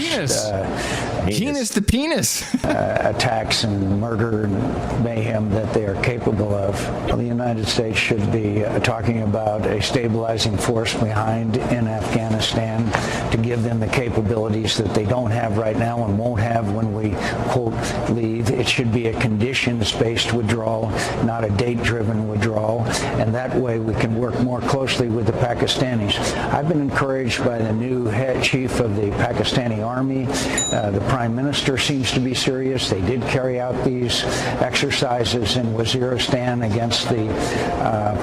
heinous the penis attacks and murder and mayhem that they are capable of. The United States should be talking about a stabilizing force behind in Afghanistan to give them the capabilities that they don't have right now and won't have when we, quote, leave. It should be a conditions-based withdrawal, not a date-driven withdrawal, and that way we can work more closely with the Pakistanis. I've been encouraged by the new head chief of the Pakistani army. The prime minister seems to be serious. They did carry out these exercises in Waziristan against the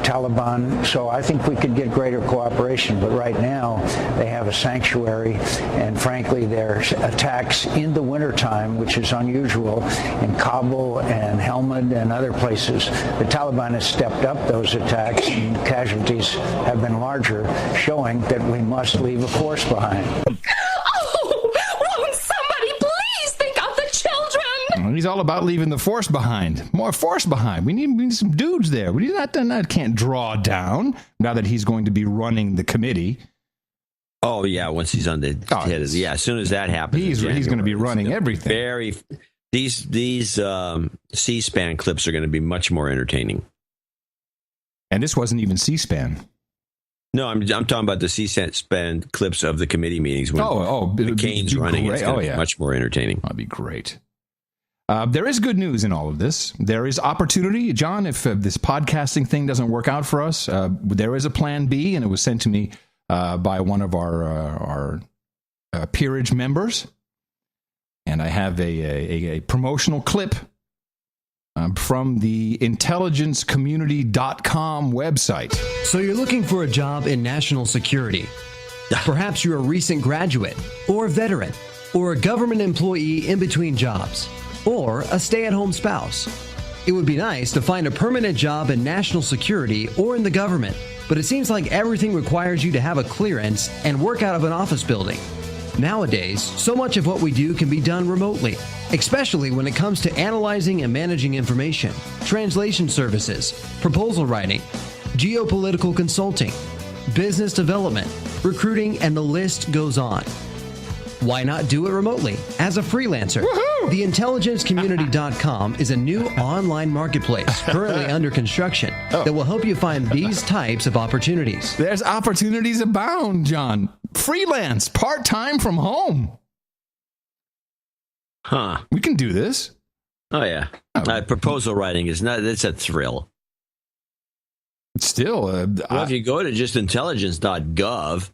Taliban, so I think we could get greater cooperation, but right now they have a sanctuary, and frankly their attacks in the wintertime, which is unusual, in Kabul and Helmand and other places, the Taliban has stepped up those attacks and casualties have been larger, showing that we must leave a force behind. Won't somebody please think of the children? He's all about leaving the force behind. More force behind. We need some dudes there. We can't draw down now that he's going to be running the committee. Oh, yeah, once he's on the head of as soon as that happens. He's going to be running everything. These C-SPAN clips are going to be much more entertaining. And this wasn't even C-SPAN. No, I'm talking about the C-SPAN clips of the committee meetings when McCain's running. It's going to be much more entertaining. That'd be great. There is good news in all of this. There is opportunity. John, if this podcasting thing doesn't work out for us, there is a plan B, and it was sent to me by one of our peerage members. And I have a promotional clip from the intelligencecommunity.com website. So you're looking for a job in national security. Perhaps you're a recent graduate, or a veteran, or a government employee in between jobs, or a stay-at-home spouse. It would be nice to find a permanent job in national security or in the government, but it seems like everything requires you to have a clearance and work out of an office building. Nowadays, so much of what we do can be done remotely, especially when it comes to analyzing and managing information, translation services, proposal writing, geopolitical consulting, business development, recruiting, and the list goes on. Why not do it remotely as a freelancer? Woohoo! TheIntelligenceCommunity.com is a new online marketplace currently under construction that will help you find these types of opportunities. There's opportunities abound, John. Freelance, part-time from home. Huh. We can do this. Oh, yeah. Proposal writing it's a thrill. Still, if you go to just intelligence.gov,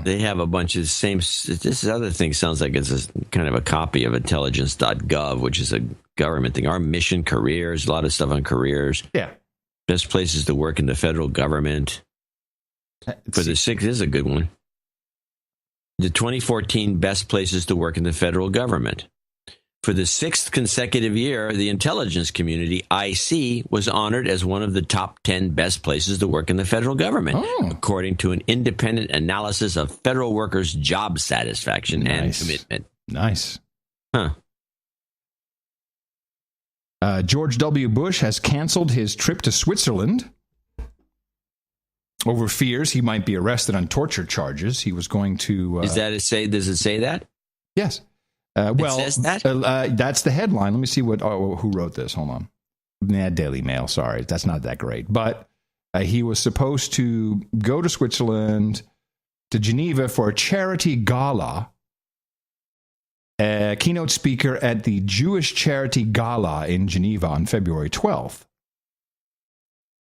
they have a bunch of the same. This other thing sounds like it's kind of a copy of intelligence.gov, which is a government thing. Our mission, careers, a lot of stuff on careers. Yeah. Best places to work in the federal government. For the 6th is a good one. The 2014 best places to work in the federal government. For the 6th consecutive year, the intelligence community, IC, was honored as one of the top 10 best places to work in the federal government, according to an independent analysis of federal workers' job satisfaction and commitment. Nice. Huh. George W. Bush has canceled his trip to Switzerland over fears he might be arrested on torture charges. He was going to... Does it say that? Yes. It says that? That's the headline. Let me see who wrote this. Hold on. Daily Mail. Sorry, that's not that great. But he was supposed to go to Switzerland, to Geneva for a charity gala. Keynote speaker at the Jewish Charity Gala in Geneva on February 12th.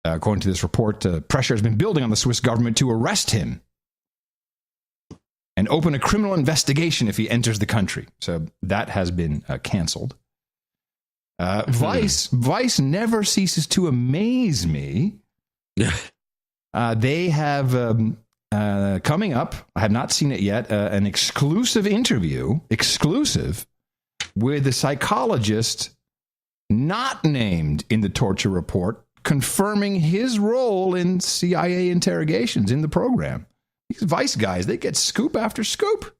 According to this report, pressure has been building on the Swiss government to arrest him and open a criminal investigation if he enters the country. So that has been canceled. Vice never ceases to amaze me. They have coming up, I have not seen it yet, an exclusive interview, with a psychologist not named in the torture report, confirming his role in CIA interrogations in the program. These Vice guys, they get scoop after scoop.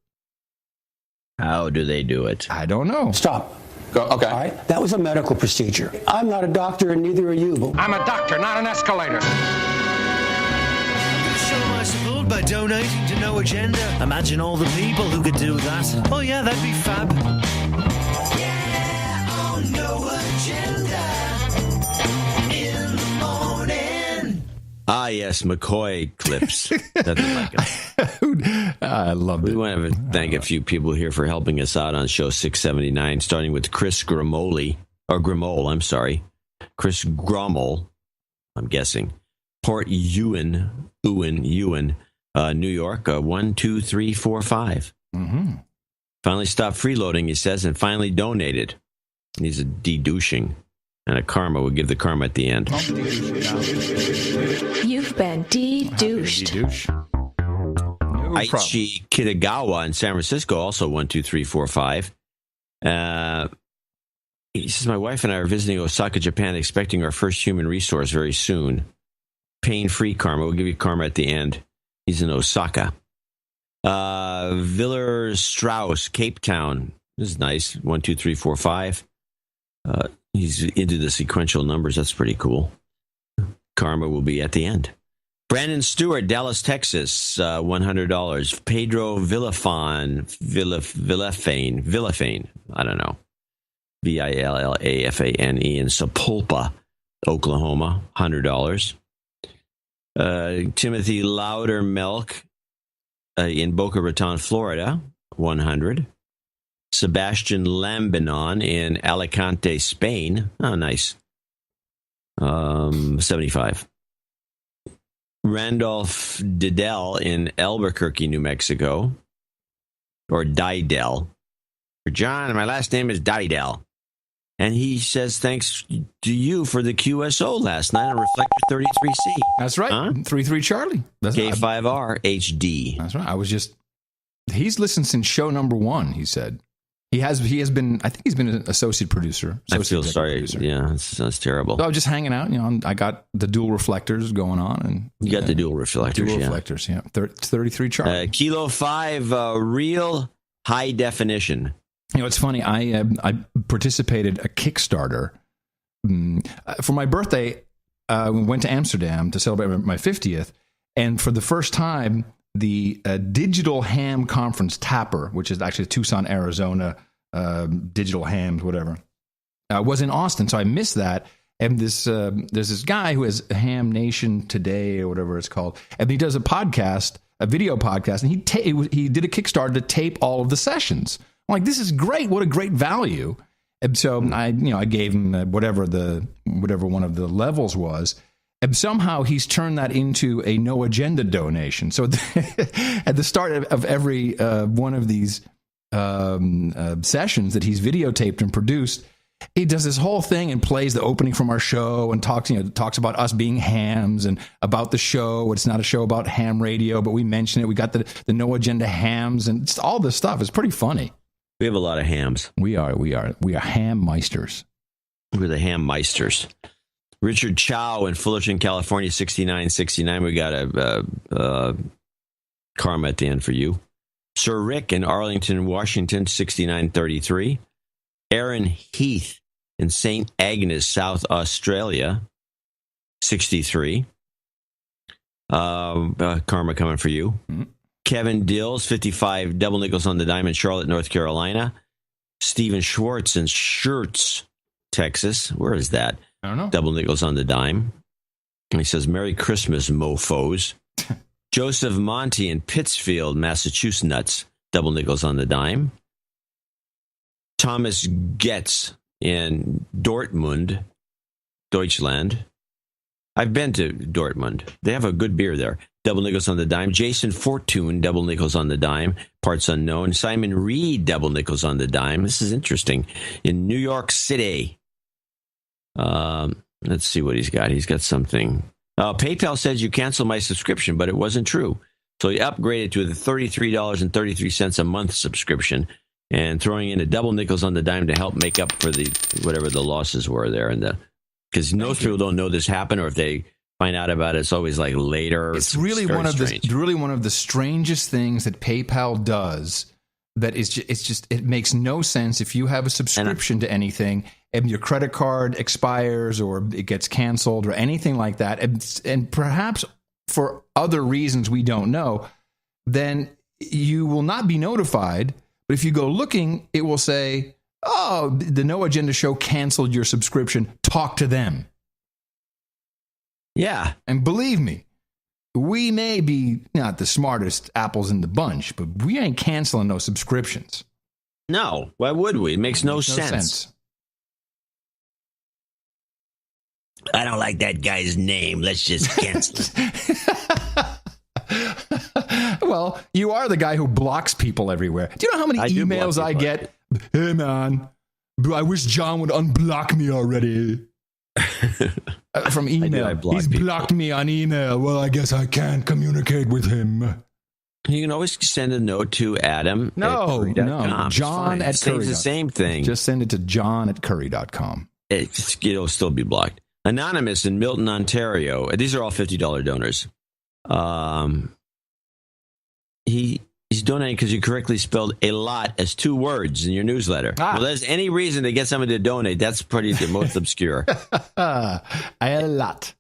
How do they do it? I don't know. Stop. Go, okay. All right? That was a medical procedure. I'm not a doctor, and neither are you. But I'm a doctor, not an escalator. Show my support by donating to No Agenda. Imagine all the people who could do that. Oh yeah, that'd be fab. Yeah, on No Agenda. In the morning. Ah, yes, McCoy clips. Nothing like it. I love it. We want to thank a few people here for helping us out on show 679, starting with Chris Grimmole, I'm sorry. Chris Grommel, I'm guessing. Port Ewan, New York, 1, 2, 3, 4, 5. Mm-hmm. Finally stopped freeloading, he says, and finally donated. He's a de-douching. And a karma, we'll give the karma at the end. You've been de-douched. Aichi Kitagawa in San Francisco, also 1, 2, 3, 4, 5. He says, my wife and I are visiting Osaka, Japan, expecting our first human resource very soon. Pain-free karma. We'll give you karma at the end. He's in Osaka. Villers Strauss, Cape Town. This is nice. 1, 2, 3, 4, 5. He's into the sequential numbers. That's pretty cool. Karma will be at the end. Brandon Stewart, Dallas, Texas, $100. Pedro Villafane, I don't know. Villafane in Sapulpa, Oklahoma, $100. Timothy Loudermilk in Boca Raton, Florida, $100. Sebastian Lambinon in Alicante, Spain. Oh, nice. 75. Randolph Didell in Albuquerque, New Mexico. Or Didell. John, my last name is Didell. And he says, thanks to you for the QSO last night on Reflector 33C. That's right. Huh? 33 Charlie. That's K5R HD. That's right. He's listened since show number 1, he said. He has been. I think he's been an associate producer. I feel sorry. Yeah, that's terrible. So I was just hanging out. I got the dual reflectors going on, and you got the dual reflectors. Dual reflectors. Yeah, 33 chart. Kilo 5, real high definition. It's funny. I participated a Kickstarter for my birthday. We went to Amsterdam to celebrate my 50th, and for the first time, the Digital Ham Conference Tapper, which is actually Tucson, Arizona, Digital Hams, whatever, was in Austin. So I missed that. And there's this guy who has Ham Nation Today or whatever it's called, and he does a podcast, a video podcast, and he did a Kickstarter to tape all of the sessions. I'm like, this is great! What a great value! And so I gave him whatever one of the levels was. And somehow he's turned that into a no agenda donation. So at the start of every one of these sessions that he's videotaped and produced, he does this whole thing and plays the opening from our show and talks about us being hams and about the show. It's not a show about ham radio, but we mention it. We got the no agenda hams and just all this stuff. It's pretty funny. We have a lot of hams. We are ham meisters. We're the ham meisters. Richard Chow in Fullerton, California, 6969. We got a karma at the end for you. Sir Rick in Arlington, Washington, 6933. Aaron Heath in St. Agnes, South Australia, 63. Karma coming for you. Mm-hmm. Kevin Dills, 55, double nickels on the dime in Charlotte, North Carolina. Stephen Schwartz in Schertz, Texas. Where is that? I don't know. Double nickels on the dime. And he says, Merry Christmas, mofos. Joseph Monty in Pittsfield, Massachusetts. Double nickels on the dime. Thomas Getz in Dortmund, Deutschland. I've been to Dortmund. They have a good beer there. Double nickels on the dime. Jason Fortune, double nickels on the dime. Parts unknown. Simon Reed, double nickels on the dime. This is interesting. In New York City. Let's see what he's got. He's got something. PayPal says you canceled my subscription, but it wasn't true. So he upgraded to the $33.33 a month subscription and throwing in a double nickels on the dime to help make up for the whatever the losses were there. And because most people don't know this happened, or if they find out about it, it's always like later. It's really one of the strangest things that PayPal does. That is, it makes no sense if you have a subscription to anything and your credit card expires or it gets canceled or anything like that, and perhaps for other reasons we don't know, then you will not be notified. But if you go looking, it will say, "Oh, the No Agenda Show canceled your subscription. Talk to them." Yeah, and believe me, we may be not the smartest apples in the bunch, but we ain't canceling no subscriptions. No, why would we? It makes no sense. I don't like that guy's name. Let's just cancel it. Well, you are the guy who blocks people everywhere. Do you know how many emails I get? Hey, man, I wish John would unblock me already. From email. He's blocked me on email. Well, I guess I can't communicate with him. You can always send a note to Adam. No, John at Curry. It's the same thing. Just send it to John@curry.com. It'll still be blocked. Anonymous in Milton, Ontario. These are all $50 donors. He's donating because you correctly spelled a lot as 2 words in your newsletter. Well, there's any reason to get someone to donate. That's probably the most obscure. A lot.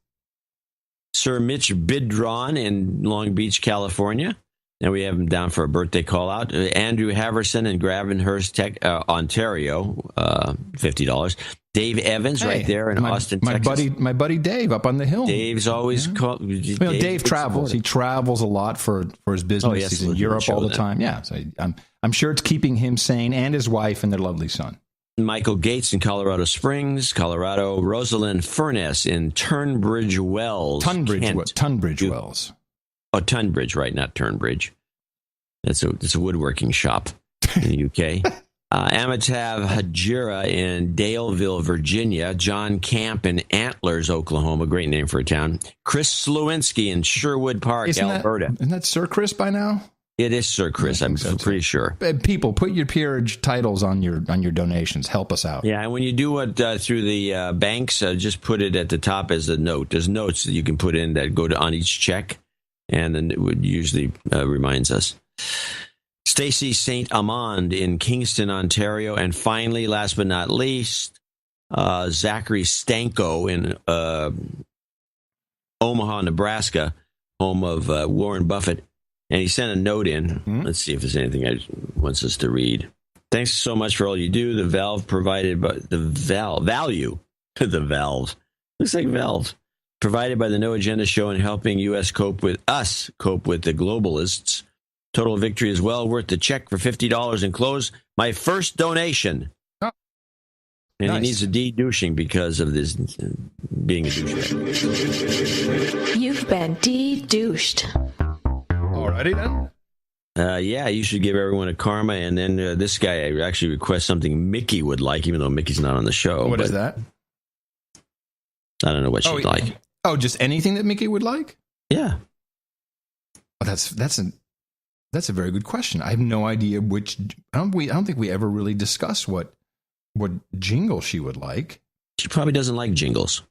Sir Mitch Bidron in Long Beach, California. And we have him down for a birthday call out. Andrew Haverson in Gravenhurst, Ontario, $50. Dave Evans right there in Austin, Texas. My buddy Dave up on the hill. Dave's always called. Dave travels. He travels a lot for his business. He's in Europe all the time. Yeah, so I'm sure it's keeping him sane and his wife and their lovely son. Michael Gates in Colorado Springs, Colorado. Rosalind Furness in Tunbridge Wells. Tunbridge Wells. Oh, Tunbridge, right? Not Turnbridge. It's a woodworking shop in the UK. Amitav Hajira in Daleville, Virginia. John Camp in Antlers, Oklahoma. Great name for a town. Chris Slewinski in Sherwood Park, Alberta. Isn't that Sir Chris by now? It is Sir Chris. I'm pretty sure. People, put your peerage titles on your donations. Help us out. Yeah, and when you do it through the banks, just put it at the top as a note. There's notes that you can put in that go on each check, and then it would usually reminds us. Stacy St. Amand in Kingston, Ontario. And finally, last but not least, Zachary Stanko in Omaha, Nebraska, home of Warren Buffett. And he sent a note in. Let's see if there's anything he wants us to read. Thanks so much for all you do. The valve provided by the value. The valve. Looks like valve. Provided by the No Agenda Show in helping U.S. cope with the globalists. Total victory is well worth the check for $50 and close my first donation. Oh. And nice. He needs a de-douching because of this being a douchebag. You've been de-douched. Alrighty then. Yeah, you should give everyone a karma. And then this guy actually requests something Mickey would like, even though Mickey's not on the show. What is that? I don't know what she'd like. Oh, just anything that Mickey would like? Yeah. Oh, that's a very good question. I have no idea which. I don't think we ever really discussed what jingle she would like. She probably doesn't like jingles.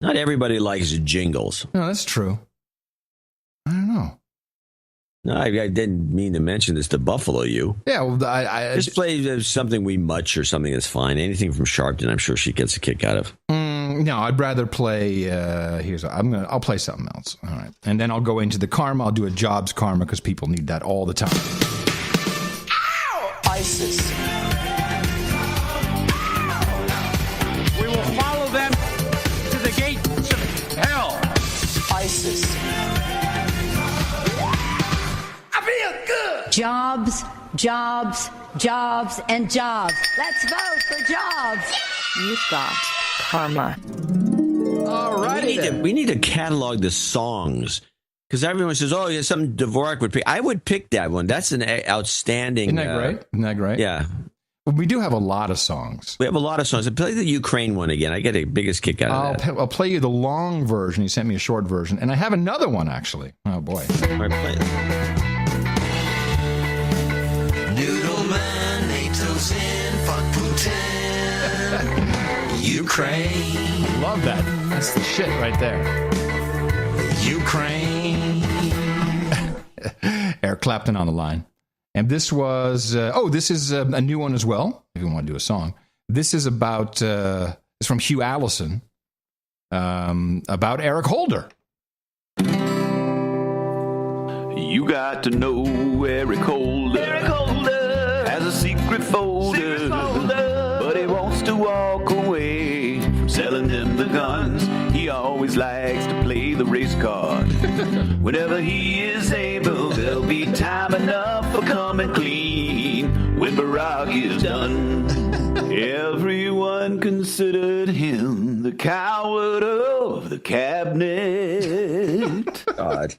Not everybody likes jingles. No, that's true. I don't know. No, I didn't mean to mention this to buffalo you. Yeah, well, I just play something we much or something that's fine. Anything from Sharpton, I'm sure she gets a kick out of. No, I'd rather play. I'll play something else. All right, and then I'll go into the karma. I'll do a jobs karma because people need that all the time. Ow! ISIS. We will follow them to the gates of hell. ISIS. I feel good. Jobs, jobs, jobs, and jobs. Let's vote for jobs. You've got karma. All right. We need to catalog the songs because everyone says, "Oh, yeah, something Dvorak would pick." I would pick that one. That's an outstanding. Isn't that great? Yeah. Well, we do have a lot of songs. We have a lot of songs. Play the Ukraine one again. I get the biggest kick out of that. I'll play you the long version. He sent me a short version, and I have another one actually. Oh boy! All right, play it. Noodle man, NATO's in, fuck Putin. Ukraine. I love that. That's the shit right there. Ukraine. Eric Clapton on the line. And this was, this is a new one as well, if you want to do a song. This is about, it's from Hugh Allison, about Eric Holder. You got to know Eric Holder. Eric Holder has a secret folder. But he wants to walk away from selling them the guns. He always likes to play the race card. Whenever he is able, there'll be time enough for coming clean. When Barack is done, everyone considered him the coward of the cabinet. God.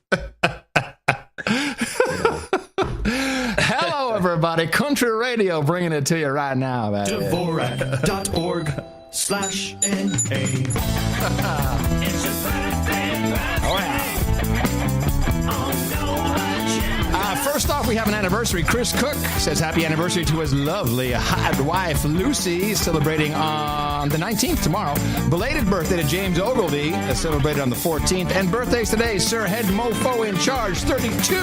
Hello, everybody. Country Radio bringing it to you right now. Dvorak.org/NA. Oh, yeah. First off, we have an anniversary. Chris Cook says happy anniversary to his lovely hot wife, Lucy, celebrating on the 19th tomorrow. Belated birthday to James Ogilvy, celebrated on the 14th. And birthdays today, Sir Head Mofo in Charge, 32.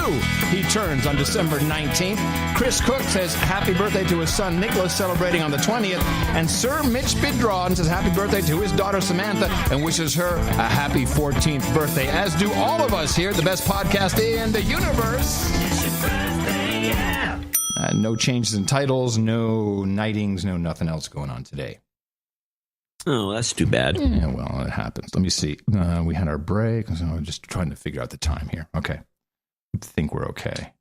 He turns on December 19th. Chris Cook says happy birthday to his son, Nicholas, celebrating on the 20th. And Sir Mitch Bidron says happy birthday to his daughter, Samantha, and wishes her a happy 14th birthday, as do all of us here at the best podcast in the universe. No changes in titles, no knightings, no nothing else going on today. Oh, that's too bad. Yeah, well, it happens. Let me see. We had our break, so I'm just trying to figure out the time here. Okay. I think we're okay.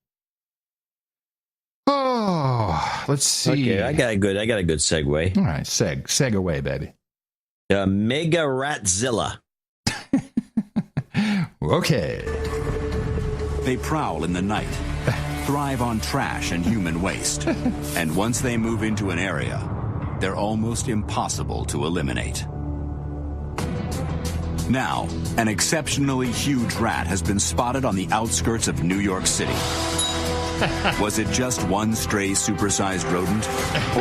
Oh, let's see. Okay, I got a good segue. All right, seg away, baby. Mega Ratzilla. Okay. They prowl in the night, thrive on trash and human waste. And once they move into an area, they're almost impossible to eliminate. Now, an exceptionally huge rat has been spotted on the outskirts of New York City. Was it just one stray supersized rodent,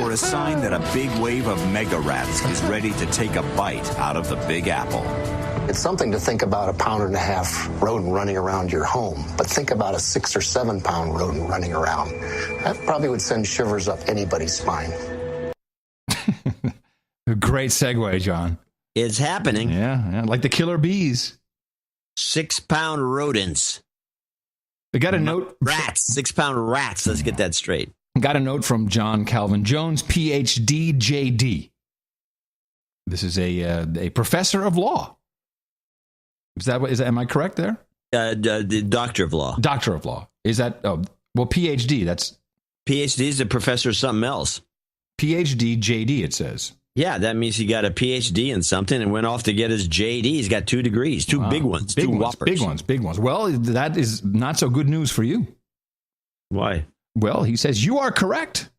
or a sign that a big wave of mega rats is ready to take a bite out of the Big Apple? It's something to think about a 1.5 pound rodent running around your home, but think about a 6 or 7 pound rodent running around. That probably would send shivers up anybody's spine. Great segue, John. It's happening. Yeah, like the killer bees. 6 pound rodents. We got a note. Rats, 6 pound rats. Let's get that straight. Got a note from John Calvin Jones, PhD, JD. This is a professor of law. Am I correct there? The doctor of law. Doctor of law. Is that, PhD, that's... PhD is a professor of something else. PhD, JD, it says. Yeah, that means he got a PhD in something and went off to get his JD. He's got 2 degrees, two big ones, two whoppers. Big ones. Well, that is not so good news for you. Why? Well, he says, you are correct.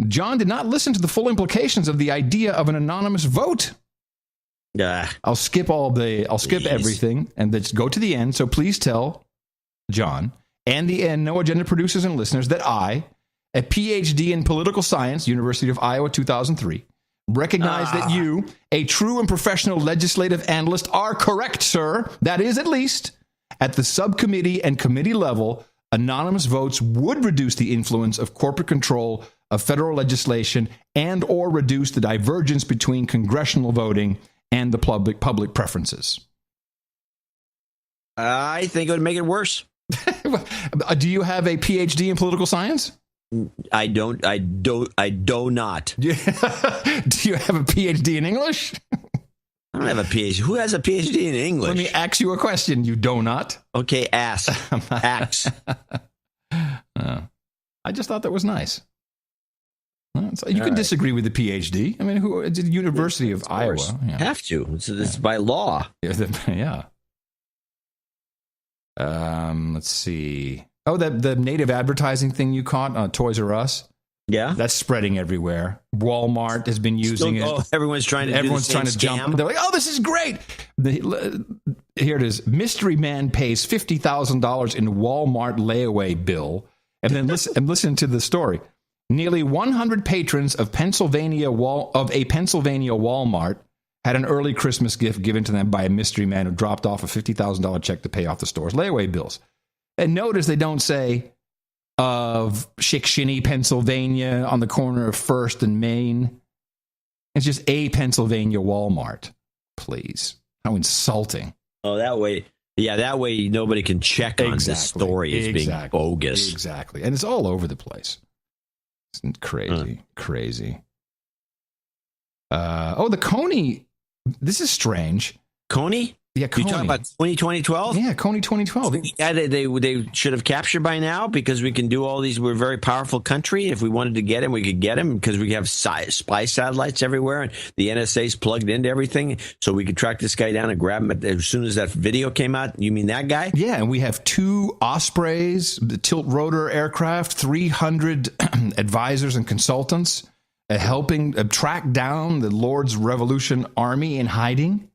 John did not listen to the full implications of the idea of an anonymous vote. I'll skip everything and let's go to the end. So please tell John and the No Agenda producers and listeners that I, a PhD in political science, University of Iowa, 2003, recognize that you, a true and professional legislative analyst, are correct, sir. That is, at least at the subcommittee and committee level, anonymous votes would reduce the influence of corporate control of federal legislation and or reduce the divergence between congressional voting and the public preferences. I think it would make it worse. Do you have a PhD in political science? I do not. Do you have a PhD in English? I don't have a PhD. Who has a PhD in English? Let me ask you a question, you do not. Okay, ask. Ask. I just thought that was nice. You can disagree with the PhD. I mean, it's the University of Iowa. Yeah. Have to. It's by law. Yeah. Let's see. Oh, the native advertising thing you caught on Toys R Us. Yeah, that's spreading everywhere. Walmart has been using it. Everyone's trying to jump. They're like, "Oh, this is great." Here it is. Mystery man pays $50,000 in Walmart layaway bill, and then listen to the story. Nearly 100 patrons of a Pennsylvania Walmart had an early Christmas gift given to them by a mystery man who dropped off a $50,000 check to pay off the store's layaway bills. And notice they don't say of Chick-Shinny, Pennsylvania, on the corner of 1st and Main. It's just a Pennsylvania Walmart. Please. How insulting. Oh, that way. Yeah, that way nobody can check on this story as being bogus. Exactly. And it's all over the place. It's crazy. The Coney. This is strange. Coney? Yeah, Coney. You talking about Coney 2012? Yeah, Coney 2012. Yeah, they should have captured by now because we can do all these. We're a very powerful country. If we wanted to get him, we could get him because we have spy satellites everywhere and the NSA's plugged into everything. So we could track this guy down and grab him as soon as that video came out. You mean that guy? Yeah, and we have 2 Ospreys, the tilt rotor aircraft, 300 advisors and consultants helping track down the Lord's Revolution Army in hiding.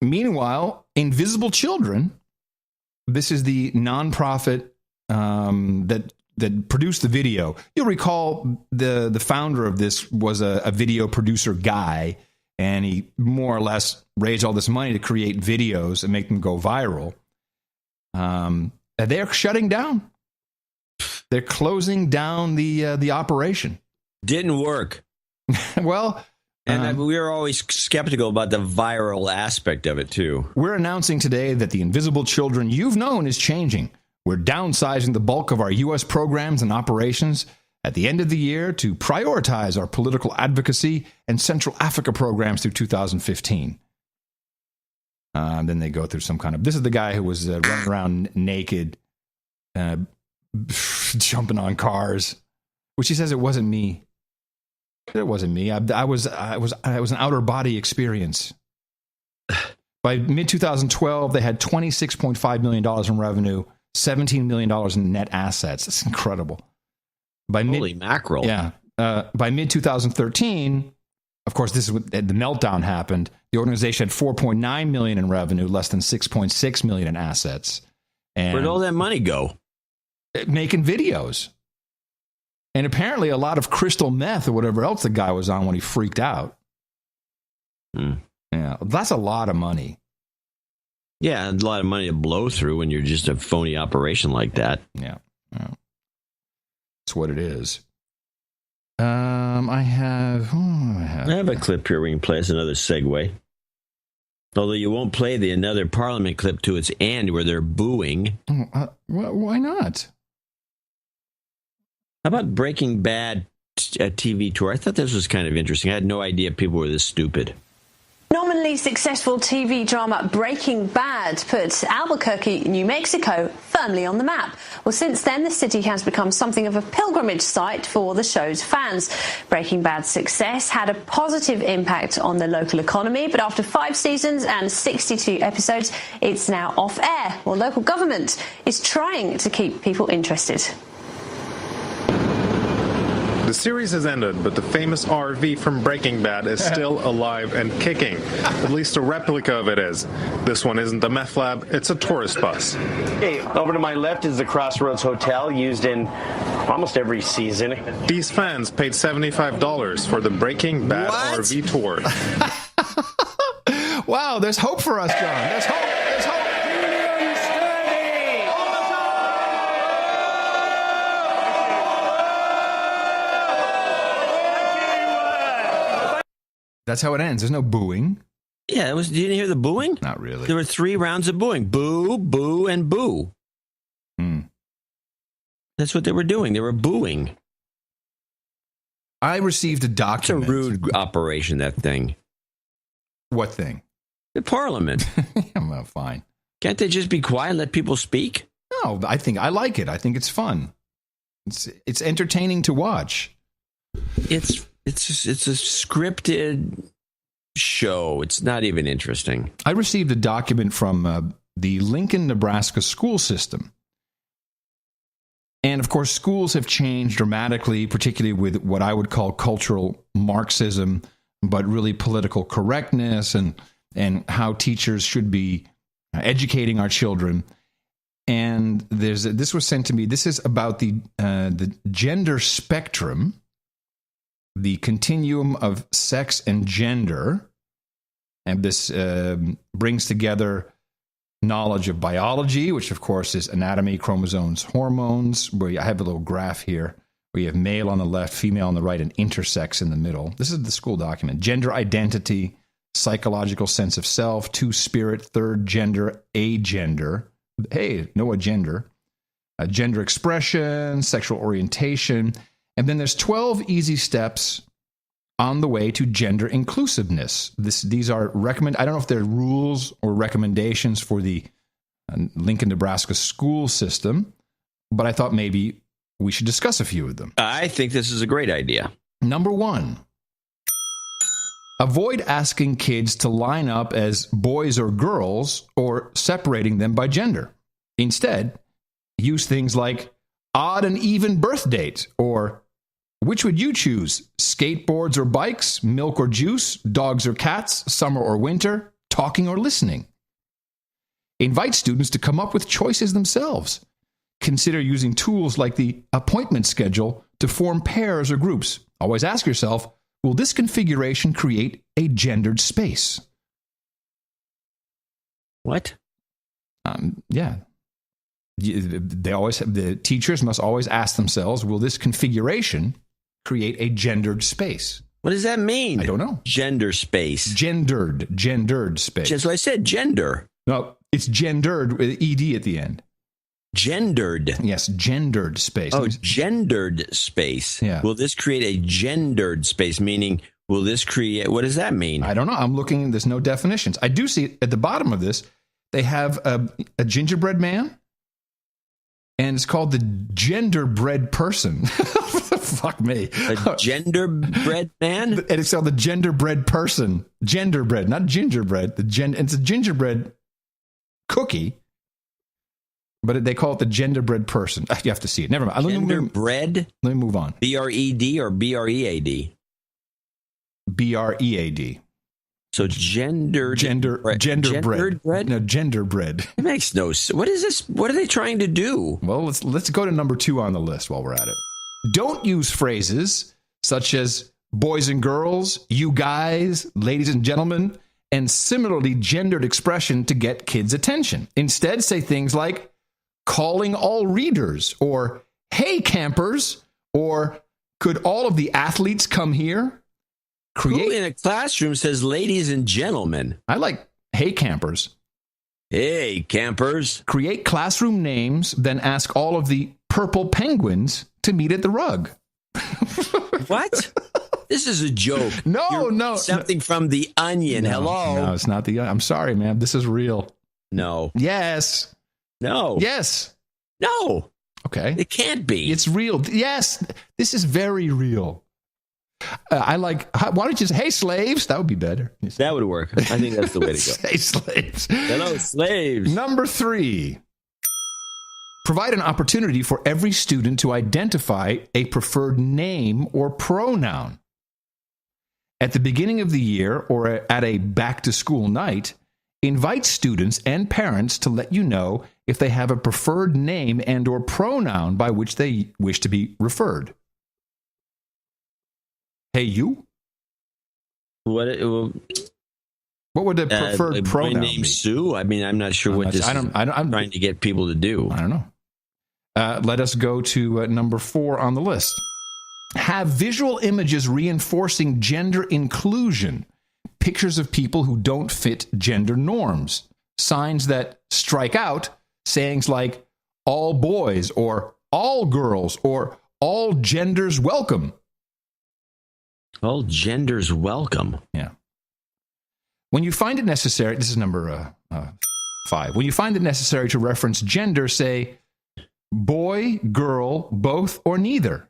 Meanwhile, Invisible Children, this is the nonprofit that produced the video. You'll recall the founder of this was a video producer guy, and he more or less raised all this money to create videos and make them go viral. They're shutting down. They're closing down the operation. Didn't work. Well. And we were always skeptical about the viral aspect of it, too. We're announcing today that the Invisible Children you've known is changing. We're downsizing the bulk of our U.S. programs and operations at the end of the year to prioritize our political advocacy and Central Africa programs through 2015. Then they go through some kind of... This is the guy who was running around naked, jumping on cars, which he says it wasn't me. It wasn't me. I was an outer body experience. By mid-2012, they had $26.5 million in revenue, $17 million in net assets. That's incredible. Holy mackerel. Yeah. By mid-2013, Of course, this is when the meltdown happened. The organization had $4.9 million in revenue, less than $6.6 million in assets. And where'd all that money go? Making videos. And apparently a lot of crystal meth or whatever else the guy was on when he freaked out. Yeah, that's a lot of money. Yeah, a lot of money to blow through when you're just a phony operation like that. Yeah. That's what it is. I have a clip here we can play as another segue. Although you won't play the another Parliament clip to its end where they're booing. Why not? How about Breaking Bad TV tour? I thought this was kind of interesting. I had no idea people were this stupid. Nominally successful TV drama Breaking Bad put Albuquerque, New Mexico, firmly on the map. Well, since then, the city has become something of a pilgrimage site for the show's fans. Breaking Bad's success had a positive impact on the local economy, but after 5 seasons and 62 episodes, it's now off air. Well, local government is trying to keep people interested. The series has ended, but the famous RV from Breaking Bad is still alive and kicking. At least a replica of it is. This one isn't a meth lab, it's a tourist bus. Okay, over to my left is the Crossroads Hotel, used in almost every season. These fans paid $75 for the Breaking Bad RV tour. Wow, there's hope for us, John. There's hope. There's hope. That's how it ends. There's no booing. Yeah, you didn't hear the booing? Not really. There were 3 rounds of booing. Boo, boo, and boo. That's what they were doing. They were booing. I received a document. It's a rude operation, that thing. What thing? The Parliament. Well, fine. Can't they just be quiet and let people speak? No, I like it. I think it's fun. It's entertaining to watch. It's a scripted show. It's not even interesting. I received a document from the Lincoln, Nebraska school system. And, of course, schools have changed dramatically, particularly with what I would call cultural Marxism, but really political correctness and how teachers should be educating our children. And this was sent to me. This is about the gender spectrum, the continuum of sex and gender, and this brings together knowledge of biology, which of course is anatomy, chromosomes, hormones, where I have a little graph here where you have male on the left, female on the right, and intersex in the middle. This is the school document. Gender identity, psychological sense of self, 2, spirit, 3rd, gender, agender. Hey, no agender. Gender expression, sexual orientation. And then there's 12 easy steps on the way to gender inclusiveness. These are I don't know if they're rules or recommendations for the Lincoln, Nebraska school system, but I thought maybe we should discuss a few of them. I think this is a great idea. Number 1, avoid asking kids to line up as boys or girls or separating them by gender. Instead, use things like odd and even birth date, or which would you choose? Skateboards or bikes, milk or juice, dogs or cats, summer or winter, talking or listening. Invite students to come up with choices themselves. Consider using tools like the appointment schedule to form pairs or groups. Always ask yourself, will this configuration create a gendered space? What? Yeah. The teachers must always ask themselves, will this configuration create a gendered space? What does that mean? I don't know. Gender space. Gendered space. That's what I said, gender. No, it's gendered with ED at the end. Gendered. Yes, gendered space. Oh, gendered space. Yeah. Will this create a gendered space? Meaning, will this create, what does that mean? I don't know. I'm looking, there's no definitions. I do see at the bottom of this, they have a gingerbread man. And it's called the genderbread person. Fuck me. A genderbread man? And it's called the genderbread person. Genderbread, not gingerbread. It's a gingerbread cookie, but they call it the genderbread person. You have to see it. Never mind. Genderbread? Let me move on. B-R-E-D or B-R-E-A-D? bread. So gendered bread. No, genderbread. It makes no sense. What is this? What are they trying to do? Well, let's go to number 2 on the list while we're at it. Don't use phrases such as boys and girls, you guys, ladies and gentlemen, and similarly gendered expression to get kids' attention. Instead, say things like calling all readers, or hey campers, or could all of the athletes come here? Who in a classroom says ladies and gentlemen? I like hey campers. Hey campers. Create classroom names, then ask all of the purple penguins to meet at the rug. What? This is a joke. No. Something from The Onion. No, Hello. No, it's not The Onion. I'm sorry, man. This is real. No. Yes. No. Yes. No. Okay. It can't be. It's real. Yes. This is very real. I like, why don't you say, hey, slaves? That would be better. That would work. I think that's the way to go. Hey, slaves. Hello, slaves. Number 3. Provide an opportunity for every student to identify a preferred name or pronoun. At the beginning of the year or at a back-to-school night, invite students and parents to let you know if they have a preferred name and or pronoun by which they wish to be referred. Hey, you? What would the preferred pronoun my name's be? Sue? I mean, I'm not sure what this I'm trying to get people to do. I don't know. Let us go to number 4 on the list. Have visual images reinforcing gender inclusion. Pictures of people who don't fit gender norms. Signs that strike out. Sayings like all boys or all girls or all genders welcome. All genders welcome. Yeah. When you find it necessary, this is number 5. When you find it necessary to reference gender, say boy, girl, both, or neither.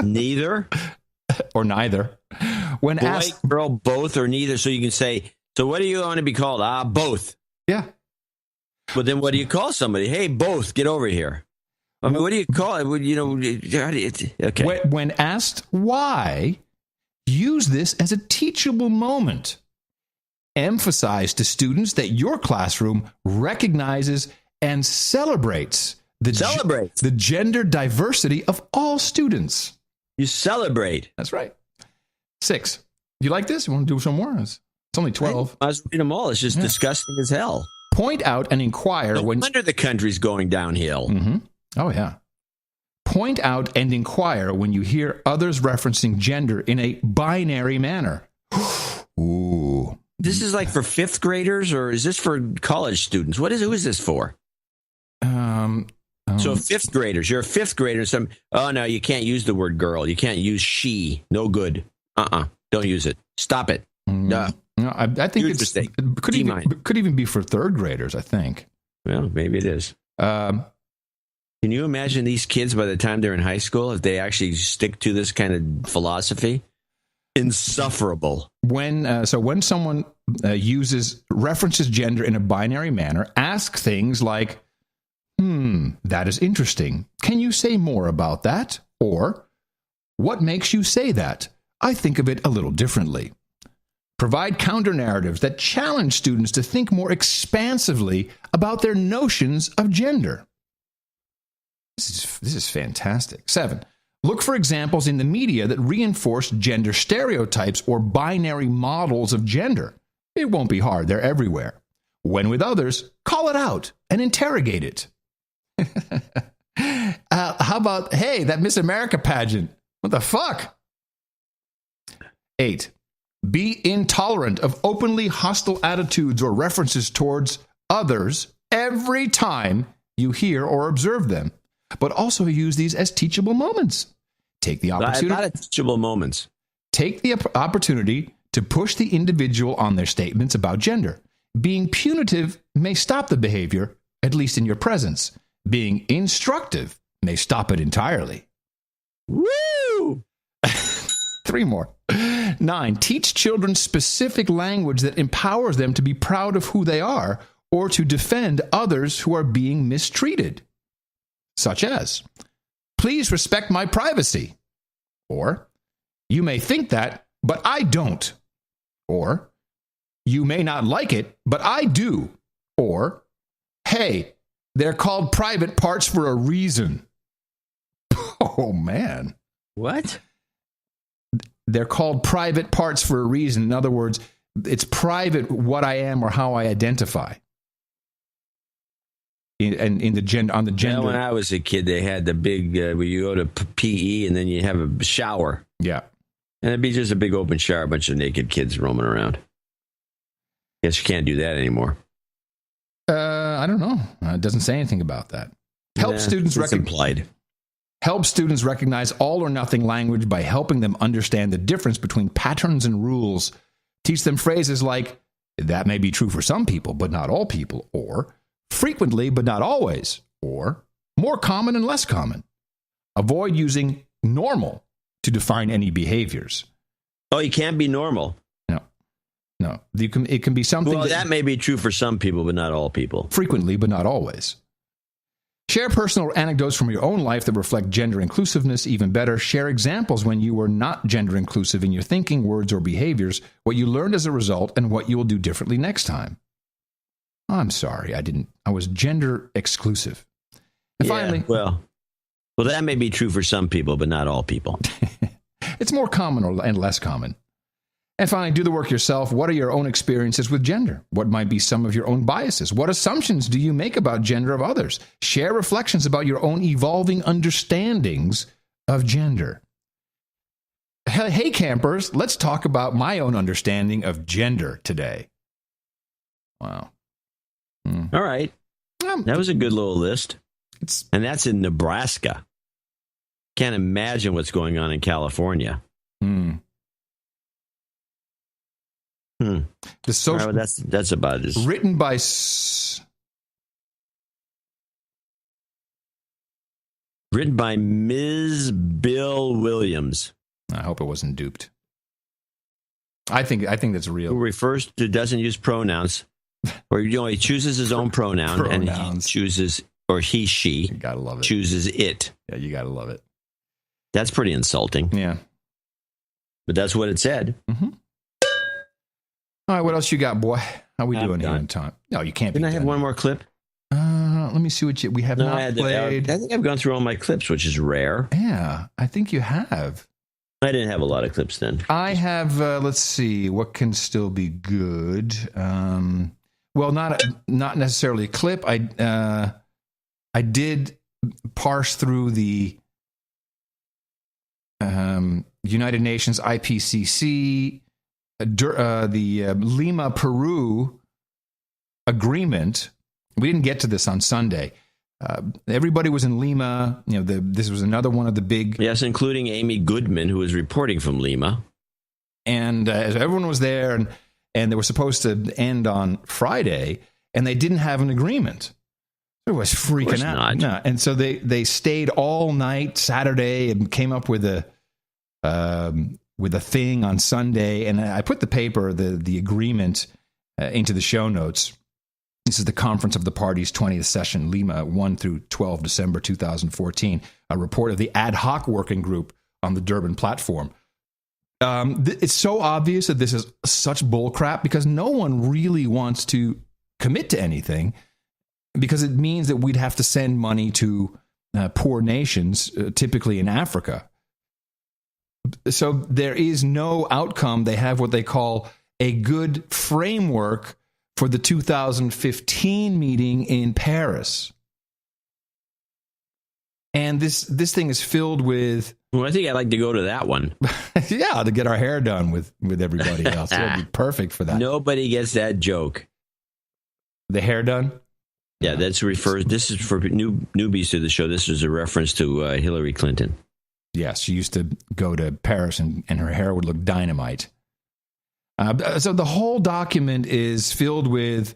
Neither? Or neither. When boy, asked, girl, both, or neither. So you can say, so what do you want to be called? Both. Yeah. But then what do you call somebody? Hey, both, get over here. I mean, what do you call it? You know, okay. When asked why, use this as a teachable moment. Emphasize to students that your classroom recognizes and celebrates the gender diversity of all students. You celebrate. That's right. 6. You like this? You want to do some more? It's only 12. I was reading them all. It's just disgusting as hell. Point out and inquire no wonder the country's going downhill. Mm-hmm. Oh, yeah. Point out and inquire when you hear others referencing gender in a binary manner. Ooh. This is like for 5th graders, or is this for college students? Who is this for? So 5th graders, you're a 5th grader. Oh no, you can't use the word girl. You can't use she. No good. Don't use it. Stop it. No, I think it could even be for 3rd graders, I think. Well, maybe it is. Can you imagine these kids by the time they're in high school, if they actually stick to this kind of philosophy? Insufferable. When someone references gender in a binary manner, ask things like, that is interesting. Can you say more about that? Or, what makes you say that? I think of it a little differently. Provide counter-narratives that challenge students to think more expansively about their notions of gender. This is fantastic. 7. Look for examples in the media that reinforce gender stereotypes or binary models of gender. It won't be hard. They're everywhere. When with others, call it out and interrogate it. How about, hey, that Miss America pageant? What the fuck? 8. Be intolerant of openly hostile attitudes or references towards others every time you hear or observe them. But also use these as teachable moments. Take the opportunity. A lot of teachable moments. Take the opportunity to push the individual on their statements about gender. Being punitive may stop the behavior, at least in your presence. Being instructive may stop it entirely. Woo! 3 more. 9. Teach children specific language that empowers them to be proud of who they are or to defend others who are being mistreated. Such as, please respect my privacy. Or, You may think that, but I don't. Or, you may not like it, but I do. Or, hey, they're called private parts for a reason. Oh, man. What? They're called private parts for a reason. In other words, it's private what I am or how I identify. On the gender. Yeah, when I was a kid, they had the big, where you go to PE and then you have a shower. Yeah. And it'd be just a big open shower, a bunch of naked kids roaming around. Guess you can't do that anymore. I don't know. It doesn't say anything about that. Help students recognize all or nothing language by helping them understand the difference between patterns and rules. Teach them phrases like, that may be true for some people, but not all people, or frequently, but not always, or more common and less common. Avoid using normal to define any behaviors. Oh, you can't be normal. No. It can be something. Well, that may be true for some people, but not all people. Frequently, but not always. Share personal anecdotes from your own life that reflect gender inclusiveness. Even better, share examples when you were not gender inclusive in your thinking, words, or behaviors, what you learned as a result, and what you will do differently next time. I'm sorry, I was gender exclusive. And finally, well, that may be true for some people, but not all people. It's more common and less common. And finally, do the work yourself. What are your own experiences with gender? What might be some of your own biases? What assumptions do you make about gender of others? Share reflections about your own evolving understandings of gender. Hey, campers, let's talk about my own understanding of gender today. Wow. All right. That was a good little list. And that's in Nebraska. Can't imagine what's going on in California. The social, that's about it. Written by Ms. Bill Williams. I hope it wasn't duped. I think that's real. Who refers to, doesn't use pronouns, or he chooses his own pronoun, and he chooses, or she gotta love it. Chooses it. Yeah, you gotta love it. That's pretty insulting. Yeah, but that's what it said. Mm-hmm. All right, what else you got, boy? How we doing here in time? No, you can't. Didn't I have one more clip? Let me see what we have not played. I think I've gone through all my clips, which is rare. Yeah, I think you have. I didn't have a lot of clips then. I have. Let's see what can still be good. Well, not necessarily a clip. I did parse through the United Nations IPCC. The Lima, Peru agreement. We didn't get to this on Sunday. Everybody was in Lima. This was another one of the big. Yes, including Amy Goodman, who was reporting from Lima. And as everyone was there, and they were supposed to end on Friday, and they didn't have an agreement. It was freaking out. No. And so they stayed all night Saturday and came up with a thing on Sunday, and I put the agreement into the show notes. This is the Conference of the Parties 20th session, Lima, 1 through 12 December 2014, a report of the ad hoc working group on the Durban platform. It's so obvious that this is such bullcrap because no one really wants to commit to anything because it means that we'd have to send money to poor nations, typically in Africa. So there is no outcome. They have what they call a good framework for the 2015 meeting in Paris. And this thing is filled with... Well, I think I'd like to go to that one. Yeah, to get our hair done with everybody else. It would be perfect for that. Nobody gets that joke. The hair done? Yeah, this is for newbies to the show. This is a reference to Hillary Clinton. Yes, she used to go to Paris and her hair would look dynamite. So the whole document is filled with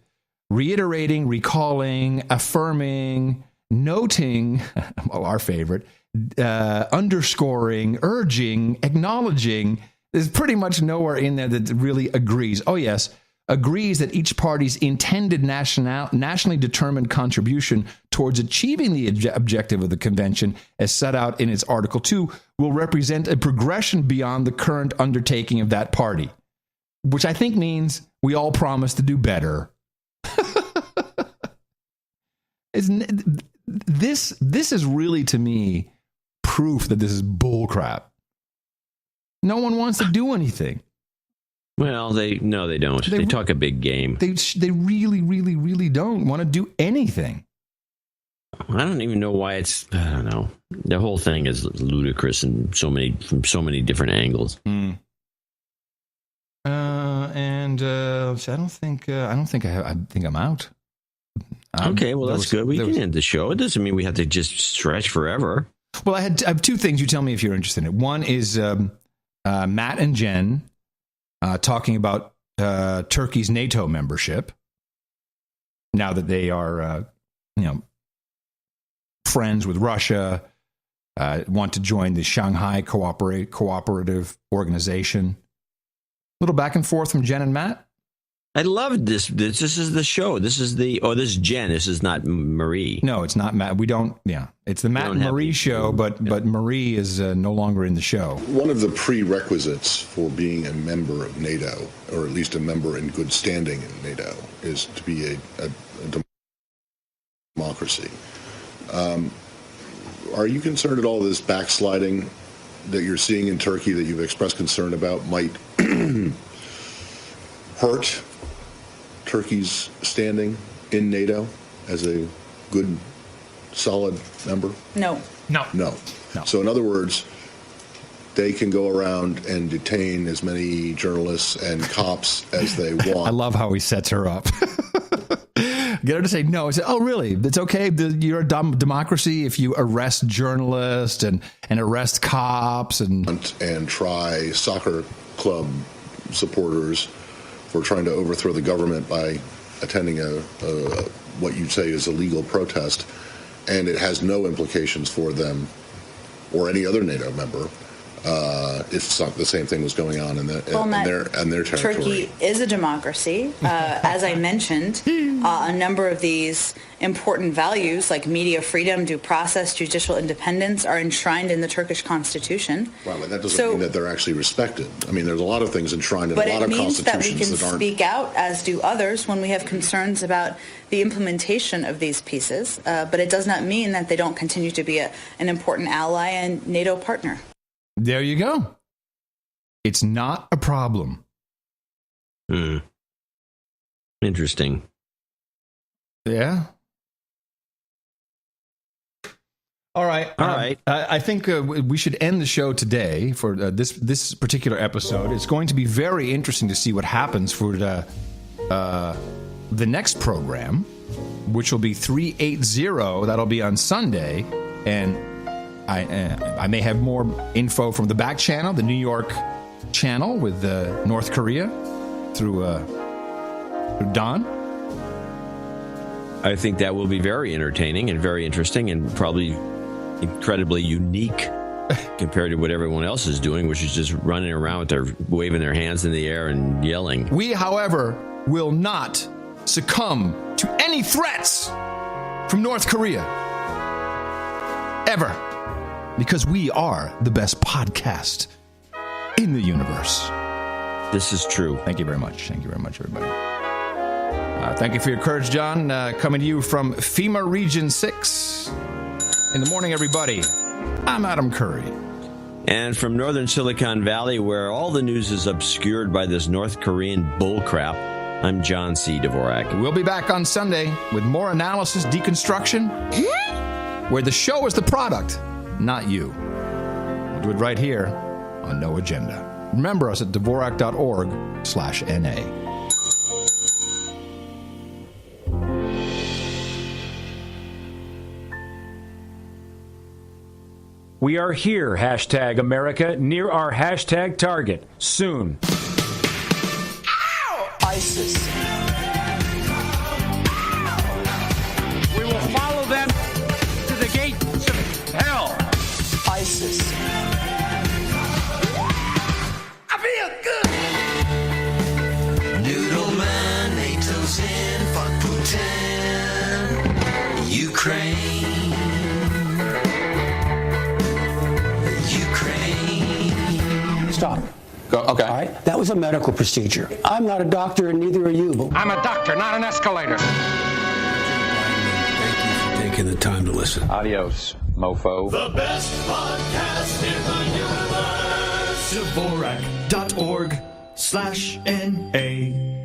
reiterating, recalling, affirming, noting, our favorite, underscoring, urging, acknowledging. There's pretty much nowhere in there that really agrees. Oh, yes, agrees that each party's intended nationally determined contribution towards achieving the objective of the convention as set out in its Article 2 will represent a progression beyond the current undertaking of that party, which I think means we all promise to do better. This is really, to me, proof that this is bullcrap. No one wants to do anything. Well, they don't. They talk a big game. They really, really, really don't want to do anything. I don't even know why it's. I don't know. The whole thing is ludicrous from so many different angles. I think I'm out. Okay, well that's good. We can end the show. It doesn't mean we have to just stretch forever. Well, I have two things. You tell me if you're interested in it. One is Matt and Jen talking about Turkey's NATO membership. Now that they are, friends with Russia, want to join the Shanghai Cooperative Organization. A little back and forth from Jen and Matt. I love this. This is the show. This is this is Jen. This is not Marie. No, it's not Matt. We don't. Yeah, it's the Matt and Marie show, but Marie is no longer in the show. One of the prerequisites for being a member of NATO, or at least a member in good standing in NATO, is to be a democracy. Are you concerned at all this backsliding that you're seeing in Turkey that you've expressed concern about might hurt Turkey's standing in NATO as a good, solid member? No. So in other words, they can go around and detain as many journalists and cops as they want. I love how he sets her up. Get her to say no. I say, oh, really? It's okay. You're a democracy if you arrest journalists and arrest cops and try soccer club supporters for trying to overthrow the government by attending what you say is a legal protest, and it has no implications for them or any other NATO member if the same thing was going on in their territory. Turkey is a democracy. As I mentioned, a number of these important values like media freedom, due process, judicial independence are enshrined in the Turkish constitution. Well, but that doesn't mean that they're actually respected. I mean, there's a lot of things enshrined in a lot of constitutions that aren't. But it means that we can speak out, as do others, when we have concerns about the implementation of these pieces. But it does not mean that they don't continue to be an important ally and NATO partner. There you go. It's not a problem. Interesting. Yeah. All right. I think we should end the show today for this particular episode. It's going to be very interesting to see what happens for the next program, which will be 380. That'll be on Sunday, and I may have more info from the back channel, the New York channel with North Korea through Don. I think that will be very entertaining and very interesting and probably incredibly unique compared to what everyone else is doing, which is just running around waving their hands in the air and yelling. We, however, will not succumb to any threats from North Korea. Ever. Because we are the best podcast in the universe. This is true. Thank you very much. Thank you very much, everybody. Thank you for your courage, John. Coming to you from FEMA Region 6. In the morning, everybody. I'm Adam Curry. And from northern Silicon Valley, where all the news is obscured by this North Korean bullcrap, I'm John C. Dvorak. We'll be back on Sunday with more analysis, deconstruction, where the show is the product, not you. We'll do it right here on No Agenda. Remember us at Dvorak.org/NA. We are here, #America, near our hashtag target, soon. Ow! ISIS. We will follow them to the gates of hell. ISIS. I feel good. Noodle man, NATO's in, fuck Putin. Ukraine. Ukraine. Okay. All right? That was a medical procedure. I'm not a doctor, and neither are you. But I'm a doctor, not an escalator. Thank you for taking the time to listen. Adios, mofo. The best podcast in the universe. Dvorak.org/NA